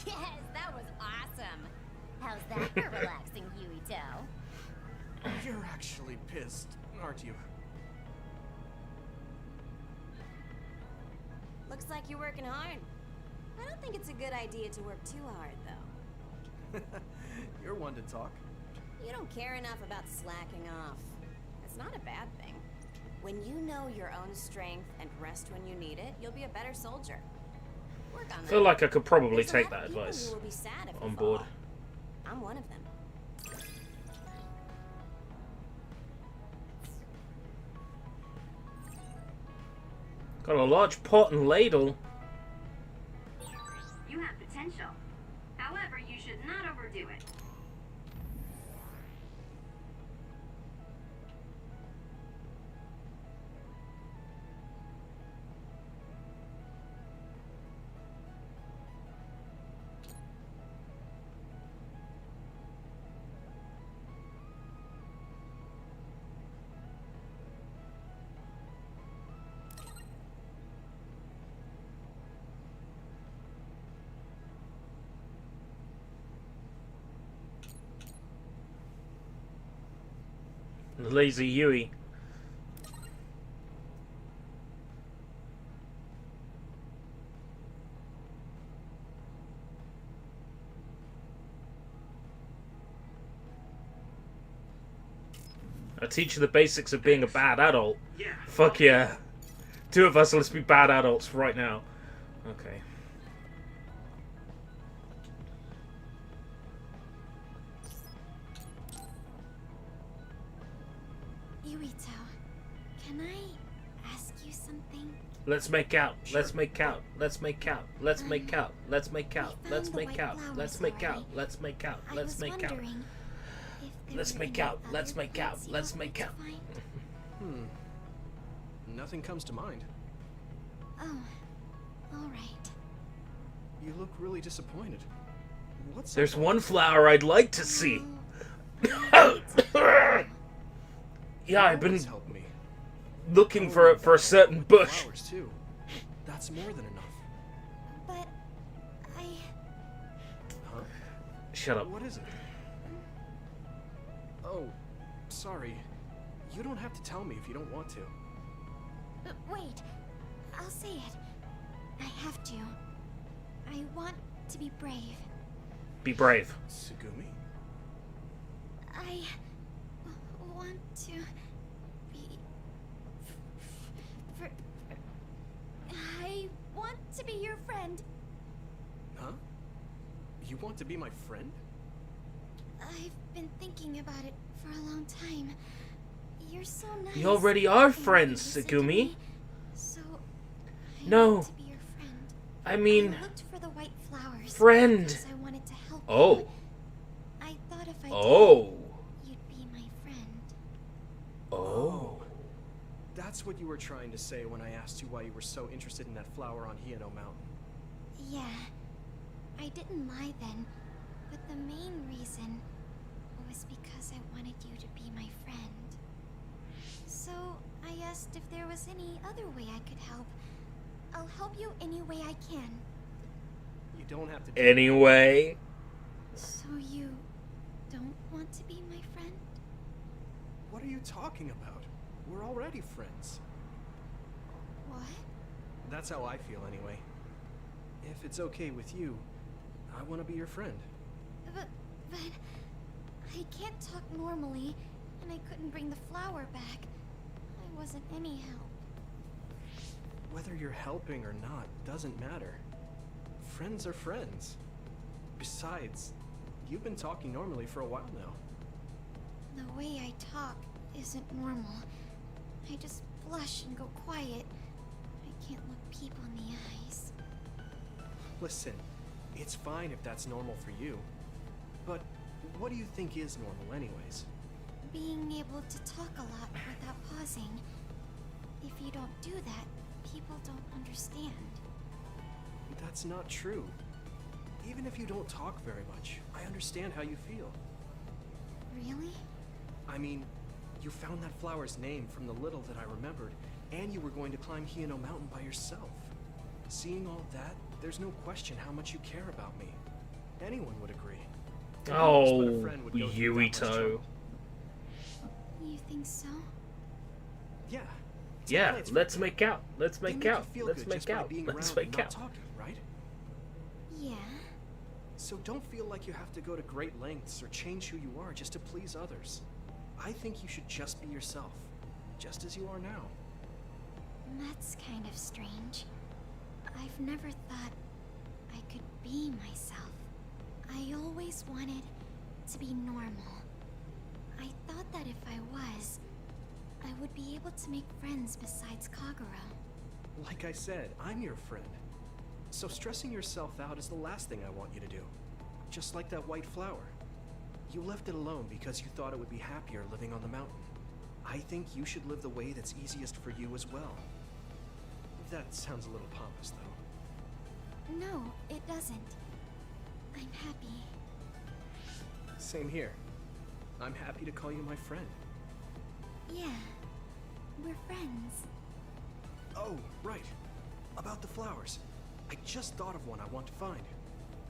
Yes, that was awesome. How's that for relaxing, Yuito? You're actually pissed, aren't you? Looks like you're working hard. I don't think it's a good idea to work too hard, though. You're one to talk. You don't care enough about slacking off. It's not a bad thing. When you know your own strength and rest when you need it, you'll be a better soldier. Work on that. I feel like I could probably There's a take lot that of people advice who will be sad if you on fall. board. I'm one of them. Got a large pot and ladle. You have potential. However, you should not overdo it. Lazy Yui. I teach you the basics of being a bad adult. Yeah. Fuck yeah. Two of us, let's be bad adults right now. Okay. Yuito, can I ask you something? Let's make out. Let's make out. Let's make out. Let's make out. Let's make out. Let's make out. Let's make out. Let's make out. Let's make out. Let's make out. Let's make out. Let's make out. Nothing comes to mind. Oh, alright. You look really disappointed. What's There's up? one flower I'd like to see. Yeah, I've been looking for a certain bush. Flowers too. That's more than enough. But I... Huh? Shut up. What is it? Oh, sorry. You don't have to tell me if you don't want to. Wait, I'll say it. I have to. I want to be brave. Be brave. Tsugumi? I want to be... I want to be your friend. Huh? You want to be my friend? I've been thinking about it for a long time. You're so nice. We already are and friends, you listen to Tsugumi. me, So I No. want to be your friend. I mean, I looked for the white flowers friend. because I wanted to help Oh. you. I thought if I Oh. did, you'd be my friend. Oh. That's what you were trying to say when I asked you why you were so interested in that flower on Hiyano Mountain. Yeah, I didn't lie then, but the main reason was because I wanted you to be my friend. So I asked if there was any other way I could help. I'll help you any way I can. You don't have to. Anyway. So you don't want to be my friend? What are you talking about? We're already friends. What? That's how I feel anyway. If it's okay with you, I want to be your friend. But I can't talk normally, and I couldn't bring the flower back. I wasn't any help. Whether you're helping or not doesn't matter. Friends are friends. Besides, you've been talking normally for a while now. The way I talk isn't normal. I just blush and go quiet. I can't look people in the eyes. Listen, it's fine if that's normal for you. But what do you think is normal anyways? Being able to talk a lot without pausing. If you don't do that, people don't understand. That's not true. Even if you don't talk very much, I understand how you feel. Really? I mean, you found that flower's name from the little that I remembered, and you were going to climb Hiyano Mountain by yourself. Seeing all that, there's no question how much you care about me. Anyone would agree. Oh, But a friend would go through that much Yuito. trouble. You think so? Yeah. Yeah, let's make out. Let's They make make you out. feel Let's good make just by out. being Let's around and make not out. talking, right? Yeah. So don't feel like you have to go to great lengths or change who you are just to please others. I think you should just be yourself, just as you are now. That's kind of strange. I've never thought I could be myself. I always wanted to be normal. I thought that if I was, I would be able to make friends besides Kagura. Like I said, I'm your friend. So stressing yourself out is the last thing I want you to do. Just like that white flower. You left it alone because you thought it would be happier living on the mountain. I think you should live the way that's easiest for you as well. That sounds a little pompous, though. No, it doesn't. I'm happy. Same here. I'm happy to call you my friend. Yeah, we're friends. Oh, right. About the flowers. I just thought of one I want to find.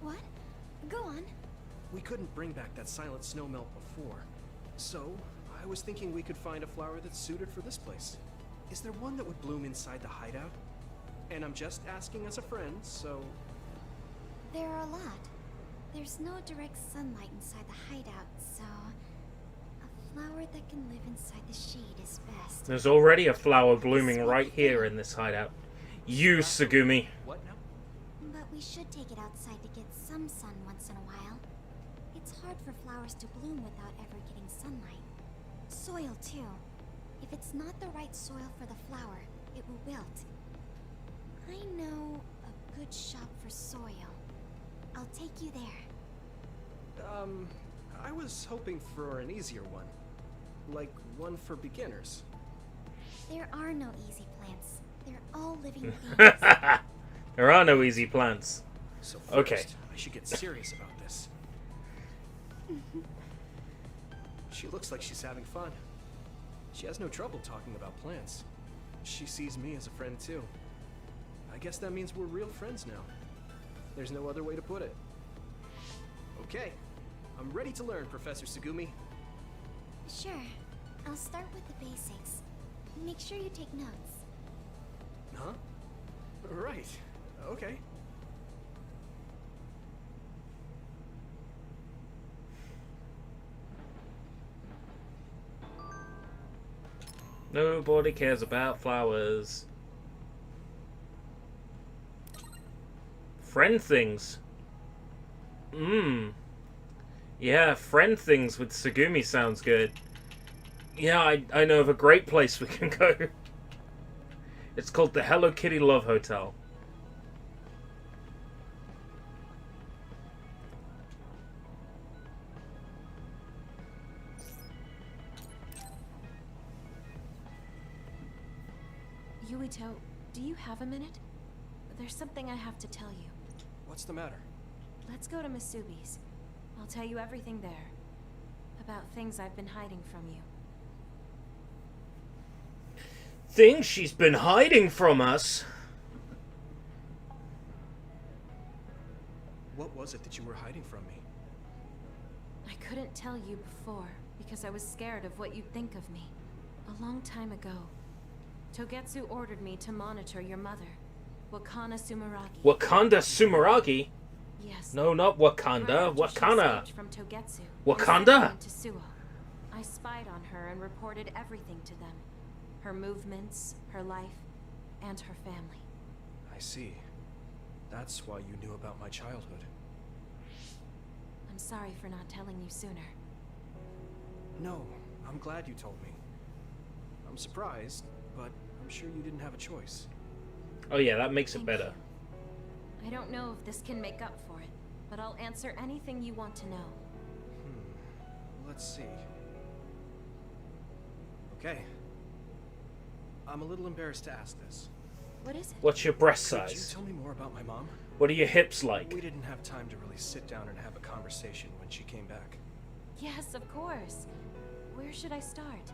What? Go on. We couldn't bring back that silent snowmelt before, so I was thinking we could find a flower that's suited for this place. Is there one that would bloom inside the hideout? And I'm just asking as a friend, so... There are a lot. There's no direct sunlight inside the hideout, so... a flower that can live inside the shade is best. There's already a flower blooming right here in this hideout. You, Tsugumi. What now? But we should take it outside to get some sun once in a while. It's hard for flowers to bloom without ever getting sunlight. Soil, too. If it's not the right soil for the flower, it will wilt. I know a good shop for soil. I'll take you there. I was hoping for an easier one. Like one for beginners. There are no easy plants. They're all living things. There are no easy plants. So first, okay. I should get serious about this. She looks like she's having fun. She has no trouble talking about plants. She sees me as a friend too. I guess that means we're real friends now. There's no other way to put it. Okay, I'm ready to learn, Professor Tsugumi. Sure. I'll start with the basics. Make sure you take notes. Huh? Right. Okay. Nobody cares about flowers. Friend things. Yeah, friend things with Tsugumi sounds good. Yeah, I know of a great place we can go. It's called the Hello Kitty Love Hotel. Yuito, do you have a minute? There's something I have to tell you. What's the matter? Let's go to Masubi's. I'll tell you everything there. About things I've been hiding from you. Things she's been hiding from us? What was it that you were hiding from me? I couldn't tell you before, because I was scared of what you'd think of me. A long time ago, Togetsu ordered me to monitor your mother, Wakana Sumeragi. Wakanda Sumeragi? Yes. No, not Wakanda. Wakana. From Togetsu. Wakanda? To Suo. I spied on her and reported everything to them. Her movements, her life, and her family. I see. That's why you knew about my childhood. I'm sorry for not telling you sooner. No, I'm glad you told me. I'm surprised, but I'm sure you didn't have a choice. Oh yeah, that makes it better. I don't know if this can make up for it, but I'll answer anything you want to know. Let's see. Okay. I'm a little embarrassed to ask this. What is it? What's your breast Could you size? tell me more about my mom? What are your hips like? We didn't have time to really sit down and have a conversation when she came back. Yes, of course. Where should I start?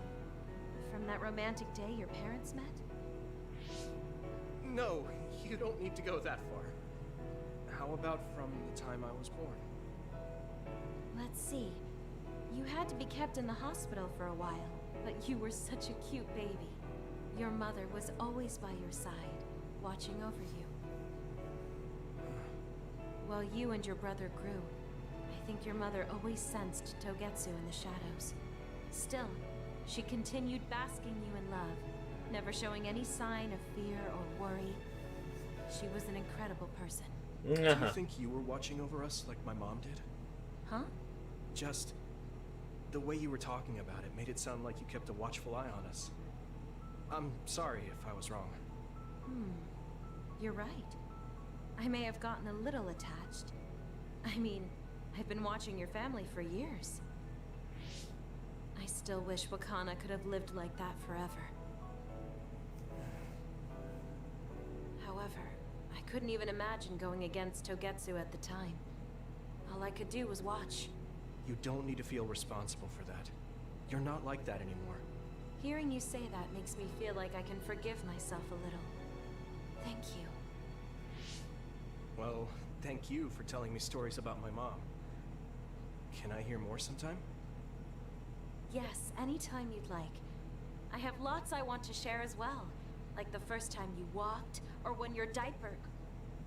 From that romantic day your parents met? No, you don't need to go that far. How about from the time I was born? Let's see. You had to be kept in the hospital for a while, but you were such a cute baby. Your mother was always by your side, watching over you. While you and your brother grew, I think your mother always sensed Togetsu in the shadows. Still, she continued basking you in love, never showing any sign of fear or worry. She was an incredible person. Do you think you were watching over us like my mom did? Huh? Just the way you were talking about it made it sound like you kept a watchful eye on us. I'm sorry if I was wrong. You're right. I may have gotten a little attached. I mean, I've been watching your family for years. I still wish Wakana could have lived like that forever. However, I couldn't even imagine going against Togetsu at the time. All I could do was watch. You don't need to feel responsible for that. You're not like that anymore. Hearing you say that makes me feel like I can forgive myself a little. Thank you. Well, thank you for telling me stories about my mom. Can I hear more sometime? Yes, anytime you'd like. I have lots I want to share as well. Like the first time you walked, or when your diaper...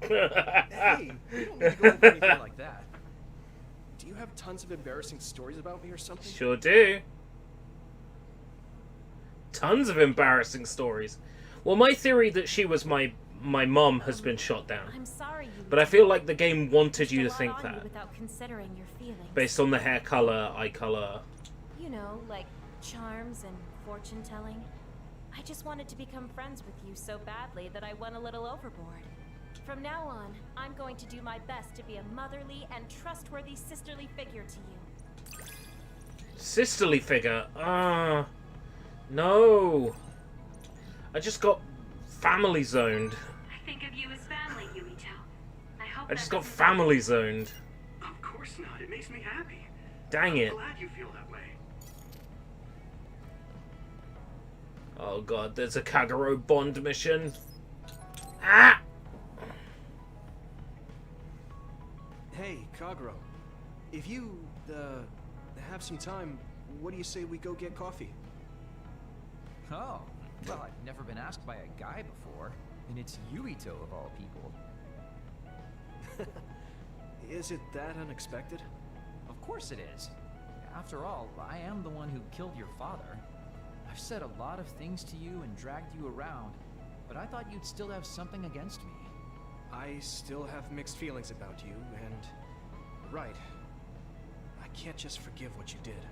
Hey, we don't need to go over anything like that. Do you have tons of embarrassing stories about me or something? Sure do. Tons of embarrassing stories. Well, my theory that she was my mom has been shot down. I'm sorry, but I feel like the game wanted you to think that. Without considering your feelings. Based on the hair color, eye color. You know, like charms and fortune telling. I just wanted to become friends with you so badly that I went a little overboard. From now on, I'm going to do my best to be a motherly and trustworthy sisterly figure to you. Sisterly figure? No. I just got family zoned. I think of you as family, Yuito. I just got family zoned. Of course not. It makes me happy. Dang it. I'm glad you feel that way. Oh god, there's a Kagero Bond mission. Ah! Hey, Kagero. If you, have some time, what do you say we go get coffee? Oh, well, I've never been asked by a guy before, and it's Yuito of all people. Is it that unexpected? Of course it is. After all, I am the one who killed your father. I've said a lot of things to you and dragged you around, but I thought you'd still have something against me. I still have mixed feelings about you, and... Right. I can't just forgive what you did.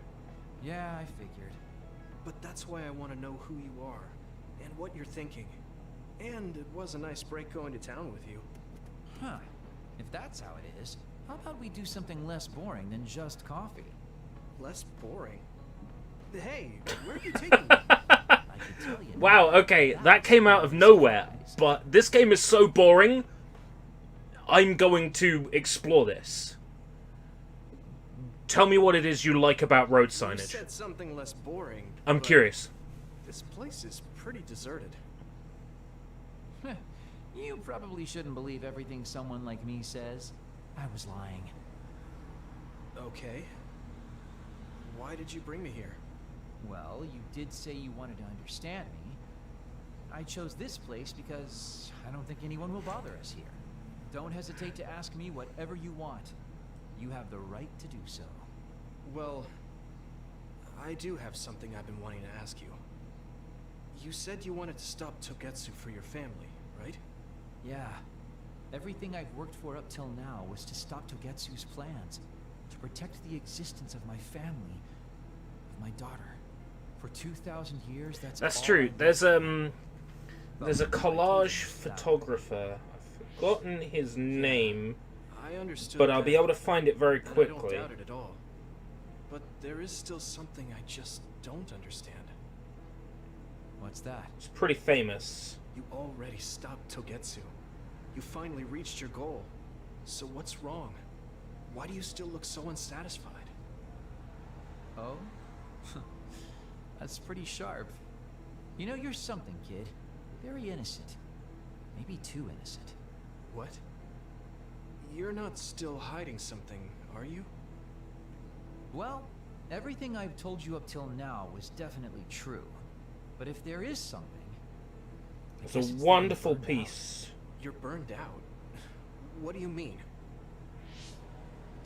Yeah, I figured. But that's why I want to know who you are, and what you're thinking. And it was a nice break going to town with you. Huh. If that's how it is, how about we do something less boring than just coffee? Less boring? Hey, where are you taking me? I can tell you. Wow, okay, that came out of nowhere, but this game is so boring, I'm going to explore this. Tell me what it is you like about road signage. You said something less boring. I'm curious. This place is pretty deserted. You probably shouldn't believe everything someone like me says. I was lying. Okay. Why did you bring me here? Well, you did say you wanted to understand me. I chose this place because I don't think anyone will bother us here. Don't hesitate to ask me whatever you want. You have the right to do so. Well, I do have something I've been wanting to ask you. You said you wanted to stop Togetsu for your family, right? Yeah. Everything I've worked for up till now was to stop Togetsu's plans, to protect the existence of my family, of my daughter. For 2,000 years, that's true. There's a collage photographer. I've forgotten his name. I understood, but I'll be able to find it very quickly. I don't doubt it at all. But there is still something I just don't understand. What's that? It's pretty famous. You already stopped Togetsu. You finally reached your goal. So what's wrong? Why do you still look so unsatisfied? Oh? That's pretty sharp. You know, you're something, kid. Very innocent. Maybe too innocent. What? You're not still hiding something, are you? Well, everything I've told you up till now was definitely true. But if there is something... It's a wonderful piece. You're burned out? What do you mean?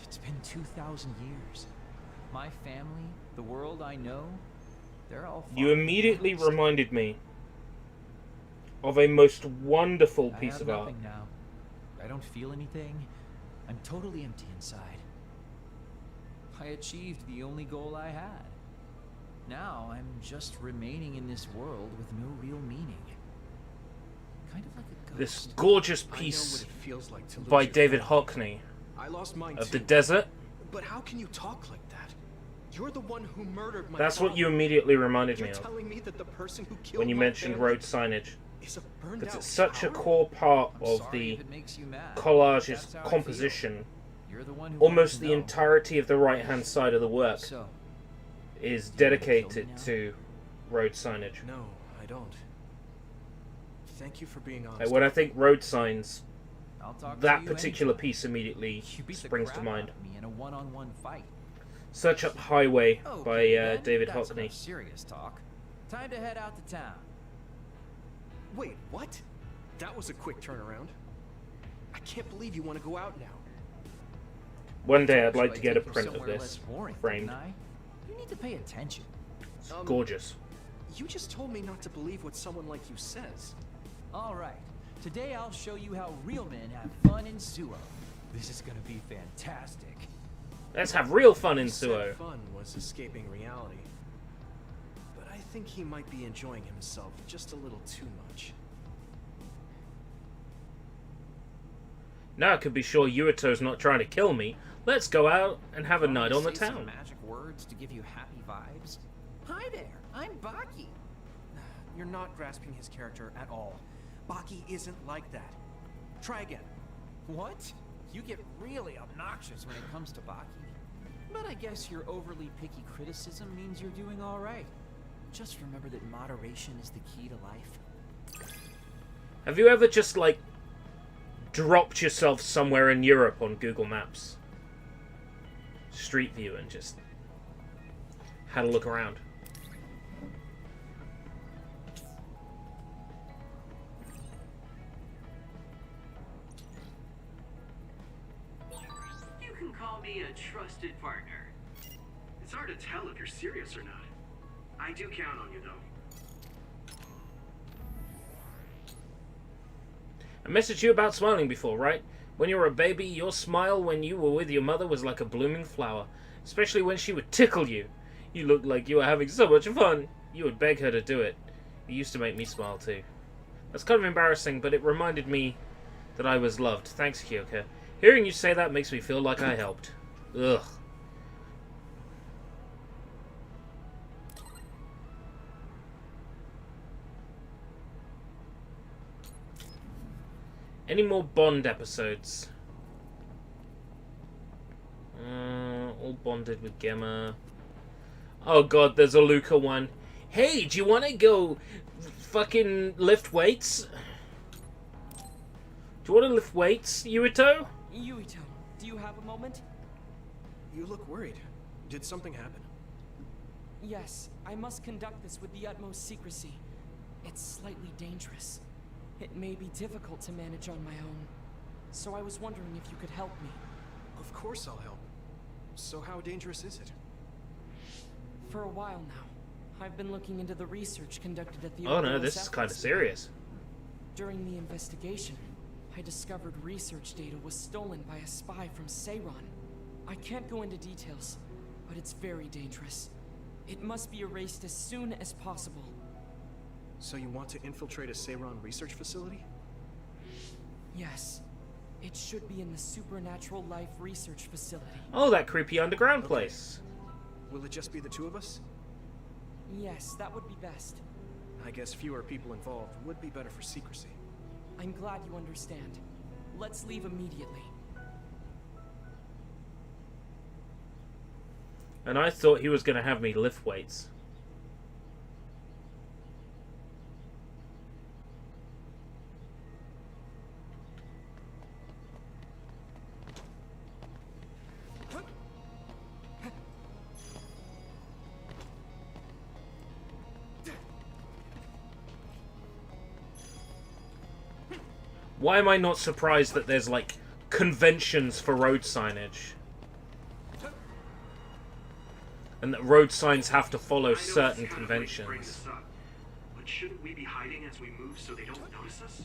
It's been 2,000 years. My family, the world I know, they're all... You immediately reminded me of a most wonderful piece of art. I have nothing now. I don't feel anything. I'm totally empty inside. I achieved the only goal I had. Now I'm just remaining in this world with no real meaning. Kind of like a ghost. This gorgeous piece by David Hockney I lost mine of too. the desert. But how can you talk like that? You're the one who murdered my That's what father. you immediately reminded me You're of telling me that the person who killed when you my mentioned family road signage. is a burned Because out it's such a coward? core part I'm of sorry the if it makes you mad. collage's That's how I composition. You're the one who Almost wanted the to know. entirety of the right-hand side of the work So, is do you wanna kill me dedicated now? to road signage. No, I don't. Thank you for being honest. Like, when I think road signs, I'll talk to that you particular anytime. piece immediately You beat the springs to crap mind. out of me in a one-on-one fight. Search up Highway by Okay, then, David that's Hockney. enough serious talk. Time to head out to town. Wait, what? That was a quick turnaround. I can't believe you want to go out now. One day I'd like So to I get a take you print of somewhere this less boring, framed. didn't I? You need to pay attention. It's gorgeous. You just told me not to believe what someone like you says. All right. Today I'll show you how real men have fun in Suo. This is gonna be fantastic. Let's have real fun in You said Suo. fun was escaping reality. But I think he might be enjoying himself just a little too much. Now I can be sure Yuito's not trying to kill me. Let's go out and have a night on the Say some town. magic words to give you happy vibes. Hi there, I'm Baki. You're not grasping his character at all. Baki isn't like that. Try again. What? You get really obnoxious when it comes to Baki. But I guess your overly picky criticism means you're doing all right. Just remember that moderation is the key to life. Have you ever just, like, dropped yourself somewhere in Europe on Google Maps? Street View and just had a look around. You can call me a trusted partner. It's hard to tell if you're serious or not. I do count on you, though. I messaged you about smiling before, right? When you were a baby, your smile when you were with your mother was like a blooming flower. Especially when she would tickle you. You looked like you were having so much fun. You would beg her to do it. It used to make me smile too. That's kind of embarrassing, but it reminded me that I was loved. Thanks, Kyoka. Hearing you say that makes me feel like I helped. Ugh. Any more Bond episodes? All bonded with Gemma. Oh god, there's a Luca one. Hey, do you want to go fucking lift weights? Do you want to lift weights, Yuito? Yuito, do you have a moment? You look worried. Did something happen? Yes, I must conduct this with the utmost secrecy. It's slightly dangerous. It may be difficult to manage on my own. So I was wondering if you could help me. Of course I'll help. So how dangerous is it? For a while now, I've been looking into the research conducted at the Oh no, OSF this is kind of hospital. serious. During the investigation, I discovered research data was stolen by a spy from Seiron. I can't go into details, but it's very dangerous. It must be erased as soon as possible. So you want to infiltrate a Seiron research facility? Yes. It should be in the Supernatural Life Research Facility. Oh, that creepy underground place. Will it just be the two of us? Yes, that would be best. I guess fewer people involved would be better for secrecy. I'm glad you understand. Let's leave immediately. And I thought he was going to have me lift weights. Why am I not surprised that there's, like, conventions for road signage? And that road signs have to follow certain conventions. But shouldn't we be hiding as we move so they don't notice us?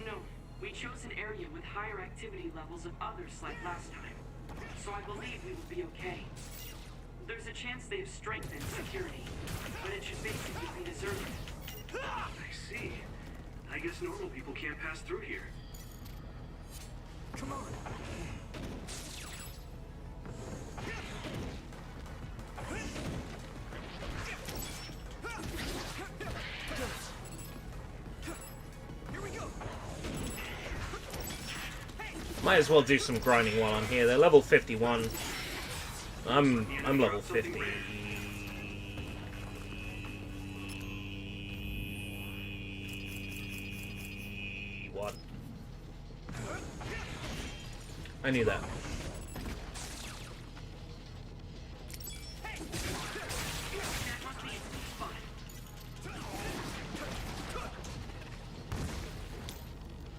No, we chose an area with higher activity levels of others like last time. So I believe we will be okay. There's a chance they've strengthened security, but it should basically be deserted. I see. I guess normal people can't pass through here. Come on. Might as well do some grinding while I'm here. They're level 51. I'm level 50. What? I knew that.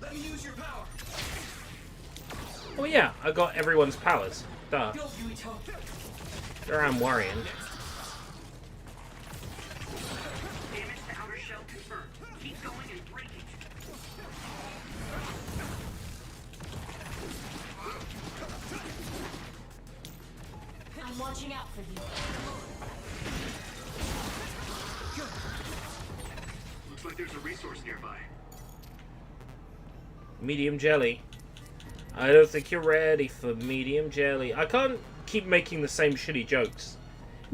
Let me use your power. Oh yeah, I got everyone's powers. Duh. Sure, I'm worrying. Damage to outer shell confirmed. Keep going and break it. I'm watching out for you. Looks like there's a resource nearby. Medium jelly. I don't think you're ready for medium jelly. I can't keep making the same shitty jokes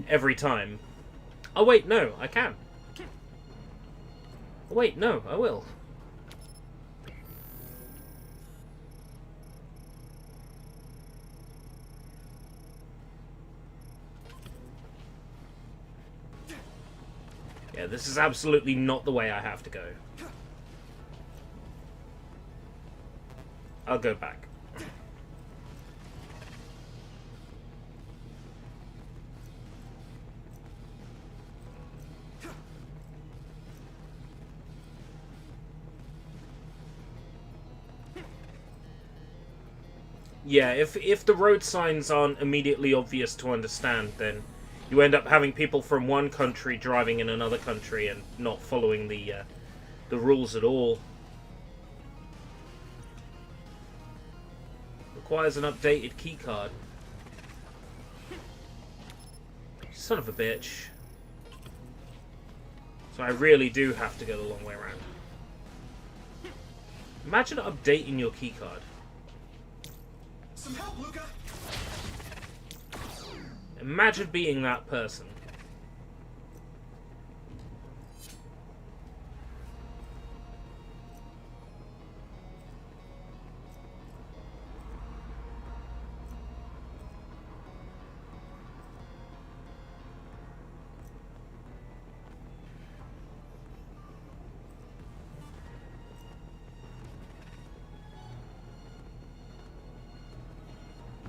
every time. Oh wait, no, I can. Wait, no, I will. Yeah, this is absolutely not the way I have to go. I'll go back. Yeah, if the road signs aren't immediately obvious to understand, then you end up having people from one country driving in another country and not following the rules at all. Requires an updated keycard. Son of a bitch. So I really do have to go the long way around. Imagine updating your keycard. Some help, Luca. Imagine being that person.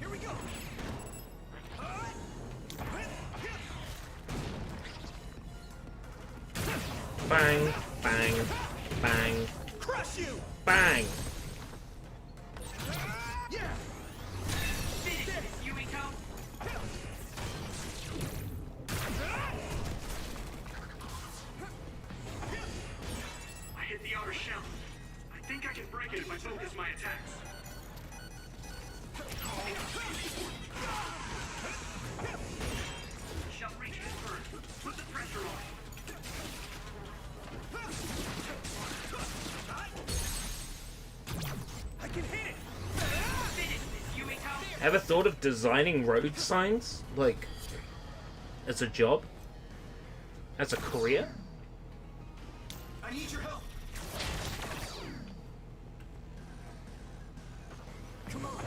Here we go. Bang, bang, bang, Crush you. bang. Yeah. Finish this, Yumiko. I hit the outer shell. I think I can break it if I focus my attacks. Shell breach confirmed. Put the pressure on. I can hit it. Finish this, Yumiko. Ever thought of designing road signs? Like, as a job? As a career? I need your help. Come on.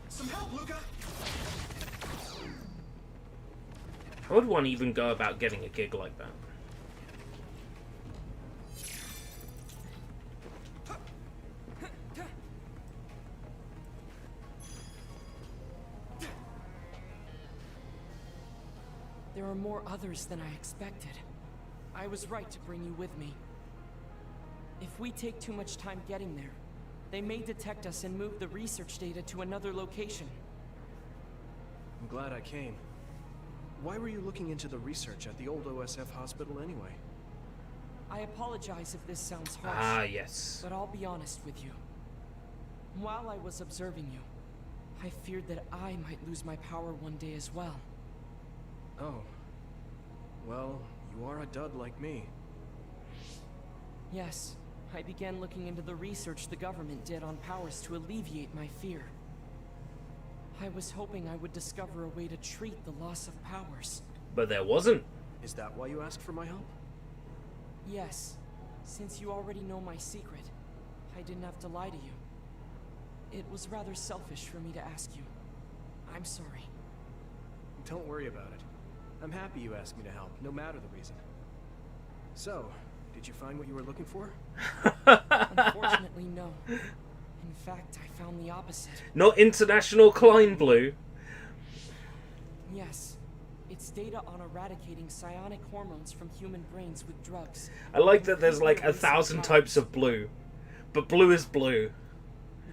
Some help, Luca. How would one even go about getting a gig like that? There are more others than I expected. I was right to bring you with me. If we take too much time getting there, they may detect us and move the research data to another location. I'm glad I came. Why were you looking into the research at the old OSF hospital anyway? I apologize if this sounds harsh. Ah, yes. But I'll be honest with you. While I was observing you, I feared that I might lose my power one day as well. Oh. Well, you are a dud like me. Yes, I began looking into the research the government did on powers to alleviate my fear. I was hoping I would discover a way to treat the loss of powers. But there wasn't. Is that why you asked for my help? Yes, since you already know my secret, I didn't have to lie to you. It was rather selfish for me to ask you. I'm sorry. Don't worry about it. I'm happy you asked me to help, no matter the reason. So, did you find what you were looking for? Unfortunately, no. In fact, I found the opposite. Not International Klein Blue. Yes. It's data on eradicating psionic hormones from human brains with drugs. I like that there's like 1,000 types of blue. But blue is blue.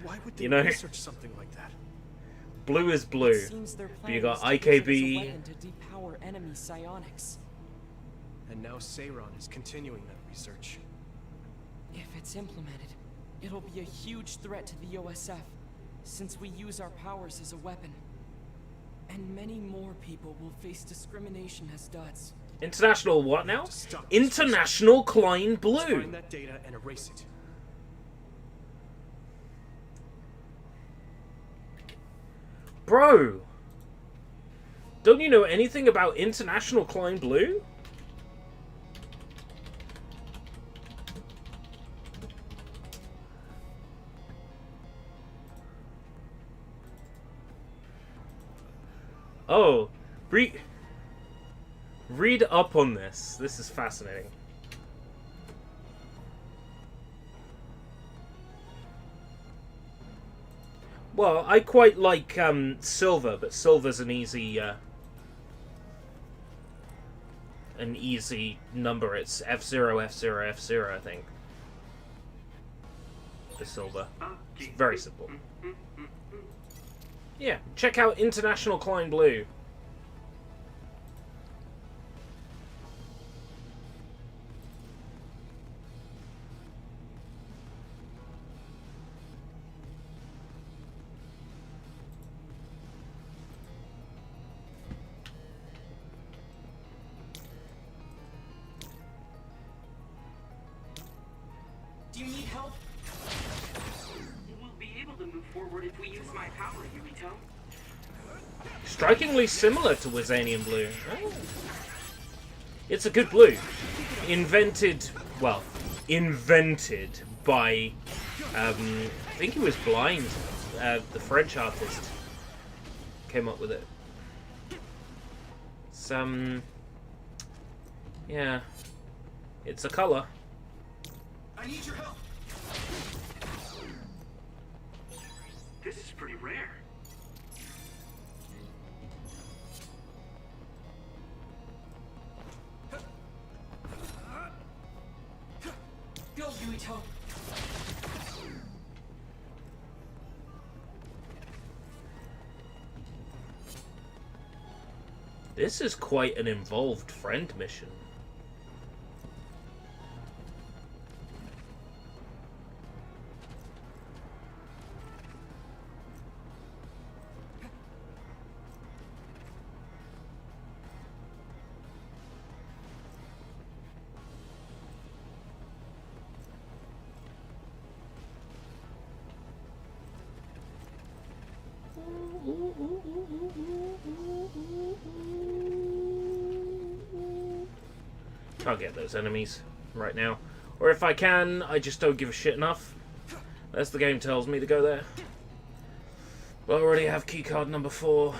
Why would they you know? research something like that? Blue is blue. But you got IKB. To depower enemy psionics. And now Seiron is continuing that research. If it's implemented, it'll be a huge threat to the OSF, since we use our powers as a weapon. And many more people will face discrimination as duds. International what now? International Klein Blue. Let's find that data and erase it. Bro, don't you know anything about International Klein Blue? Oh, read up on this. This is fascinating. Well, I quite like Silver, but Silver's an easy number. It's F0, F0, F0, I think. For Silver. It's very simple. Yeah, check out International Klein Blue. Do you need help? We'll be able to move forward if we use my power, Yurito. Strikingly similar to Wazanian Blue. Oh. It's a good blue. Invented by, I think he was blind. The French artist came up with it. It's, yeah. It's a color. I need your help. This is pretty rare. Go, Yurito. This is quite an involved friend mission. Can't get those enemies right now. Or if I can, I just don't give a shit enough. That's the game tells me to go there. But I already have keycard number 4.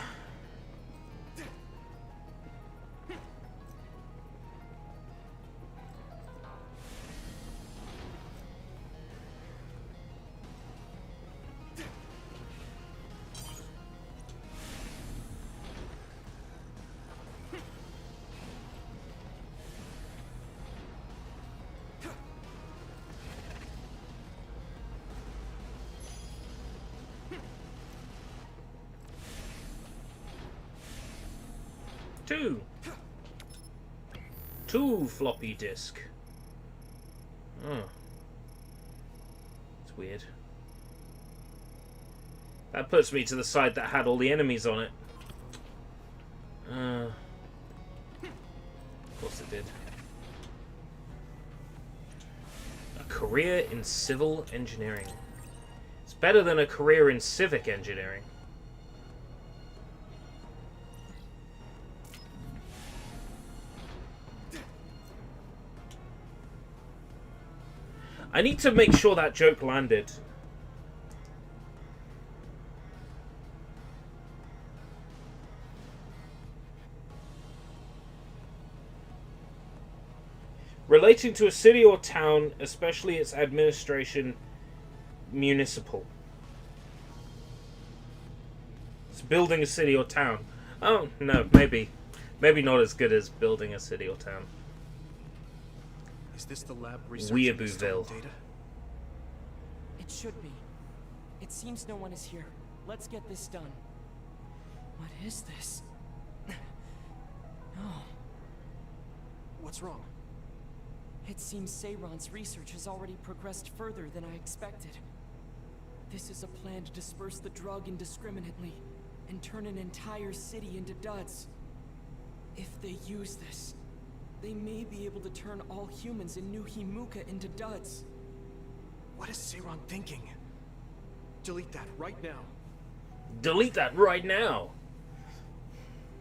Two floppy disk. Oh. It's weird. That puts me to the side that had all the enemies on it. Of course it did. A career in civil engineering. It's better than a career in civic engineering. I need to make sure that joke landed. Relating to a city or town, especially its administration, municipal. It's building a city or town. Oh, no, maybe. Maybe not as good as building a city or town. Is this the lab researching Weeabooville. data? It should be. It seems no one is here. Let's get this done. What is this? No. What's wrong? It seems Seiron's research has already progressed further than I expected. This is a plan to disperse the drug indiscriminately and turn an entire city into duds. If they use this, they may be able to turn all humans in New Himuka into duds. What is Seiron thinking? Delete that right now. Delete that right now!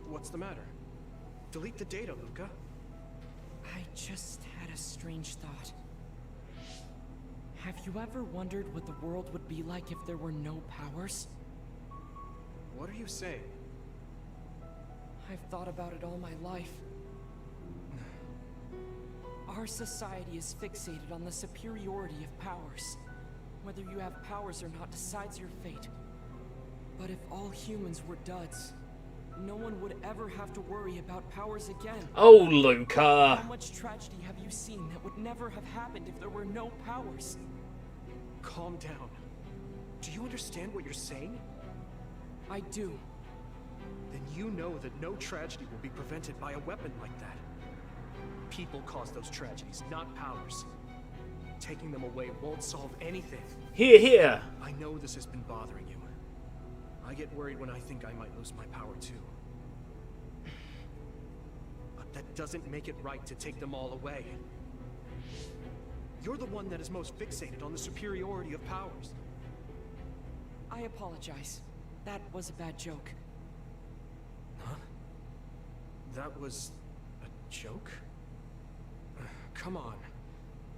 What's the matter? Delete the data, Luca. I just had a strange thought. Have you ever wondered what the world would be like if there were no powers? What are you saying? I've thought about it all my life. Our society is fixated on the superiority of powers. Whether you have powers or not decides your fate. But if all humans were duds, no one would ever have to worry about powers again. Oh, Luca! How much tragedy have you seen that would never have happened if there were no powers? Calm down. Do you understand what you're saying? I do. Then you know that no tragedy will be prevented by a weapon like that. People cause those tragedies, not powers. Taking them away won't solve anything. Here, here! I know this has been bothering you. I get worried when I think I might lose my power too. But that doesn't make it right to take them all away. You're the one that is most fixated on the superiority of powers. I apologize. That was a bad joke. Huh? That was a joke? Come on.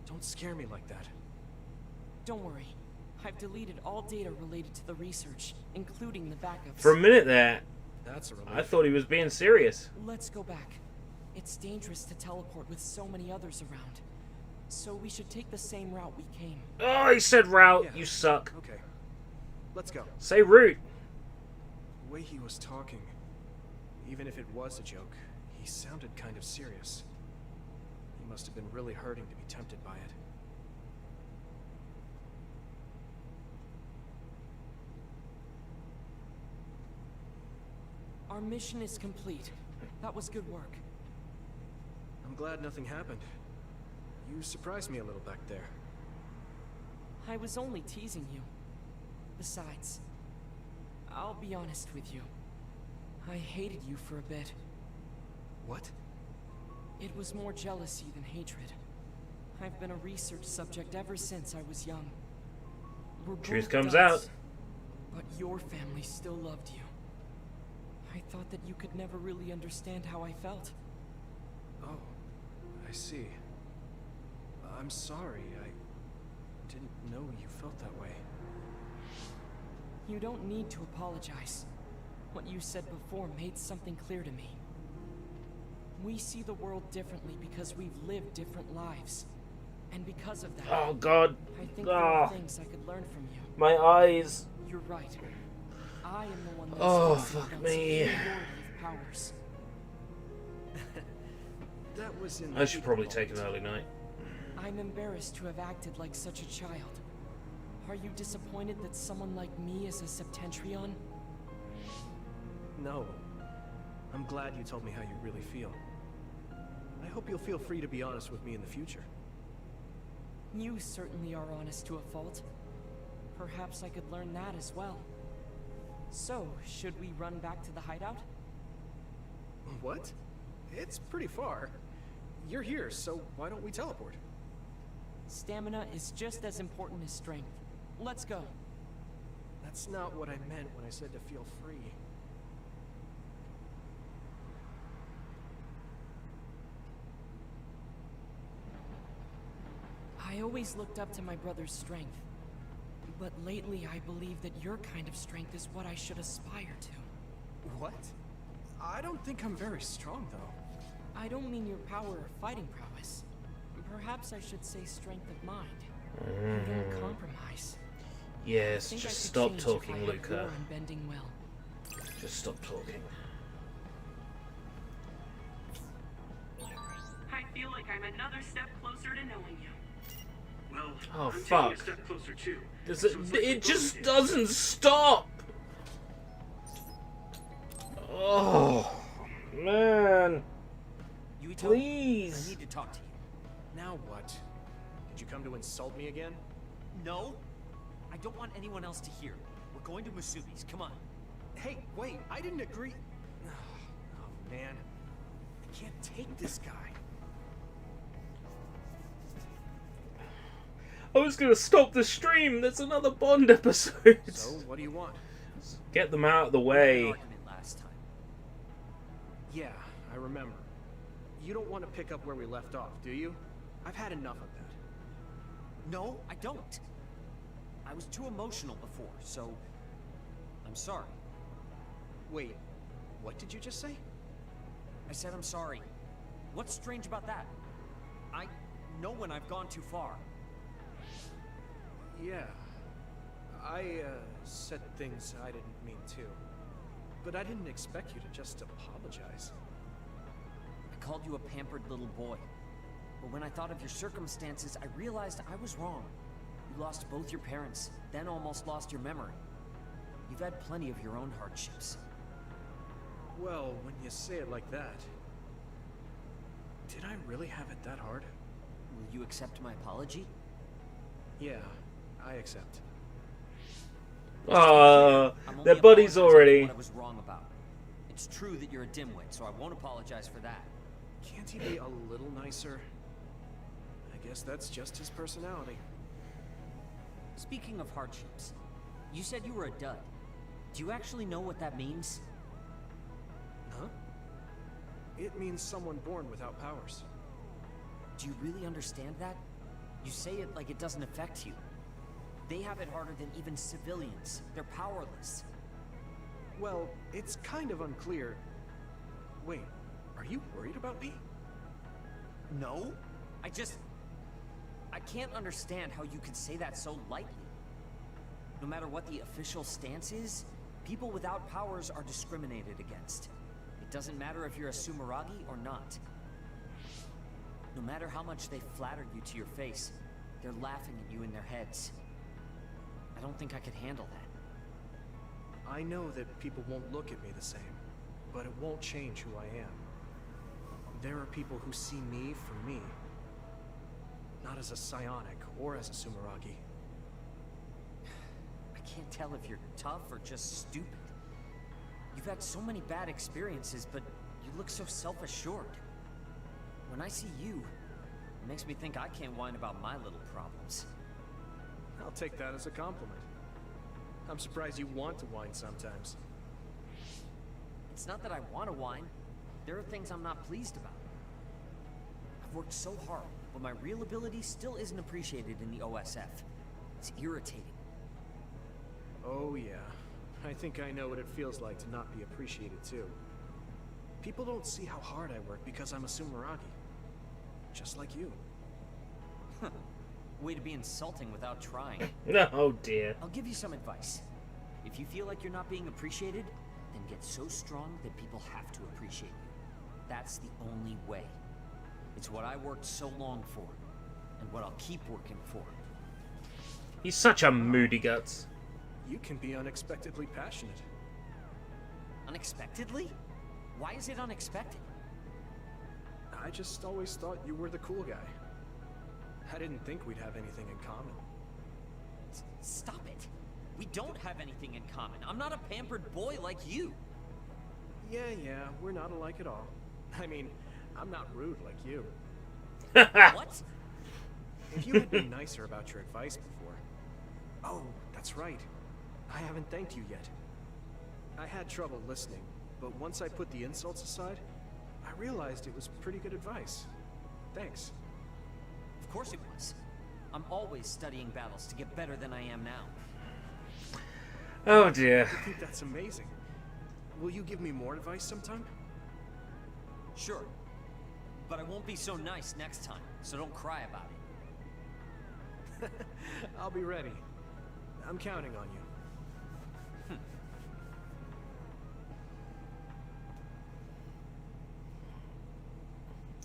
Don't scare me like that. Don't worry. I've deleted all data related to the research, including the backups. For a minute there, that's a relief. I thought he was being serious. Let's go back. It's dangerous to teleport with so many others around. So we should take the same route we came. Oh, he said route. Yeah. You suck. Okay. Let's go. Say route. The way he was talking, even if it was a joke, he sounded kind of serious. He must have been really hurting to be tempted by it. Our mission is complete. That was good work. I'm glad nothing happened. You surprised me a little back there. I was only teasing you. Besides, I'll be honest with you. I hated you for a bit. What? It was more jealousy than hatred. I've been a research subject ever since I was young. Truth comes out. But your family still loved you. I thought that you could never really understand how I felt. Oh, I see. I'm sorry. I didn't know you felt that way. You don't need to apologize. What you said before made something clear to me. We see the world differently because we've lived different lives. And because of that, oh God, I think there are things I could learn from you. My eyes. You're right. I am the one that's fuck me. Powers. That was in I should probably take an early night. I'm embarrassed to have acted like such a child. Are you disappointed that someone like me is a Septentrion? No. I'm glad you told me how you really feel. I hope you'll feel free to be honest with me in the future. You certainly are honest to a fault. Perhaps I could learn that as well. So, should we run back to the hideout? What? It's pretty far. You're here, so why don't we teleport? Stamina is just as important as strength. Let's go. That's not what I meant when I said to feel free. I always looked up to my brother's strength. But lately I believe that your kind of strength is what I should aspire to. What? I don't think I'm very strong, though. I don't mean your power or fighting prowess. Perhaps I should say strength of mind. You don't compromise. Yes, just stop talking, Luca. Bending well. Just stop talking. I feel like I'm another step closer to knowing you. Well, Oh, I'm taking fuck. a step closer too. It just doesn't stop! Oh, man. Please. I need to talk to you. Now what? Did you come to insult me again? No. I don't want anyone else to hear. We're going to Masubi's. Come on. Hey, wait. I didn't agree. Oh, man. I can't take this guy. I was gonna stop the stream. There's another Bond episode. So, what do you want? Get them out of the way. Last time. Yeah, I remember. You don't want to pick up where we left off, do you? I've had enough of that. No, I don't. I was too emotional before, so I'm sorry. Wait, what did you just say? I said I'm sorry. What's strange about that? I know when I've gone too far. Yeah. I said things I didn't mean to. But I didn't expect you to just apologize. I called you a pampered little boy. But when I thought of your circumstances, I realized I was wrong. You lost both your parents, then almost lost your memory. You've had plenty of your own hardships. Well, when you say it like that... Did I really have it that hard? Will you accept my apology? Yeah, I accept. They're buddies already. What I was wrong about. It's true that you're a dimwit, so I won't apologize for that. Can't he be a little nicer? I guess that's just his personality. Speaking of hardships, you said you were a dud. Do you actually know what that means? Huh? It means someone born without powers. Do you really understand that? You say it like it doesn't affect you. They have it harder than even civilians. They're powerless. Well, it's kind of unclear. Wait, are you worried about me? No. I can't understand how you could say that so lightly. No matter what the official stance is, people without powers are discriminated against. It doesn't matter if you're a Sumeragi or not. No matter how much they flatter you to your face, they're laughing at you in their heads. I don't think I could handle that. I know that people won't look at me the same, but it won't change who I am. There are people who see me for me, not as a psionic or as a Sumeragi. I can't tell if you're tough or just stupid. You've had so many bad experiences, but you look so self-assured. When I see you, it makes me think I can't whine about my little problems. I'll take that as a compliment. I'm surprised you want to whine sometimes. It's not that I want to whine. There are things I'm not pleased about. I've worked so hard, but my real ability still isn't appreciated in the OSF. It's irritating. Oh yeah. I think I know what it feels like to not be appreciated too. People don't see how hard I work because I'm a Sumeragi. Just like you. Way to be insulting without trying. Oh dear. I'll give you some advice. If you feel like you're not being appreciated, then get so strong that people have to appreciate you. That's the only way. It's what I worked so long for, and what I'll keep working for. He's such a moody guts. You can be unexpectedly passionate. Unexpectedly? Why is it unexpected? I just always thought you were the cool guy. I didn't think we'd have anything in common. Stop it. We don't have anything in common. I'm not a pampered boy like you. Yeah, we're not alike at all. I mean, I'm not rude like you. What? If you had been nicer about your advice before... Oh, that's right. I haven't thanked you yet. I had trouble listening, but once I put the insults aside, I realized it was pretty good advice. Thanks. Of course it was. I'm always studying battles to get better than I am now. Oh dear. I think that's amazing. Will you give me more advice sometime? Sure. But I won't be so nice next time, so don't cry about it. I'll be ready. I'm counting on you.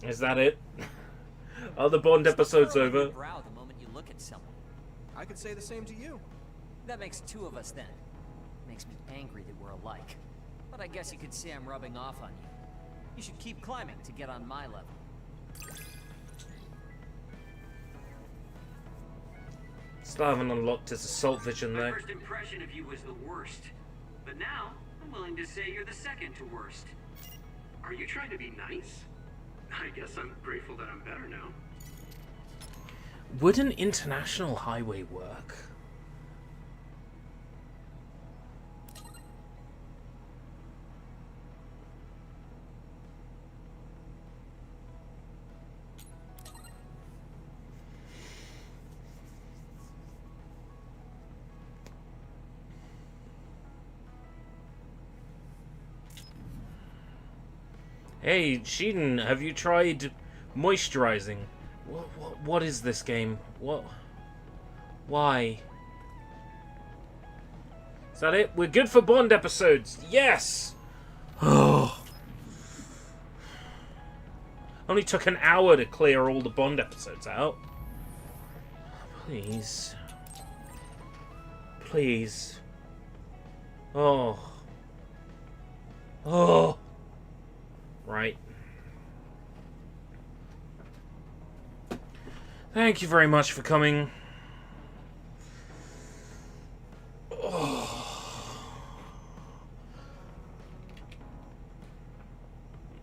Is that it? Are the Bond episodes over? Brow the moment you look at someone. I could say the same to you. That makes two of us then. Makes me angry that we're alike. But I guess you could say I'm rubbing off on you. You should keep climbing to get on my level. Still haven't unlocked his assault vision My though. first impression of you was the worst. But now, I'm willing to say you're the second to worst. Are you trying to be nice? I guess I'm grateful that I'm better now. Would an international highway work? Hey, Sheeden, have you tried moisturizing? What is this game? What? Why? Is that it? We're good for Bond episodes. Yes! Oh. Only took an hour to clear all the Bond episodes out. Please. Please. Oh. Oh. Right. Thank you very much for coming. Oh.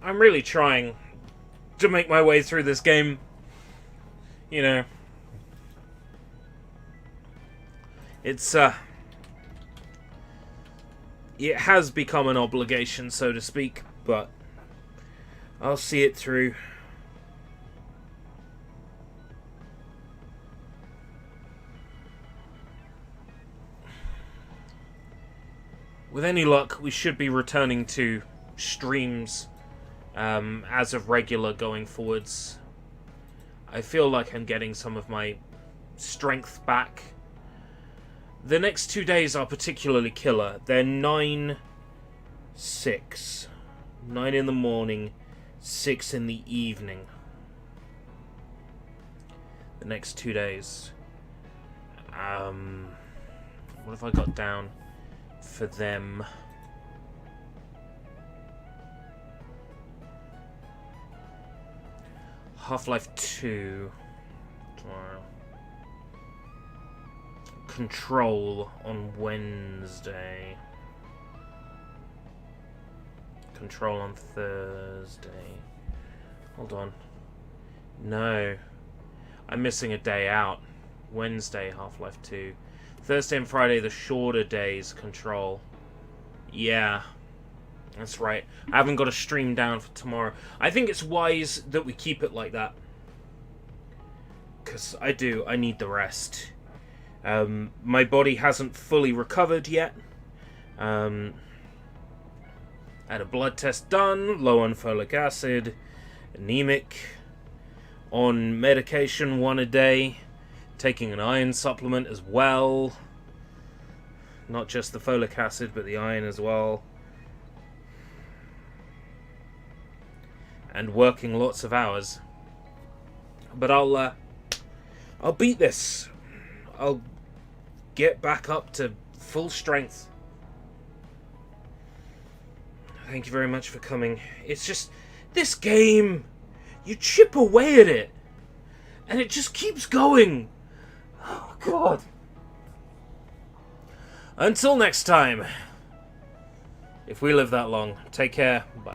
I'm really trying to make my way through this game. You know. It's, it has become an obligation, so to speak, but I'll see it through. With any luck, we should be returning to streams as of regular going forwards. I feel like I'm getting some of my strength back. The next 2 days are particularly killer. They're 9, 6. 9 in the morning, 6 in the evening. The next 2 days. What have I got down for them? Half-Life 2 tomorrow. Control on Wednesday. Control on Thursday. Hold on. No. I'm missing a day out. Wednesday, Half-Life 2. Thursday and Friday, the shorter days, Control. Yeah. That's right. I haven't got a stream down for tomorrow. I think it's wise that we keep it like that. Because I need the rest. My body hasn't fully recovered yet. Had a blood test done, low on folic acid, anemic, on medication 1 a day, taking an iron supplement as well. Not just the folic acid, but the iron as well. And working lots of hours. But I'll beat this. I'll get back up to full strength. Thank you very much for coming. It's just, this game, you chip away at it. And it just keeps going. Oh, God. Until next time. If we live that long, take care. Bye.